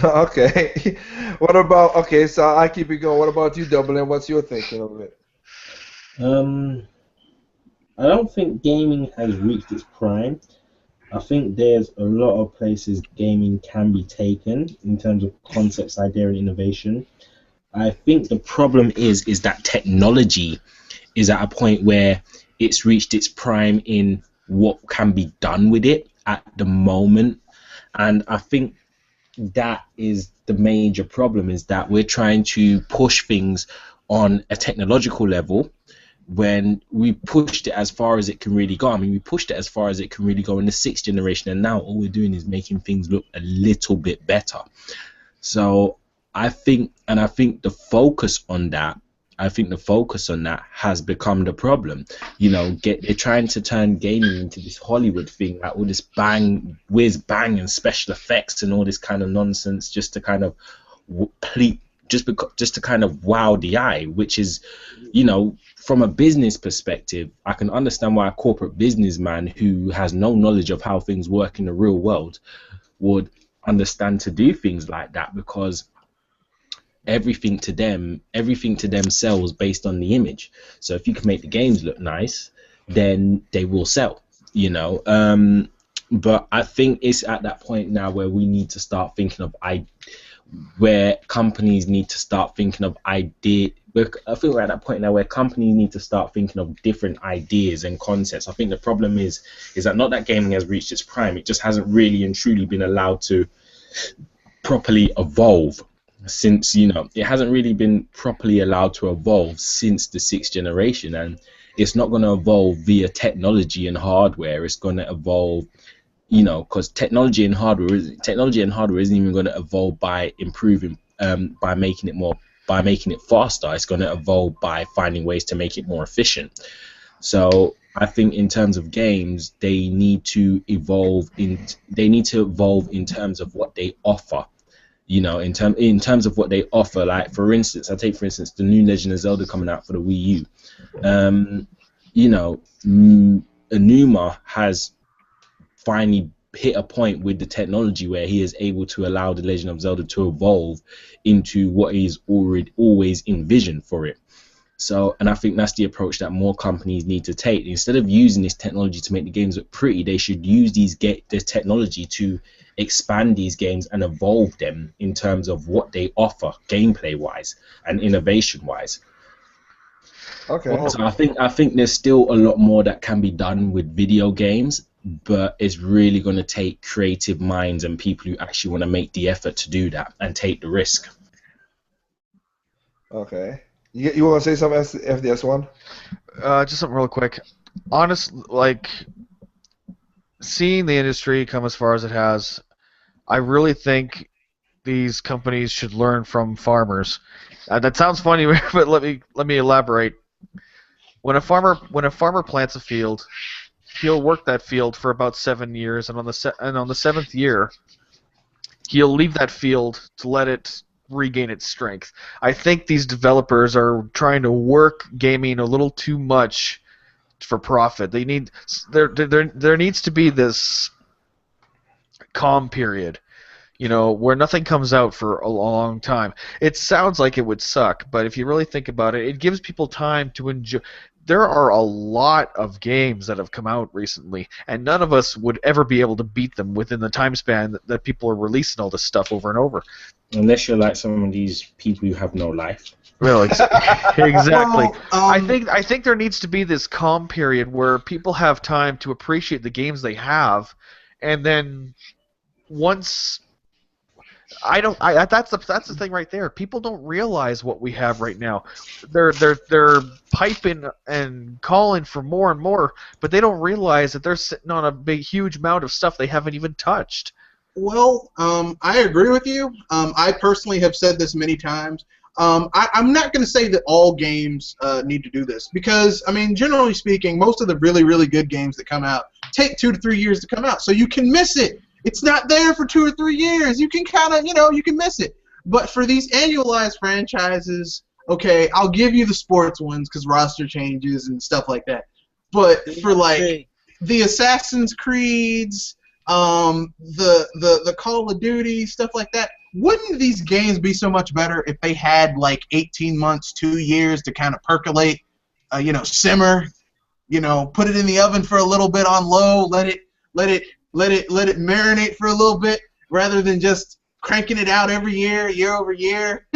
Okay. What about? Okay, so I keep it going. What about you, Dublin? What's your thinking of it? Um, I don't think gaming has reached its prime. I think there's a lot of places gaming can be taken in terms of concepts, idea, and innovation. I think the problem is that technology is at a point where it's reached its prime in what can be done with it at the moment, and I think that is the major problem, is that we're trying to push things on a technological level when we pushed it as far as it can really go. I mean, we pushed it as far as it can really go in the sixth generation, and now all we're doing is making things look a little bit better. So I think the focus on that, has become the problem. They're trying to turn gaming into this Hollywood thing, like all this bang, whiz bang, and special effects and all this kind of nonsense, just to kind of just to kind of wow the eye, which is, from a business perspective, I can understand why a corporate businessman who has no knowledge of how things work in the real world would understand to do things like that, because everything to them sells based on the image. So if you can make the games look nice, then they will sell. But I think it's at that point now where we need to start thinking of where companies need to start thinking of idea. I feel we're at that point now where companies need to start thinking of different ideas and concepts. I think the problem is that not that gaming has reached its prime, it just hasn't really and truly been allowed to properly evolve since, it hasn't really been properly allowed to evolve since the sixth generation, and it's not going to evolve via technology and hardware. It's going to evolve, because technology and hardware isn't even going to evolve by improving, by making it faster. It's going to evolve by finding ways to make it more efficient. So I think in terms of games, they need to evolve in terms of what they offer. In terms of what they offer. Like, for instance, the new Legend of Zelda coming out for the Wii U. Anuma has finally hit a point with the technology where he is able to allow the Legend of Zelda to evolve into what he's always envisioned for it. So, and I think that's the approach that more companies need to take. Instead of using this technology to make the games look pretty, they should use this technology to expand these games and evolve them in terms of what they offer, gameplay-wise and innovation-wise. Okay. So I think there's still a lot more that can be done with video games, but it's really going to take creative minds and people who actually want to make the effort to do that and take the risk. Okay. You want to say something, FDS1? Just something real quick. Honest, like, seeing the industry come as far as it has, I really think these companies should learn from farmers. That sounds funny, but let me elaborate. When a farmer plants a field, he'll work that field for about 7 years, and on the seventh year, he'll leave that field to let it regain its strength. I think these developers are trying to work gaming a little too much for profit. There needs to be this calm period, where nothing comes out for a long time. It sounds like it would suck, but if you really think about it, it gives people time to enjoy. There are a lot of games that have come out recently, and none of us would ever be able to beat them within the time span that people are releasing all this stuff over and over. Unless you're like some of these people who have no life. Well, exactly. Well, I think there needs to be this calm period where people have time to appreciate the games they have, and then once that's the thing right there. People don't realize what we have right now. They're piping and calling for more and more, but they don't realize that they're sitting on a huge amount of stuff they haven't even touched. Well, I agree with you. I personally have said this many times. I'm not going to say that all games need to do this because, I mean, generally speaking, most of the really, really good games that come out take 2 to 3 years to come out, so you can miss it. It's not there for 2 or 3 years. You can kind of, you can miss it. But for these annualized franchises, okay, I'll give you the sports ones because roster changes and stuff like that. But for like the Assassin's Creeds, the Call of Duty, stuff like that, wouldn't these games be so much better if they had like 18 months, 2 years to kind of percolate, simmer, put it in the oven for a little bit on low, let it marinate for a little bit, rather than just cranking it out every year, year over year.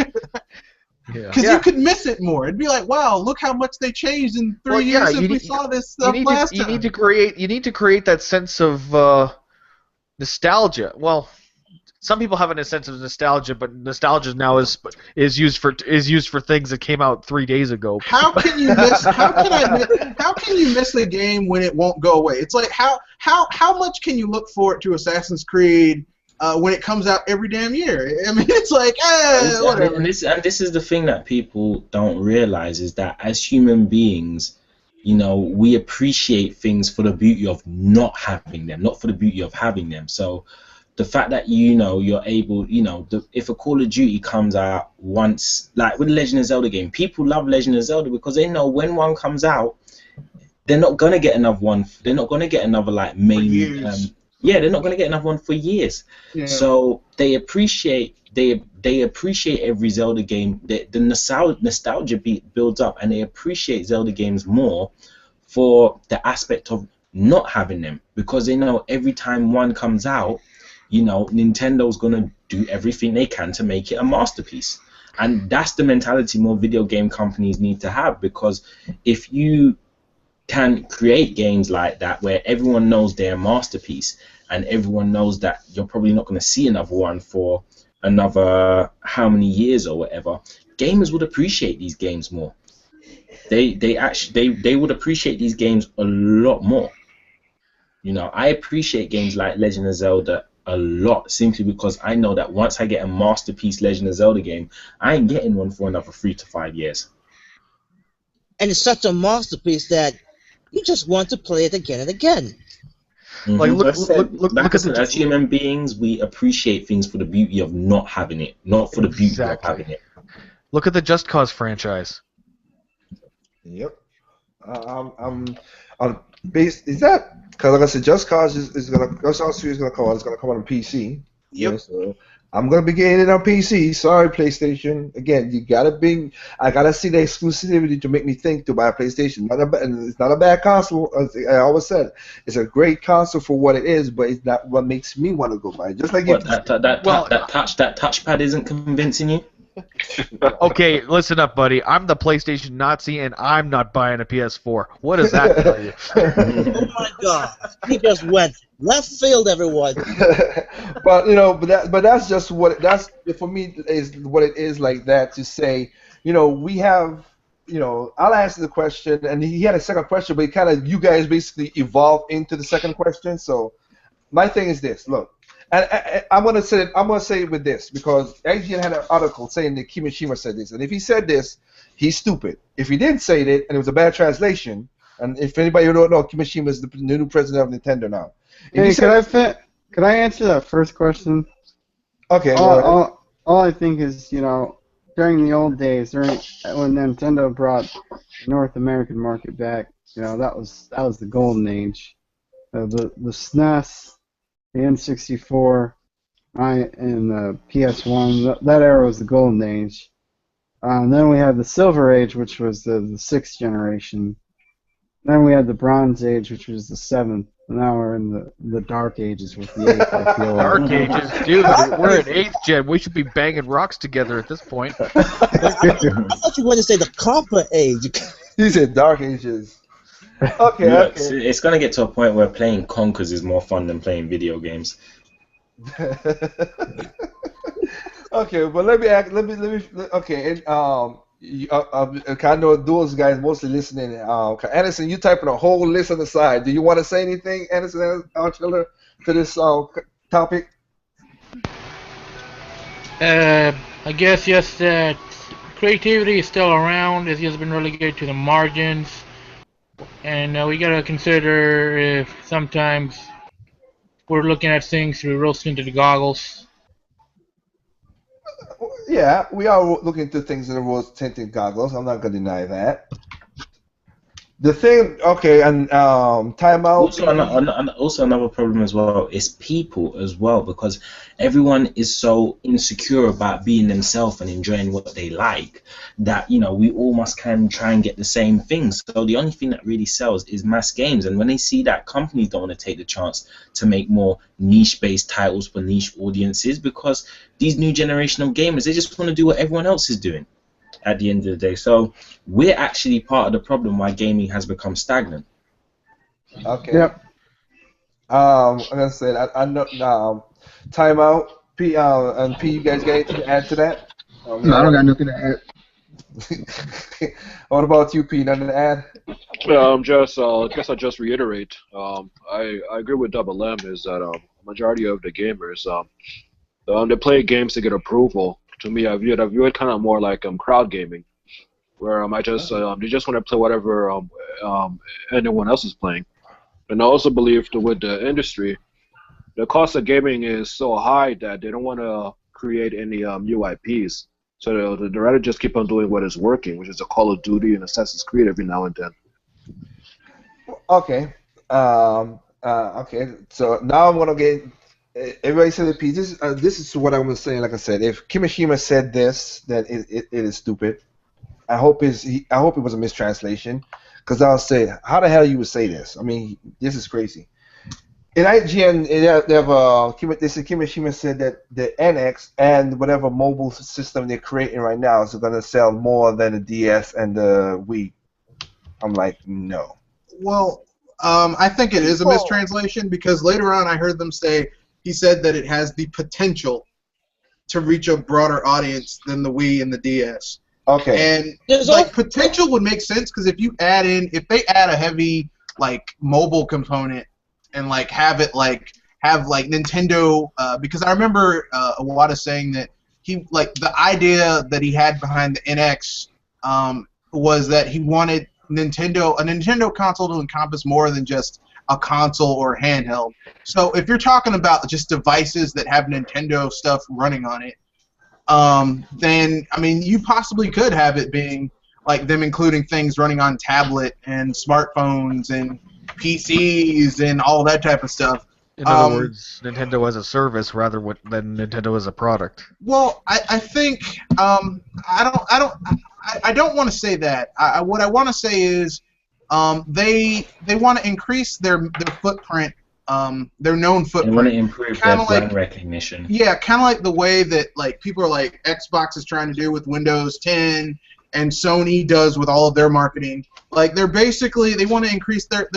Because you could miss it more. It'd be like, wow, look how much they changed in 3 years since we saw this stuff last time. You need to create that sense of nostalgia. Well, some people have a sense of nostalgia, but nostalgia now is used for things that came out 3 days ago. How can you miss? How can you miss a game when it won't go away? It's like how much can you look forward to Assassin's Creed when it comes out every damn year? I mean, it's like whatever. And this is the thing that people don't realize is that as human beings, we appreciate things for the beauty of not having them, not for the beauty of having them. So the fact that you're able, if a Call of Duty comes out once, like with the Legend of Zelda game, people love Legend of Zelda because they know when one comes out, they're not gonna get another one. They're not gonna get another like main. They're not gonna get another one for years. Yeah. So they appreciate every Zelda game. The nostalgia builds up, and they appreciate Zelda games more for the aspect of not having them because they know every time one comes out, Nintendo's gonna do everything they can to make it a masterpiece. And that's the mentality more video game companies need to have, because if you can create games like that where everyone knows they're a masterpiece and everyone knows that you're probably not going to see another one for another how many years or whatever, gamers would appreciate these games more. They would appreciate these games a lot more. I appreciate games like Legend of Zelda a lot simply because I know that once I get a masterpiece Legend of Zelda game, I ain't getting one for another 3 to 5 years. And it's such a masterpiece that you just want to play it again and again. Mm-hmm. Like look at as human beings, we appreciate things for the beauty of not having it, not for the beauty of having it. Look at the Just Cause franchise. Yep. Is that because, like I said, Just Cause is gonna come on. It's gonna come on PC. Yep. Yeah, so I'm gonna be getting it on PC. Sorry, PlayStation. Again, I gotta see the exclusivity to make me think to buy a PlayStation. It's not a bad console. As I always said, it's a great console for what it is, but it's not what makes me want to go buy it. Just like that touchpad isn't convincing you. Okay, listen up, buddy. I'm the PlayStation Nazi, and I'm not buying a PS4. What does that tell you? Oh my God! He just went left field, everyone. but that's just that's for me is what it is like that to say. We have. I'll answer the question, and he had a second question, but you guys basically evolved into the second question. So my thing is this: look. And I'm gonna say it with this because IGN had an article saying that Kimishima said this, and if he said this, he's stupid. If he didn't say it and it was a bad translation, and if anybody who don't know, Kimishima is the new president of Nintendo now. Hey, could I answer that first question? Okay. All I think is during the old days, when Nintendo brought the North American market back, that was the golden age. The SNES. The N64 and the PS1, that era was the golden age. Then we had the Silver Age, which was the 6th generation. Then we had the Bronze Age, which was the 7th. And now we're in the Dark Ages with the 8th, I feel like. Dark Ages? Dude, we're in 8th gen. We should be banging rocks together at this point. I thought you wanted to say the Copper Age. He said Dark Ages. Okay. It's gonna get to a point where playing Conkers is more fun than playing video games. Okay, but let me. Okay, and I know those guys mostly listening. Anderson, you typing a whole list on the side. Do you want to say anything, Anderson, to this topic? I guess just that creativity is still around. It's just been relegated to the margins, and we gotta consider if sometimes we're looking at things through rose-tinted goggles. Yeah, we are looking into things in the rose tinted goggles. I'm not gonna deny that. The thing, okay, and timeout. Also, also another problem as well is people as well, because everyone is so insecure about being themselves and enjoying what they like that we all must kind of try and get the same things. So the only thing that really sells is mass games, and when they see that companies don't want to take the chance to make more niche-based titles for niche audiences, because these new generation of gamers, they just want to do what everyone else is doing at the end of the day. So we're actually part of the problem why gaming has become stagnant. Okay. Yep. I'm gonna say that I know. Timeout. P and P. You guys got anything to add to that? No, I don't got nothing to add. What about you, P? Nothing to add? Just I guess I'll just reiterate. I agree with Double M is that majority of the gamers they play games to get approval. To me, I view it kind of more like crowd gaming, where they just want to play whatever anyone else is playing. And I also believe that with the industry, the cost of gaming is so high that they don't want to create any new IPs. So they'd rather just keep on doing what is working, which is a Call of Duty and Assassin's Creed every now and then. Okay. Okay. So now I'm gonna get. Everybody said the piece. This is what I'm saying. Like I said, if Kimishima said this, then it is stupid. I hope I hope it was a mistranslation, because I'll say, how the hell you would say this? I mean, this is crazy. In IGN, they said Kimishima said that the NX and whatever mobile system they're creating right now is going to sell more than the DS and the Wii. I'm like, no. Well, I think it is a mistranslation, because later on I heard them say he said that it has the potential to reach a broader audience than the Wii and the DS. Okay. And like potential would make sense, because if they add a heavy mobile component and have Nintendo, because I remember Iwata saying that the idea that he had behind the NX was that he wanted a Nintendo console to encompass more than just a console or handheld. So if you're talking about just devices that have Nintendo stuff running on it, then I mean you possibly could have it being them including things running on tablet and smartphones and PCs and all that type of stuff. In other words, Nintendo as a service rather than Nintendo as a product. Well, I think I don't want to say that. What I want to say is they want to increase their footprint, their known footprint. They want to improve their brand recognition. Yeah, kind of like the way that people are Xbox is trying to do with Windows 10 and Sony does with all of their marketing. They're basically, they want to increase their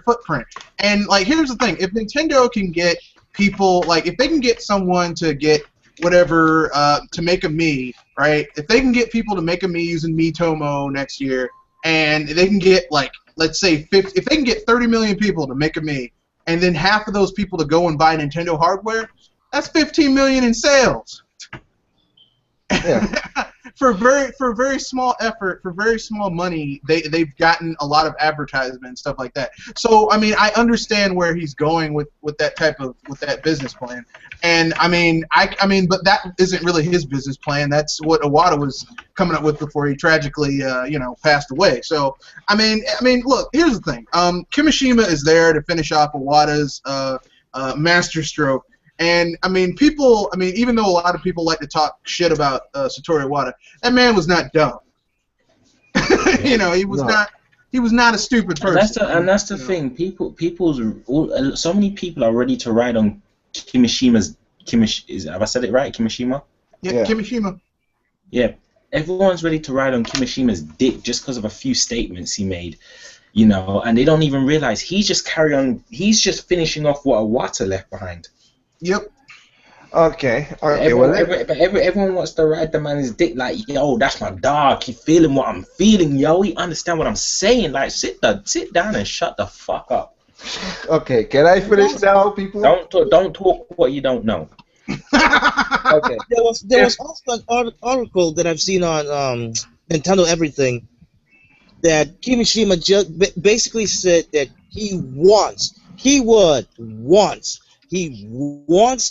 footprint. And here's the thing: if Nintendo can get people, if they can get someone to get whatever to make a Mii, right? If they can get people to make a Mii using Miitomo next year, and they can get let's say 50, if they can get 30 million people to make a Mii, and then half of those people to go and buy Nintendo hardware, that's 15 million in sales. Yeah. for very small effort, for very small money, they've gotten a lot of advertisement and stuff like that. So I mean, I understand where he's going with that business plan, and I mean, but that isn't really his business plan. That's what Iwata was coming up with before he tragically, passed away. So I mean, look, here's the thing. Kimishima is there to finish off Iwata's masterstroke. And I mean, even though a lot of people like to talk shit about Satoru Iwata, that man was not dumb. He was not. He was not a stupid person. And that's the thing. So many people are ready to ride on Kimishima's. Have I said it right? Kimishima. Yeah, Kimishima. Yeah, everyone's ready to ride on Kimishima's dick just because of a few statements he made. And they don't even realize he's just finishing off what Iwata left behind. Yep. Okay. Everyone wants to ride the man's dick yo, that's my dog. He feeling what I'm feeling, yo. He understand what I'm saying. Sit down and shut the fuck up. Okay, can I finish now, people? Don't talk what you don't know. Okay. There was also an article that I've seen on Nintendo Everything that Kimishima just basically said that he wants,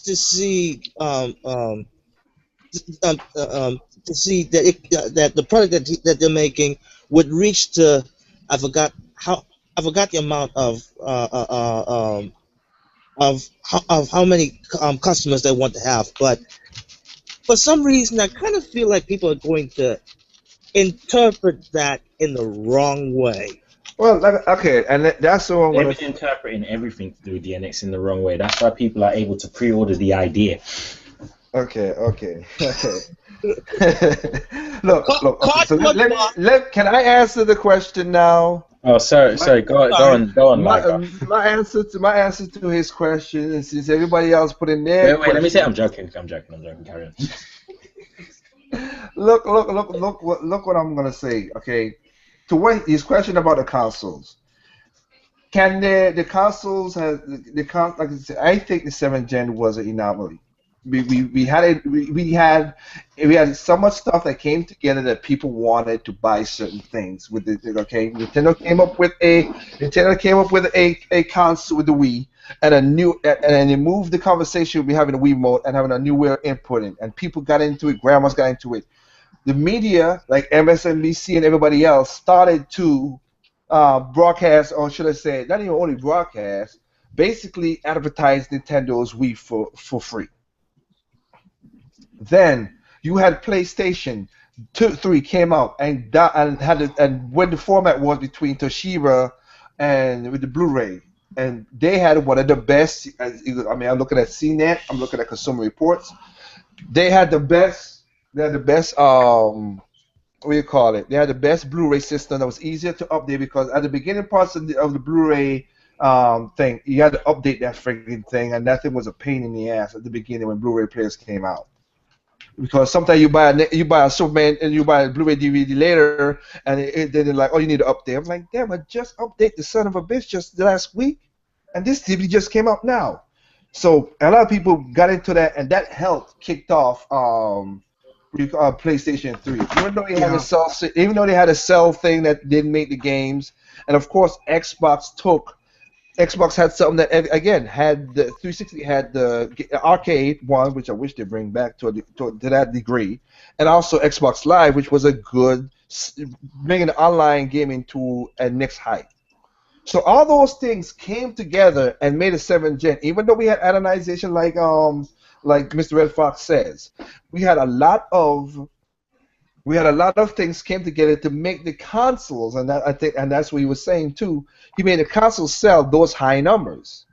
to see to see that that the product that they're making would reach to, I forgot how I forgot the amount of how many customers they want to have, but for some reason I kind of feel like people are going to interpret that in the wrong way. Well, okay, and that's what I'm They've gonna. been interpreting everything through DNX in the wrong way. That's why people are able to pre-order the idea. Okay, okay, okay. Look. Okay, so Cardboard let me box. Can I answer the question now? Oh, sorry, My, go on, my Liger. my answer to his question, and since everybody else put in their Wait, let me say, question, I'm joking. Carry on. look what I'm gonna say. Okay, to what his question about the consoles. Can the consoles have like I said, I think the 7th gen was an anomaly. We had it we had so much stuff that came together that people wanted to buy certain things with the okay Nintendo came up with a console with the Wii and and it moved the conversation we having a Wii mode and having a new way of inputting and people got into it, grandmas got into it. The media like MSNBC and everybody else started to broadcast, or should I say, not even only broadcast, basically advertise Nintendo's Wii for free. Then you had PlayStation 3 came out and and when the format was between Toshiba and with the Blu-ray, and they had one of the best. I mean, I'm looking at CNET, I'm looking at Consumer Reports. They had the best. They had the best. What do you call it? They had the best Blu-ray system that was easier to update because at the beginning parts of the Blu-ray thing, you had to update that freaking thing, and that thing was a pain in the ass at the beginning when Blu-ray players came out. Because sometimes you buy a Superman and you buy a Blu-ray DVD later, and then they're like, oh, you need to update. I'm like, damn, I just update the son of a bitch just last week, and this DVD just came out now. So a lot of people got into that, and that helped kicked off PlayStation 3. Even though they had a sell thing that didn't make the games, and of course Xbox had something that again had the 360 had the arcade one, which I wish they bring back to that degree, and also Xbox Live, which was a good bringing the online gaming to a next height. So all those things came together and made a 7th gen. Even though we had atomization, like Mr. Red Fox says, we had a lot of things came together to make the consoles, and that I think, and that's what he was saying too. He made the consoles sell those high numbers.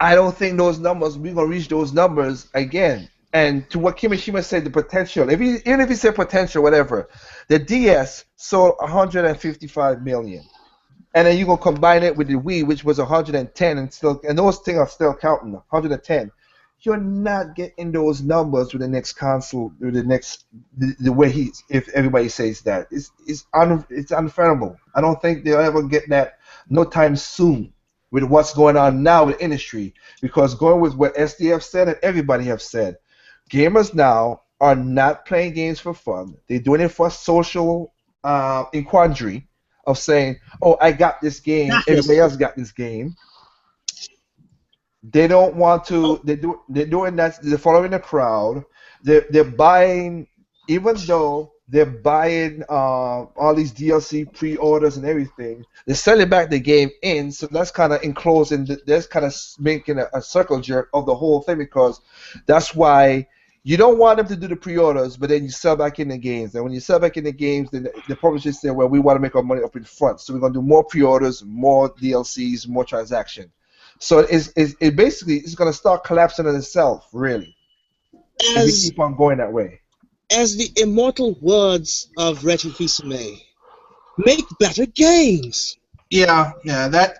I don't think those numbers we're gonna reach those numbers again. And to what Kimishima said, the potential. Even if he said potential, whatever, the DS sold 155 million. And then you're gonna combine it with the Wii, which was 110, and those things are still counting 110. You're not getting those numbers with the next console, with the way if everybody says that, it's unfathomable. I don't think they'll ever get that no time soon with what's going on now with the industry, because going with what SDF said and everybody have said, gamers now are not playing games for fun. They're doing it for social quandary of saying, oh, I got this game, everybody else got this game. They don't want to. They're doing that. They're following the crowd. They're buying, even though they're buying all these DLC pre-orders and everything. They're selling back the game in, so that's kind of enclosing. That's kind of making a circle jerk of the whole thing, because that's why you don't want them to do the pre-orders, but then you sell back in the games. And when you sell back in the games, then the publishers say, well, we want to make our money up in front, so we're gonna do more pre-orders, more DLCs, more transactions. So it basically is going to start collapsing on itself, really, if we keep on going that way. As the immortal words of Reggie Fils-Aimé, make better games. Yeah, that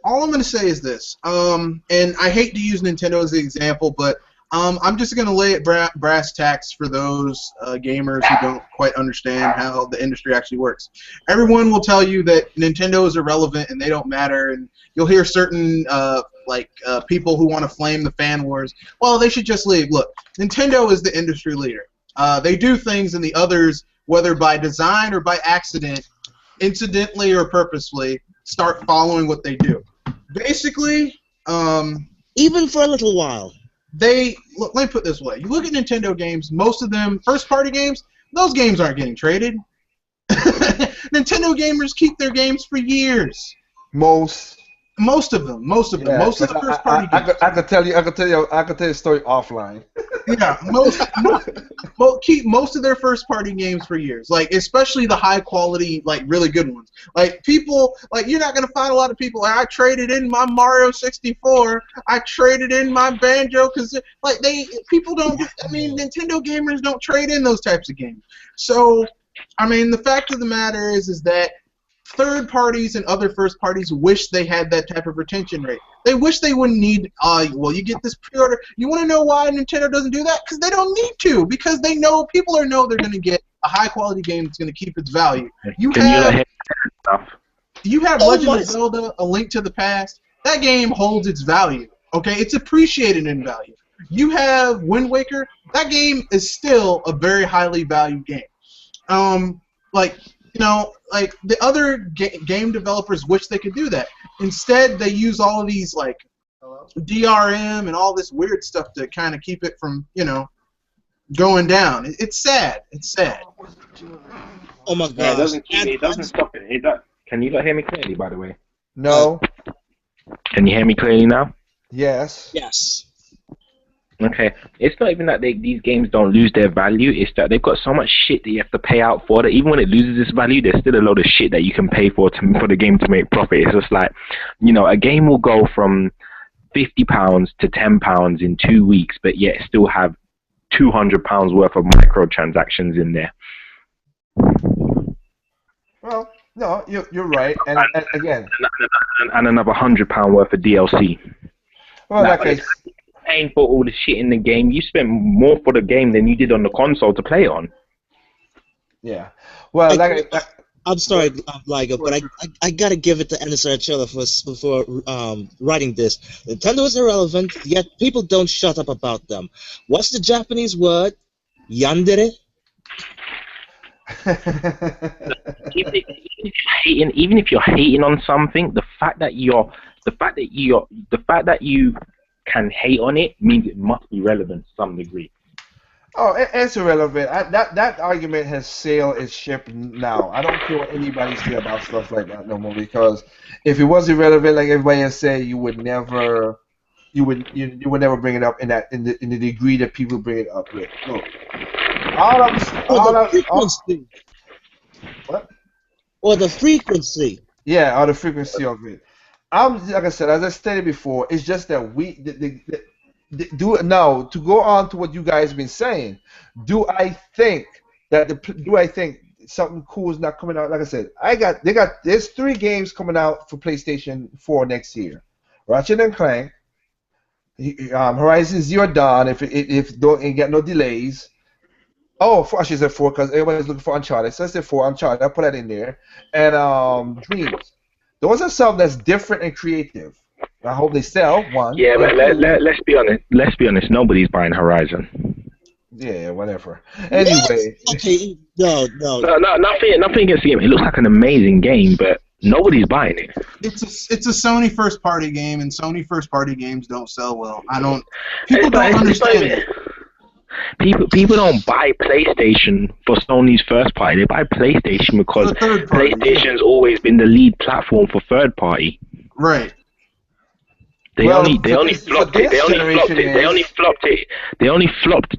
all I'm gonna say is this. And I hate to use Nintendo as the example, but I'm just going to lay it brass tacks for those gamers who don't quite understand how the industry actually works. Everyone will tell you that Nintendo is irrelevant and they don't matter, and you'll hear certain people who want to flame the fan wars. Well, they should just leave. Look, Nintendo is the industry leader. They do things and the others, whether by design or by accident, incidentally or purposefully, start following what they do. Basically, even for a little while. Let me put it this way. You look at Nintendo games, most of them, first-party games, those games aren't getting traded. Nintendo gamers keep their games for years. Most of them. Most of the first-party games. I could tell you a story offline. Yeah, keep most of their first-party games for years. Like, especially the high-quality, like, really good ones. Like, people, like, you're not gonna find a lot of people. Like, I traded in my Mario 64. I traded in my Banjo, because like people don't. I mean, Nintendo gamers don't trade in those types of games. So, I mean, the fact of the matter is that third parties and other first parties wish they had that type of retention rate. They wish they wouldn't need, well, you get this pre-order. You want to know why Nintendo doesn't do that? Because they don't need to. Because they know, people know they're going to get a high-quality game that's going to keep its value. You have Legend of Zelda, A Link to the Past. That game holds its value. Okay? It's appreciated in value. You have Wind Waker. That game is still a very highly valued game. Like the other game developers wish they could do that. Instead, they use all of these like DRM and all this weird stuff to kind of keep it from, going down. It's sad. It's sad. Oh my God! Yeah, it doesn't stop it. Can you not hear me clearly, by the way? No. Can you hear me clearly now? Yes. Yes. Okay, it's not even that these games don't lose their value, it's that they've got so much shit that you have to pay out for that even when it loses its value, there's still a load of shit that you can pay for the game to make profit. It's just like, a game will go from £50 to £10 in 2 weeks, but yet still have £200 worth of microtransactions in there. Well, no, you're right, and again... And another £100 worth of DLC. Well, now, paying for all the shit in the game, you spent more for the game than you did on the console to play on. Yeah. Well, I'm sorry, Liger, but I gotta give it to Anderson Archilla for writing this. Nintendo is irrelevant, yet people don't shut up about them. What's the Japanese word? Yandere? Even if you're hating on something, the fact that you can hate on it means it must be relevant to some degree. Oh, it's irrelevant. That argument has sailed its ship now. I don't care what anybody say about stuff like that no more, because if it was irrelevant, like everybody has said, you would never bring it up in the degree that people bring it up with. Look, what? Or the frequency. Yeah, or the frequency of it. Like I said, as I stated before, it's just that to go on to what you guys have been saying. Do I think something cool is not coming out? Like I said, there's 3 games coming out for PlayStation 4 next year: Ratchet and Clank, Horizon Zero Dawn, if don't get no delays. Oh, I should say 4 because everybody's looking for Uncharted. So I said 4 Uncharted. I put that in there, and Dreams. Those are something that's different and creative. I hope they sell one. Yeah, but let's be honest. Let's be honest. Nobody's buying Horizon. Yeah, whatever. Anyway. Okay, no. Nothing against the game. It looks like an amazing game, but nobody's buying it. It's a Sony first-party game, and Sony first-party games don't sell well. People don't understand it. People don't buy PlayStation for Sony's first party. They buy PlayStation because PlayStation's always been the lead platform for third party. Right. They only flopped it.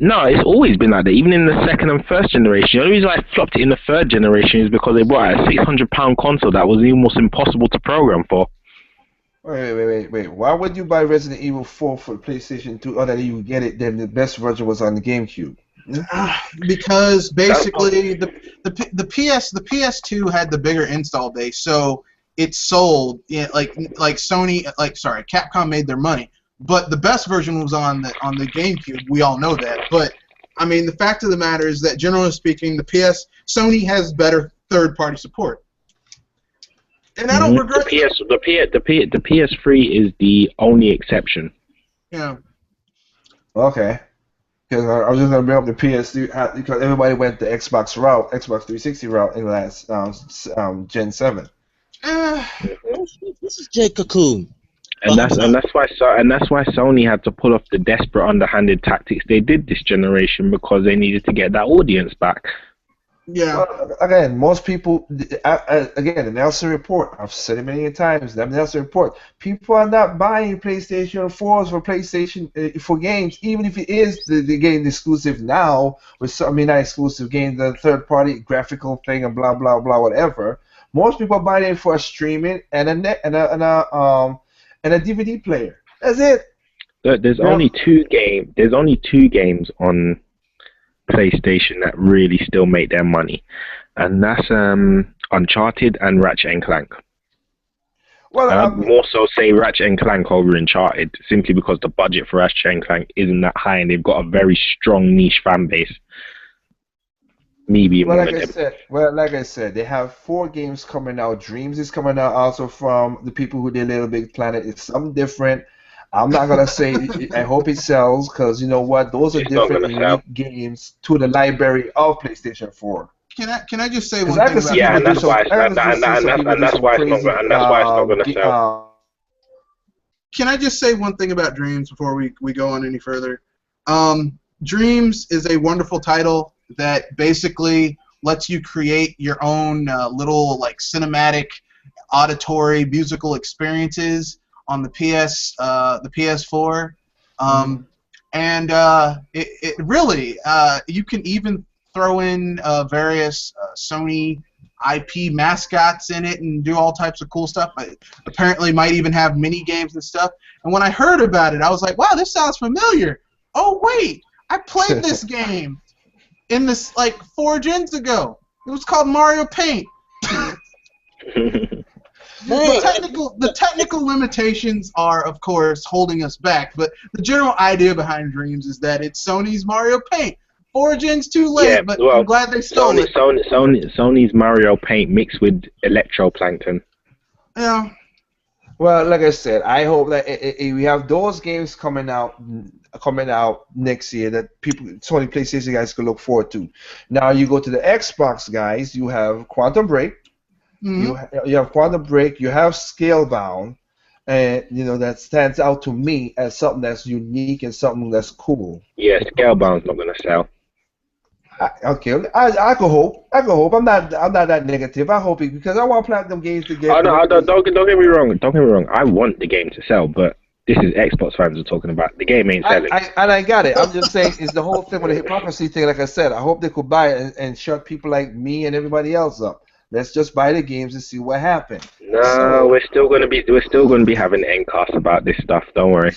No, it's always been like that. Even in the second and first generation. The only reason I flopped it in the third generation is because they bought a £600 console that was almost impossible to program for. Wait. Why would you buy Resident Evil 4 for PlayStation 2 other than you get it then the best version was on the GameCube? Because basically the PS2 had the bigger install base, so it sold. Yeah, like Capcom made their money. but the best version was on the GameCube. We all know that. But I mean, the fact of the matter is that generally speaking, Sony has better third-party support. And I don't regret the PS3 is the only exception. Yeah. Okay. Because I was just gonna bring up the PS3 because everybody went the Xbox route, Xbox 360 route in the last Gen 7. This is Jay Cocoon. And that's why Sony had to pull off the desperate, underhanded tactics they did this generation because they needed to get that audience back. Yeah. Well, again, most people, again, the Nelson report. I've said it many times. The Nelson report. People are not buying PlayStation 4s for PlayStation for games, even if it is the game exclusive now. Not exclusive game, the third-party graphical thing and blah blah blah whatever. Most people are buying it for a streaming and a DVD player. That's it. There's only two games on PlayStation that really still make their money, and that's Uncharted and Ratchet and Clank. Well, I'd more so say Ratchet and Clank over Uncharted, simply because the budget for Ratchet and Clank isn't that high, and they've got a very strong niche fan base. Me being one of them. Like I said, they have 4 games coming out. Dreams is coming out also from the people who did Little Big Planet. It's something different. I'm not gonna say. I hope it sells because you know what? Those are different unique games to the library of PlayStation 4. Can I just say one thing? Yeah, and that's why it's not gonna sell. Can I just say one thing about Dreams before we go on any further? Dreams is a wonderful title that basically lets you create your own little like cinematic, auditory, musical experiences on the PS4, and it really you can even throw in various Sony IP mascots in it and do all types of cool stuff. Apparently, might even have mini games and stuff. And when I heard about it, I was like, "Wow, this sounds familiar." Oh wait, I played this game in this like 4 gens ago. It was called Mario Paint. The technical limitations are, of course, holding us back, but the general idea behind Dreams is that it's Sony's Mario Paint. 4 gens too late, but I'm glad they stole it. Sony's Mario Paint mixed with electroplankton. Yeah. Well, like I said, I hope that we have those games coming out next year that Sony PlayStation guys can look forward to. Now you go to the Xbox guys, you have Quantum Break. Mm-hmm. You have Quantum Break, you have Scalebound, and that stands out to me as something that's unique and something that's cool. Yeah, Scalebound's not gonna sell. Okay, I could hope. I'm not that negative. I hope it because I want Platinum Games to get. Oh no, don't get me wrong. Don't get me wrong. I want the game to sell, but this is Xbox fans we're talking about. The game ain't selling. I got it. I'm just saying it's the whole thing with the hypocrisy thing. Like I said, I hope they could buy it and shut people like me and everybody else up. Let's just buy the games and see what happens. No, we're still gonna be having endcasts about this stuff. Don't worry.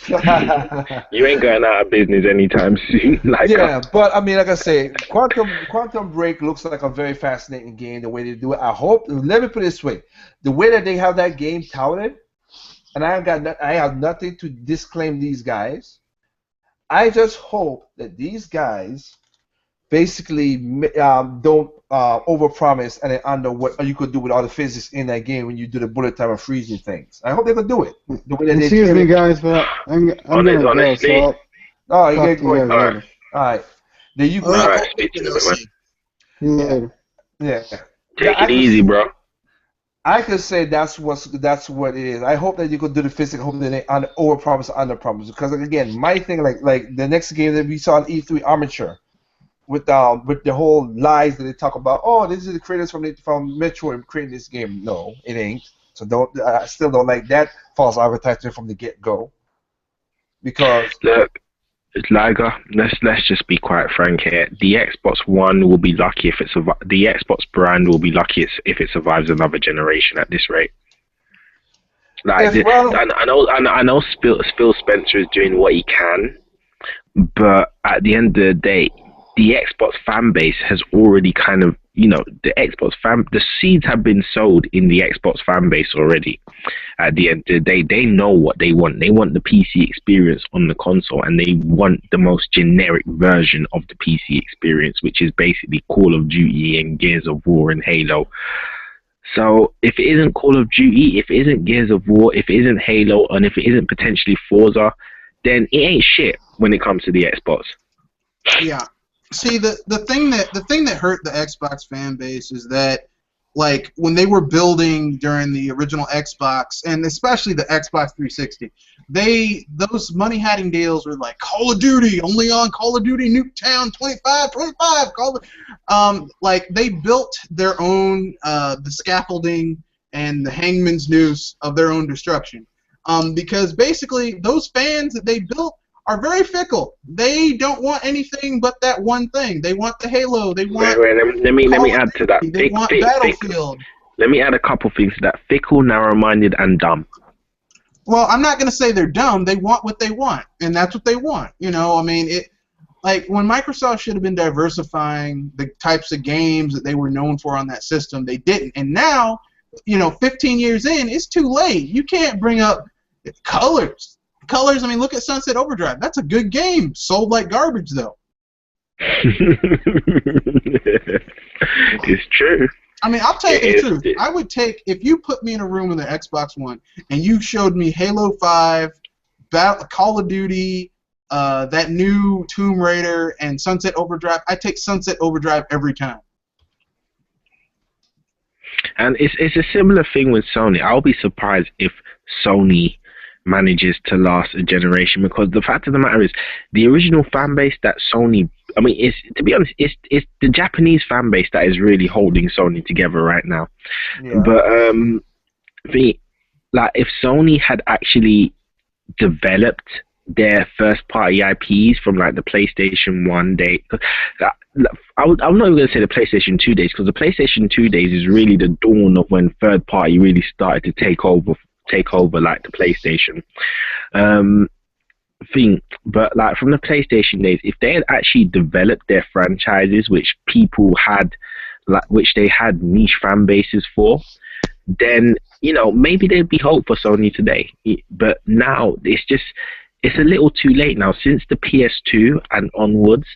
You ain't going out of business anytime soon. But I mean, like I say, Quantum Break looks like a very fascinating game. The way they do it, I hope. Let me put it this way: the way that they have that game touted, and I have nothing to disclaim these guys. I just hope that these guys basically don't overpromise and under what you could do with all the physics in that game when you do the bullet time and freezing things. I hope they could do it. The way that Excuse me, guys, but I'm gonna go. So oh, you get going. All right. Then you go. All right. Speak to you later. Yeah. Take it easy, bro. I could say that's what it is. I hope that you could do the physics. I hope that they overpromise and underpromise. Because again, my thing like the next game that we saw on E3 Armature. With the whole lies that they talk about, oh, this is the creators from Metroid creating this game. No, it ain't. So I still don't like that false advertisement from the get-go. Because look, it's liger. Let's just be quite frank here. The Xbox One will be lucky if the Xbox brand will be lucky if it survives another generation at this rate. I know Phil Spencer is doing what he can, but at the end of the day, the Xbox fan base has already kind of the the seeds have been sowed in the Xbox fan base already. At the end of the day, they know what they want. They want the PC experience on the console, and they want the most generic version of the PC experience, which is basically Call of Duty and Gears of War and Halo. So if it isn't Call of Duty, if it isn't Gears of War, if it isn't Halo, and if it isn't potentially Forza, then it ain't shit when it comes to the Xbox. Yeah. See, the thing that hurt the Xbox fan base is that, like, when they were building during the original Xbox, and especially the Xbox 360, those money-hatting deals were like Call of Duty, only on Call of Duty Nuketown 25, like, they built their own the scaffolding and the hangman's noose of their own destruction, because basically those fans that they built are very fickle. They don't want anything but that one thing. They want the Halo. They want. Wait, let me add to that. They want Battlefield. Let me add a couple things to that. Fickle, narrow-minded, and dumb. Well, I'm not going to say they're dumb. They want what they want, and that's what they want. I mean, like, when Microsoft should have been diversifying the types of games that they were known for on that system, they didn't. And now, 15 years in, it's too late. You can't bring up colors. I mean, look at Sunset Overdrive. That's a good game. Sold like garbage, though. It's true. I mean, I'll tell you the truth. I would take, if you put me in a room with an Xbox One and you showed me Halo 5, Call of Duty, that new Tomb Raider, and Sunset Overdrive, I take Sunset Overdrive every time. And it's a similar thing with Sony. I'll be surprised if Sony manages to last a generation, because the fact of the matter is the original fan base that Sony, I mean, to be honest, it's the Japanese fan base that is really holding Sony together right now. Yeah. But if Sony had actually developed their first party IPs from like the PlayStation 1 day, I'm not even going to say the PlayStation 2 days, because the PlayStation 2 days is really the dawn of when third party really started to take over like the PlayStation thing. But like from the PlayStation days, if they had actually developed their franchises, which people had, which they had niche fan bases for, then maybe there'd be hope for Sony today. But now it's a little too late now. Since the PS2 and onwards,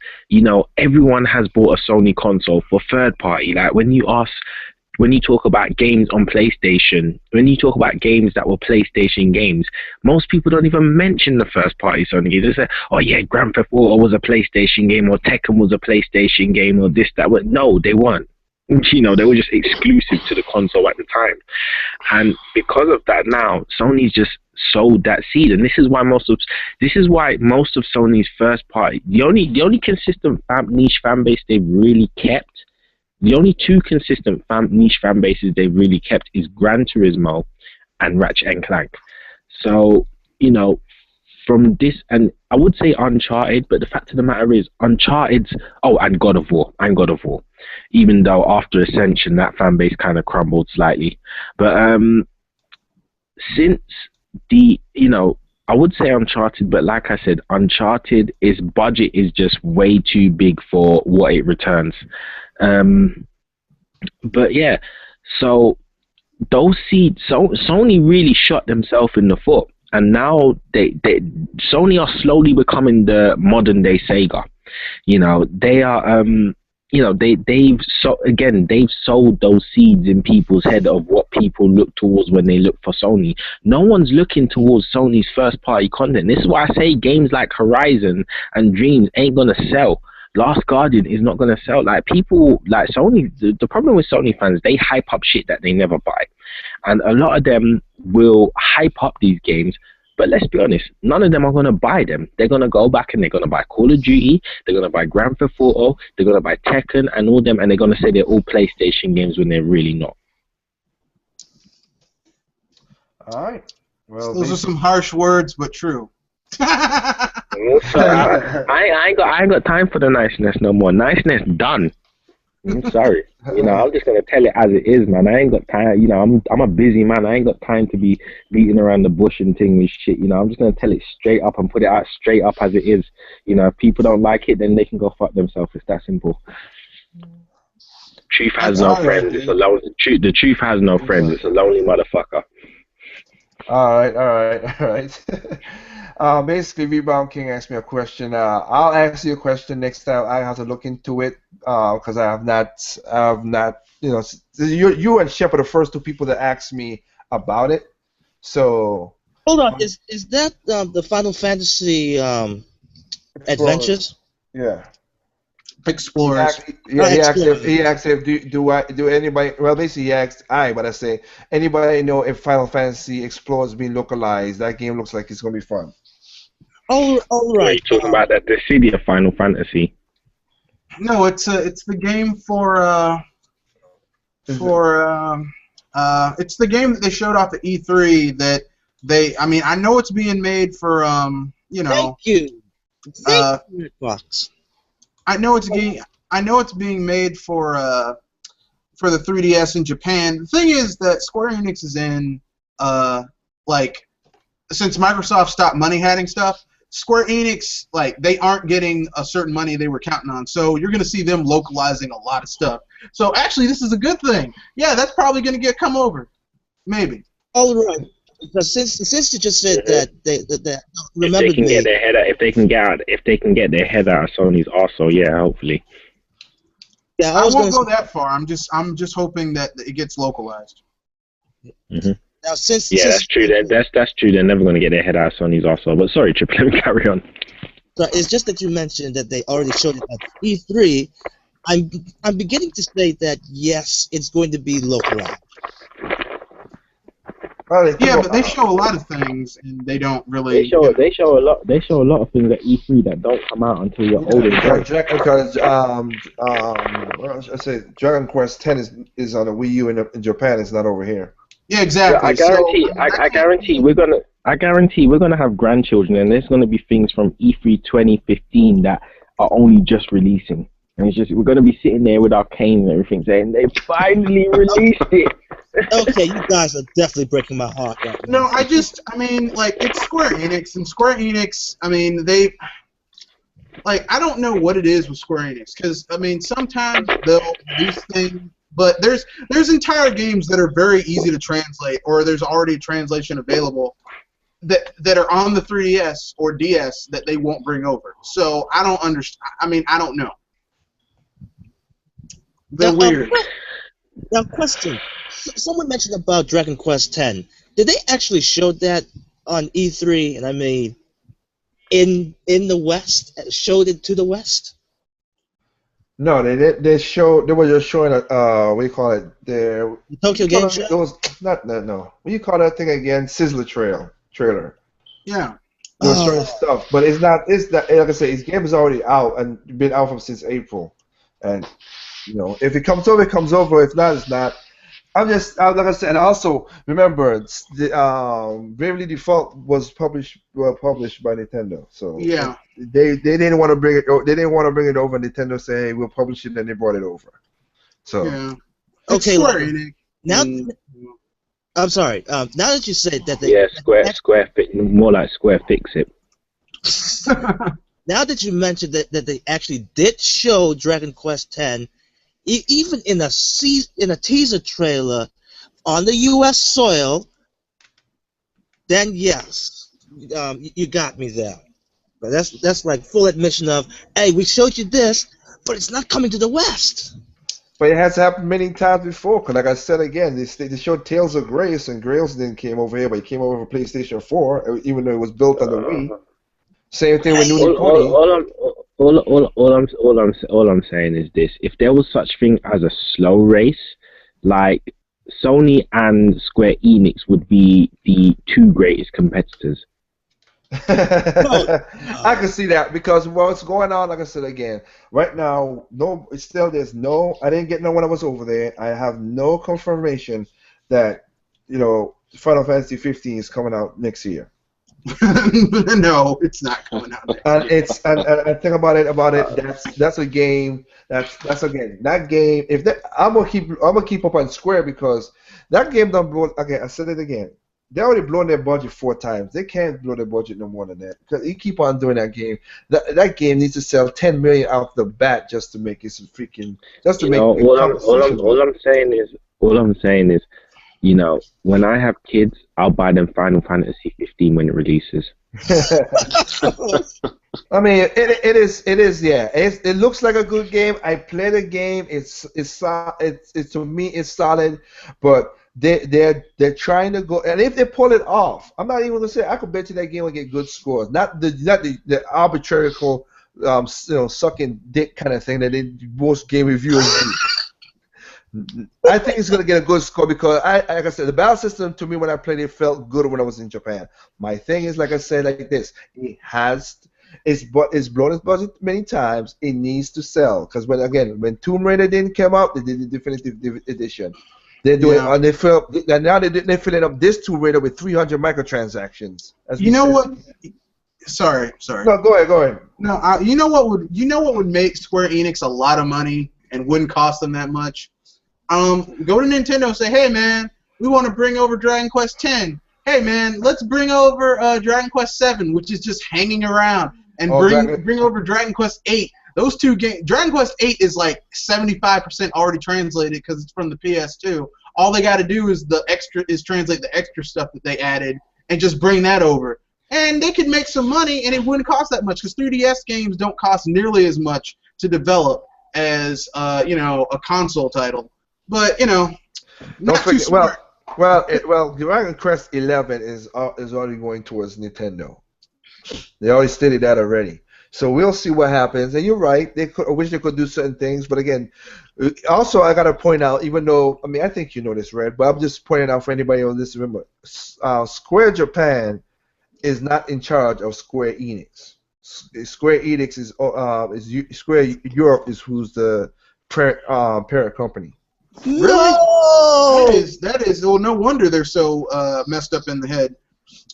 everyone has bought a Sony console for third party. Like when you talk about games on PlayStation, when you talk about games that were PlayStation games, most people don't even mention the first party Sony games. They say, oh yeah, Grand Theft Auto was a PlayStation game, or Tekken was a PlayStation game, or this, that. But no, they weren't. They were just exclusive to the console at the time. And because of that now, Sony's just sowed that seed. And this is why most of Sony's first party, the only consistent niche fan base they've really kept, the only two consistent niche fan bases they've really kept is Gran Turismo and Ratchet and Clank. So, from this, and I would say Uncharted, but the fact of the matter is Uncharted's, and God of War, even though after Ascension that fan base kind of crumbled slightly. But since I would say Uncharted, but like I said, Uncharted, its budget is just way too big for what it returns. But yeah, so those seeds, Sony really shot themselves in the foot, and now Sony are slowly becoming the modern day Sega. They are they've sowed those seeds in people's head of what people look towards when they look for Sony. No one's looking towards Sony's first party content. This is why I say games like Horizon and Dreams ain't gonna sell. Last Guardian is not going to sell. Like, people, like Sony, the problem with Sony fans, they hype up shit that they never buy. And a lot of them will hype up these games, but let's be honest, none of them are going to buy them. They're going to go back and they're going to buy Call of Duty, they're going to buy Grand Theft Auto, they're going to buy Tekken and all them, and they're going to say they're all PlayStation games when they're really not. All right. Well, those are some harsh words, but true. So I ain't got time for the niceness no more. Niceness done. I'm sorry. I'm just gonna tell it as it is, man. I ain't got time. I'm a busy man. I ain't got time to be beating around the bush and thing with shit. I'm just gonna tell it straight up and put it out straight up as it is. If people don't like it, then they can go fuck themselves. It's that simple. Truth has That's no all right, friends. It's a dude. the truth has no friends. It's a lonely motherfucker. All right, all right, all right. Basically, Rebound King asked me a question. I'll ask you a question next time. I have to look into it because I have not, you and Shep are the first two people that asked me about it. So, Hold on, is that the Final Fantasy Explorers. Adventures? Yeah. Explorers. He asked if do anybody, well, basically he asked but I say anybody know if Final Fantasy Explorers being localized? That game looks like it's gonna be fun. All What are right. you talking about? That the city of Final Fantasy. No, it's the game it's the game that they showed off at E3 that I know it's being made for Thank you. Thank you, Fox. I know it's being made for the 3DS in Japan. The thing is that Square Enix is in since Microsoft stopped money hatting stuff, Square Enix they aren't getting a certain money they were counting on. So you're gonna see them localizing a lot of stuff. So actually, this is a good thing. Yeah, that's probably gonna come over, maybe. All right. Because since you just said that they remembered If they can get their head out, if they can get their head out of Sony's also, yeah, hopefully. Yeah, I won't go that far. I'm just hoping that it gets localized. Mm-hmm. Now, since that's true. That's true. They're never going to get their head out of Sony's also. But sorry, Triple, let me carry on. So it's just that you mentioned that they already showed it at E3. I'm beginning to say that yes, it's going to be localized. Yeah, but they show a lot of things, and they don't really. They show a lot. They show a lot of things at E3 that don't come out until you're older. Because I say Dragon Quest X is on the Wii U in Japan. It's not over here. Yeah, exactly. I guarantee we're gonna have grandchildren, and there's gonna be things from E3 2015 that are only just releasing, and it's just we're gonna be sitting there with our canes and everything, saying they finally released it. Okay, you guys are definitely breaking my heart right now. No, it's Square Enix, and Square Enix, I don't know what it is with Square Enix, because, sometimes they'll release things, but there's entire games that are very easy to translate, or there's already a translation available that are on the 3DS or DS that they won't bring over. So, I don't understand, I don't know. They're weird. Now, question. Someone mentioned about Dragon Quest X. Did they actually show that on E3? And in the West, showed it to the West? No, they did. They were just showing what do you call it? The Tokyo Game Show. It was not no. What do you call that thing again? Sizzler trailer. Yeah. They were showing stuff, but it's not. Like I say, his game is already out and been out since April, and if it comes over, it comes over. If not, it's not. Like I said, and also remember, the Bravely Default was published by Nintendo, so yeah, they didn't want to bring it. They didn't want to bring it over. Nintendo say, "Hey, we'll publish it," and they brought it over. So yeah. Okay, now I'm sorry. Now that you said that Square more like Square Fix It. Now that you mentioned that they actually did show Dragon Quest X. Even in a teaser trailer on the U.S. soil, then yes, you got me there. But that's like full admission of, hey, we showed you this, but it's not coming to the West. But it has happened many times before. Cause like I said again, they showed Tales of Grace, and Grace didn't came over here, but it came over for PlayStation 4, even though it was built on the Wii. Same thing with Newly Pony. All I'm saying is this: if there was such thing as a slow race, like Sony and Square Enix would be the two greatest competitors. I can see that because what's going on, like I said again, right now, I didn't get no when I was over there. I have no confirmation that Final Fantasy 15 is coming out next year. No, it's not coming out. And think about it. That's a game. That's again that game. I'm gonna keep up on Square because that game done. Okay, I said it again. They already blown their budget 4 times. They can't blow their budget no more than that. Because you keep on doing that game. That game needs to sell 10 million off the bat just to make it some freaking just to You make know, the competition work. all I'm saying is, you know, when I have kids, I'll buy them Final Fantasy 15 when it releases. I mean, it is yeah. It looks like a good game. I play the game. It's to me it's solid, but they're trying to go, and if they pull it off, I'm not even gonna say I could bet you that game will get good scores. Not the arbitrary sucking dick kind of thing that most game reviewers do. I think it's gonna get a good score because like I said, the battle system to me when I played it felt good when I was in Japan. My thing is, like I said, like this, it's blown its budget many times. It needs to sell because when Tomb Raider didn't come out, they did the definitive edition. They're doing and now they're filling up this Tomb Raider with 300 microtransactions. You know what? Sorry. No, go ahead. No, you know what would make Square Enix a lot of money and wouldn't cost them that much? Go to Nintendo and say, hey man, we want to bring over Dragon Quest X. Hey man, let's bring over Dragon Quest 7, which is just hanging around, and bring over Dragon Quest 8. Those two games, Dragon Quest 8 is like 75% already translated because it's from the PS2. All they got to do is translate the extra stuff that they added and just bring that over, and they could make some money, and it wouldn't cost that much because 3DS games don't cost nearly as much to develop as a console title. But not too smart. Well, Dragon Quest 11 is already going towards Nintendo. They already stated that already. So we'll see what happens. And you're right. I wish they could do certain things, but again, also I gotta point out, even though I think you know this, Red, but I'm just pointing out for anybody on this. Remember, Square Japan is not in charge of Square Enix. Square Enix is Square Europe is who's the parent company. Really? That is. Well, no wonder they're so messed up in the head.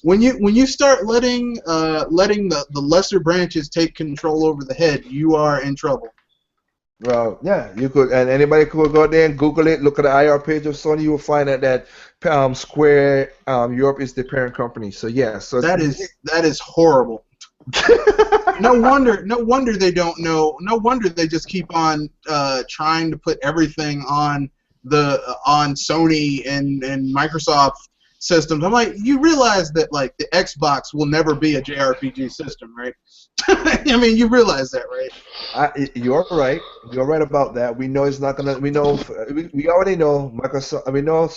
When you start letting the lesser branches take control over the head, you are in trouble. Well, yeah, you could, and anybody could go there and Google it. Look at the IR page of Sony. You will find that Square Europe is the parent company. So yeah, so that is horrible. No wonder they don't know. No wonder they just keep on trying to put everything on Sony and Microsoft systems. I'm like, you realize that like the Xbox will never be a JRPG system, right? I mean, you realize that, right? You're right. You're right about that. We know it's not gonna. We know. We already know Microsoft. We know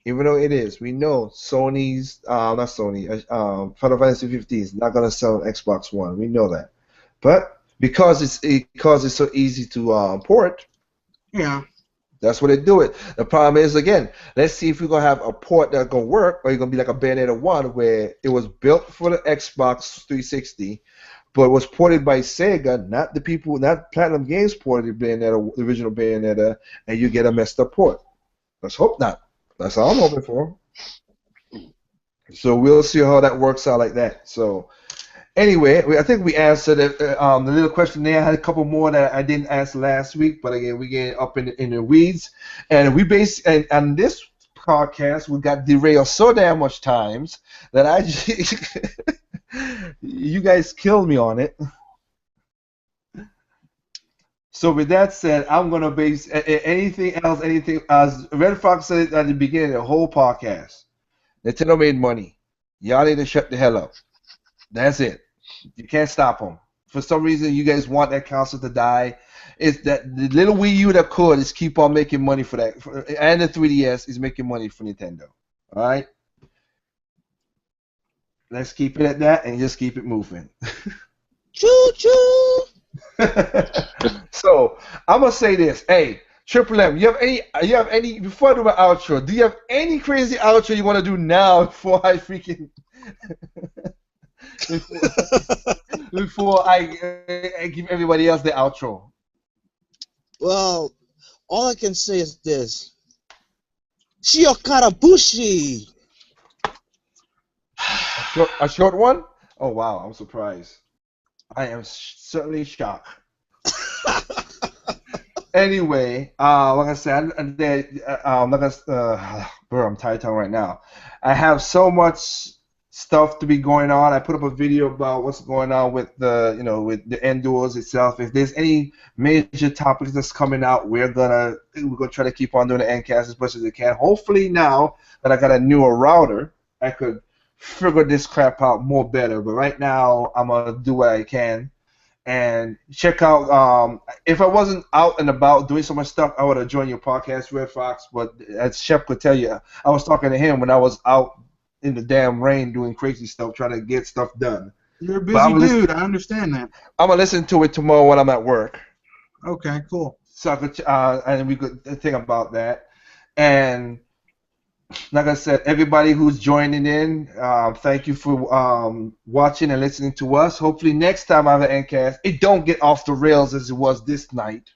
even though it is, we know Sony's not Sony. Final Fantasy 15 is not gonna sell on Xbox One. We know that, but because it's so easy to port. Yeah. That's what they do it. The problem is, again, let's see if we're going to have a port that's going to work, or you're going to be like a Bayonetta 1 where it was built for the Xbox 360, but was ported by Sega, not Platinum Games ported the original Bayonetta, and you get a messed up port. Let's hope not. That's all I'm hoping for. So we'll see how that works out like that. So anyway, I think we answered it. The little question there. I had a couple more that I didn't ask last week, but again, we get up in the weeds. And and on this podcast, we got derailed so damn much times that you guys killed me on it. So with that said, I'm gonna base anything as Red Fox said at the beginning of the whole podcast. Nintendo made money. Y'all need to shut the hell up. That's it. You can't stop them. For some reason, you guys want that console to die. It's that the little Wii U that could is keep on making money for that, and the 3DS is making money for Nintendo. All right. Let's keep it at that and just keep it moving. Choo choo. So I'm gonna say this. Hey, Triple M, you have any before I do my outro? Do you have any crazy outro you want to do now before I freaking before I give everybody else the outro? Well, all I can say is this: Shiokarabushi. A short one? Oh wow, I'm surprised. I am certainly shocked. Anyway, like I said, bro, I'm tired tongue right now. I have so much stuff to be going on. I put up a video about what's going on with with the indoors itself. If there's any major topics that's coming out, we're gonna try to keep on doing the endcast as much as we can. Hopefully, now that I got a newer router, I could figure this crap out more better. But right now, I'm gonna do what I can and check out. If I wasn't out and about doing so much stuff, I would have joined your podcast, Red Fox. But as Shep could tell you, I was talking to him when I was out in the damn rain doing crazy stuff, trying to get stuff done. You're a But I'm busy gonna dude. I understand that. I'm gonna listen to it tomorrow when I'm at work. Okay, cool. So I could, and we could think about that. And like I said, everybody who's joining in, thank you for watching and listening to us. Hopefully next time I have an Endcast, it don't get off the rails as it was this night.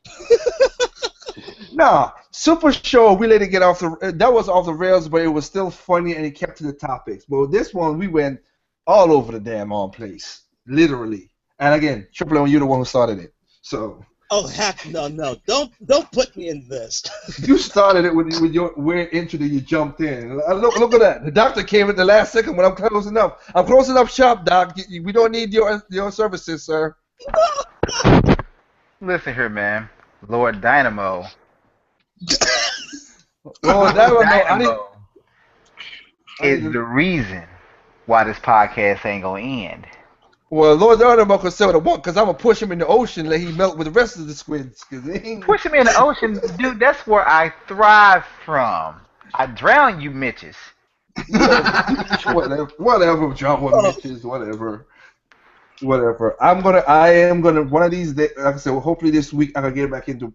Nah, Super Show, we let it get off that was off the rails, but it was still funny and it kept to the topics. But this one, we went all over the damn place, literally. And again, Triple M, you're the one who started it. So. Oh heck no! Don't put me in this. You started it with your weird intro that you jumped in. Look at that. The doctor came at the last second when I'm closing up. I'm closing up shop, Doc. We don't need your services, sir. Listen here, man. Lord Dynamo. Lord Dynamo is the reason why this podcast ain't gonna end. Well, Lord Dynamo could say what I want, because I'm going to push him in the ocean and let him melt with the rest of the squids. Push him in the ocean, dude, that's where I thrive from. I drown you Mitches. Whatever, John, Mitches, whatever. I am gonna one of these days, like I said, well, hopefully this week I can get back into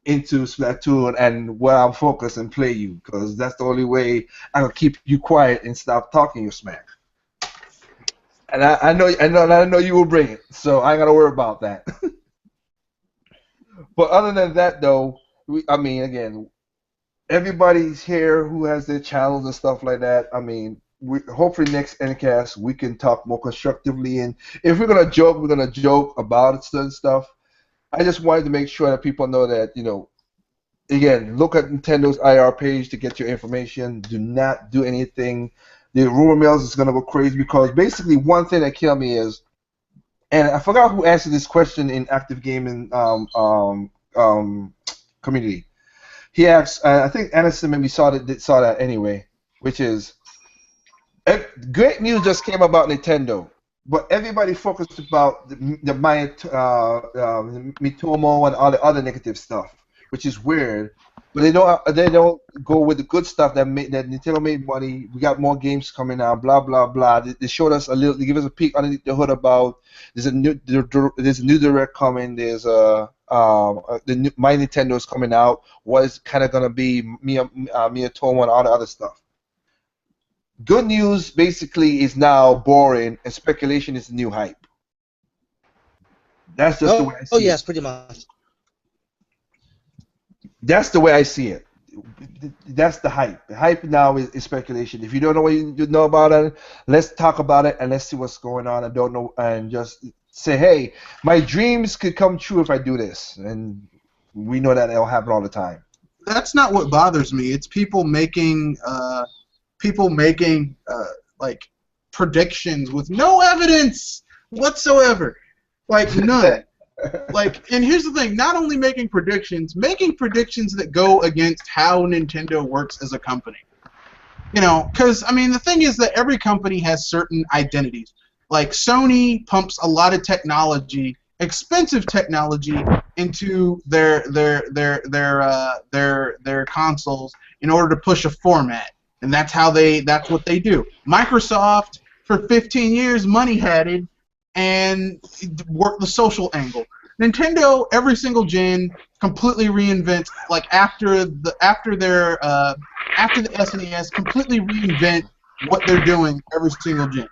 Splatoon and where I'm focused and play you, because that's the only way I can keep you quiet and stop talking your smack. And I know you will bring it, so I ain't gotta worry about that. But other than that, though, again, everybody's here who has their channels and stuff like that. I mean, hopefully next Endcast we can talk more constructively, and if we're gonna joke about certain stuff. I just wanted to make sure that people know that, again, look at Nintendo's IR page to get your information. Do not do anything. The rumor mills is gonna go crazy, because basically one thing that killed me is, and I forgot who answered this question in active gaming community. He asked, I think Anderson maybe saw that anyway, which is, great news just came about Nintendo, but everybody focused about the Mitomo and all the other negative stuff, which is weird. But they don't go with the good stuff that Nintendo made money. We got more games coming out. Blah blah blah. They showed us a little. They give us a peek underneath the hood about there's a new direct coming. There's My Nintendo is coming out. What is kind of gonna be Miyatomo and all the other stuff. Good news basically is now boring, and speculation is the new hype. That's just the way I see it. Oh yes, pretty much. That's the way I see it. That's the hype. The hype now is speculation. If you don't know what you know about it, let's talk about it and let's see what's going on. I don't know, and just say, hey, my dreams could come true if I do this, and we know that it'll happen all the time. That's not what bothers me. It's people making like predictions with no evidence whatsoever, like none. Like, and here's the thing: not only making predictions that go against how Nintendo works as a company. Because the thing is that every company has certain identities. Like Sony pumps a lot of technology, expensive technology, into their consoles in order to push a format, and that's what they do. Microsoft for 15 years money-hatted and work the social angle. Nintendo every single gen completely reinvents, like after the SNES, completely reinvent what they're doing every single gen.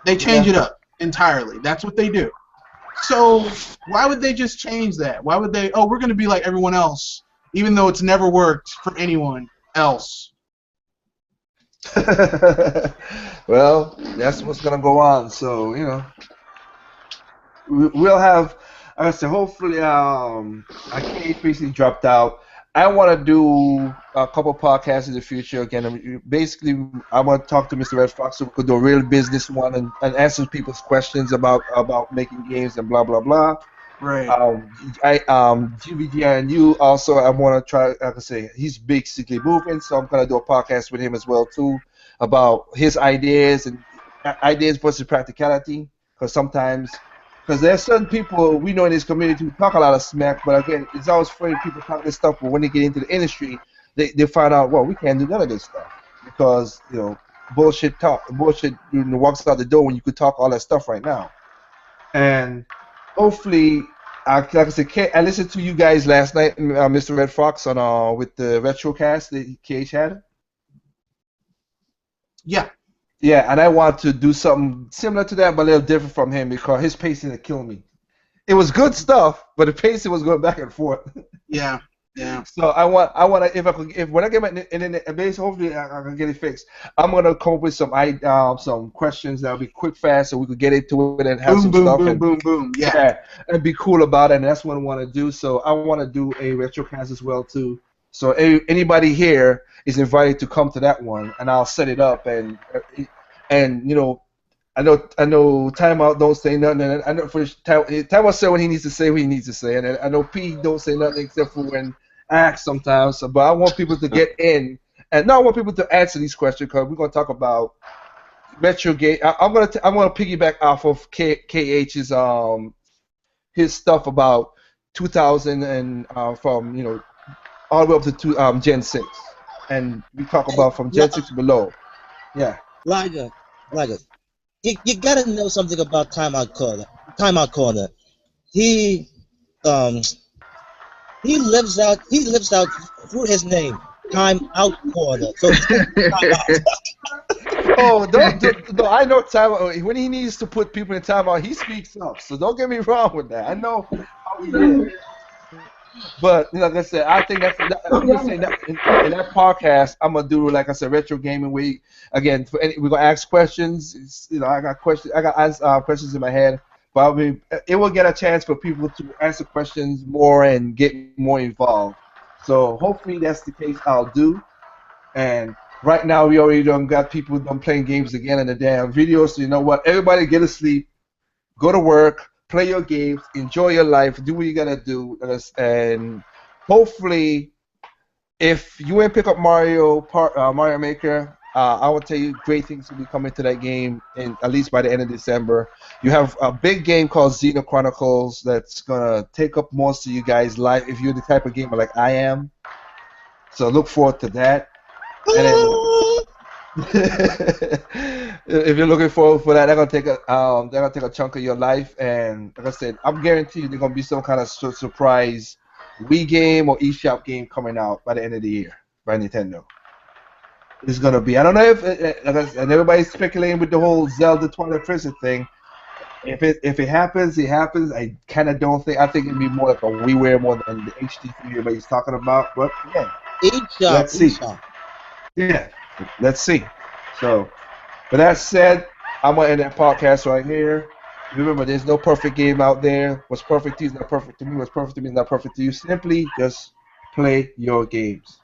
They change it up entirely. That's what they do. So why would they just change that? Why would they? Oh, we're going to be like everyone else, even though it's never worked for anyone else. Well, that's what's gonna go on. So we'll have. I said, hopefully, I can't basically dropped out. I want to do a couple podcasts in the future. Again, basically, I want to talk to Mr. Red Fox so we could do a real business one and answer people's questions about making games and blah blah blah. Right. GVG and you also, I want to try. Like I say, he's basically moving, so I'm gonna do a podcast with him as well too about his ideas and ideas versus practicality. Because sometimes, because there's certain people we know in this community who talk a lot of smack, but again, it's always funny people talk this stuff, but when they get into the industry, they find out, well, we can't do none of this stuff because bullshit talk, bullshit walks out the door when you could talk all that stuff right now. And hopefully, like I said, I listened to you guys last night, Mr. Red Fox, on with the retrocast that KH had. Yeah. Yeah, and I want to do something similar to that, but a little different from him because his pacing had killed me. It was good stuff, but the pacing was going back and forth. Yeah. Yeah. So I want to if when I get my internet base, hopefully I can get it fixed. I'm gonna come up with some questions that'll be quick, fast, so we could get into it and have Boom, some boom, stuff boom, and boom, boom. Yeah. and be cool about it. And that's what I want to do. So I want to do a retrocast as well too. So anybody here is invited to come to that one, and I'll set it up and I know Timeout don't say nothing, and I know for Timeout say what he needs to say, what he needs to say, and I know P don't say nothing except for when asked sometimes. So, but I want people to get in, and now I want people to answer these questions because we're gonna talk about Metro Game. I'm gonna piggyback off of KH's his stuff about 2000 and from all the way up to Gen 6, and we talk about from Gen 6 below. Yeah. Liger, you gotta know something about Timeout Corner. Timeout Corner. He lives out through his name, Timeout Corner. So Oh, no, I know timeout. When he needs to put people in timeout, he speaks up. So don't get me wrong with that. I know how he is. But like I said, I think I'm just saying that in that podcast, I'm gonna do, like I said, retro gaming week again. We're gonna ask questions. I got questions. I got questions in my head. But I mean, it will get a chance for people to answer questions more and get more involved. So hopefully that's the case. I'll do. And right now we already done got people done playing games again in the damn videos. So you know what? Everybody get to sleep, go to work, play your games, enjoy your life, do what you gotta do, and hopefully, if you ain't pick up Mario Maker, I will tell you great things will be coming to that game, at least by the end of December. You have a big game called Xeno Chronicles that's gonna take up most of you guys' life if you're the type of gamer like I am. So look forward to that. And then, if you're looking forward for that, they're gonna take a chunk of your life. And like I said, I'm guaranteed there's gonna be some kind of surprise Wii game or eShop game coming out by the end of the year by Nintendo. It's gonna be. I don't know if and everybody's speculating with the whole Zelda Twilight Princess thing. If it happens, it happens. I kind of don't think. I think it'd be more like a WiiWare more than the HD3 everybody's talking about. But yeah, let's see. Yeah, let's see. So, with that said, I'm gonna end that podcast right here. Remember, there's no perfect game out there. What's perfect to you is not perfect to me. What's perfect to me is not perfect to you. Simply just play your games.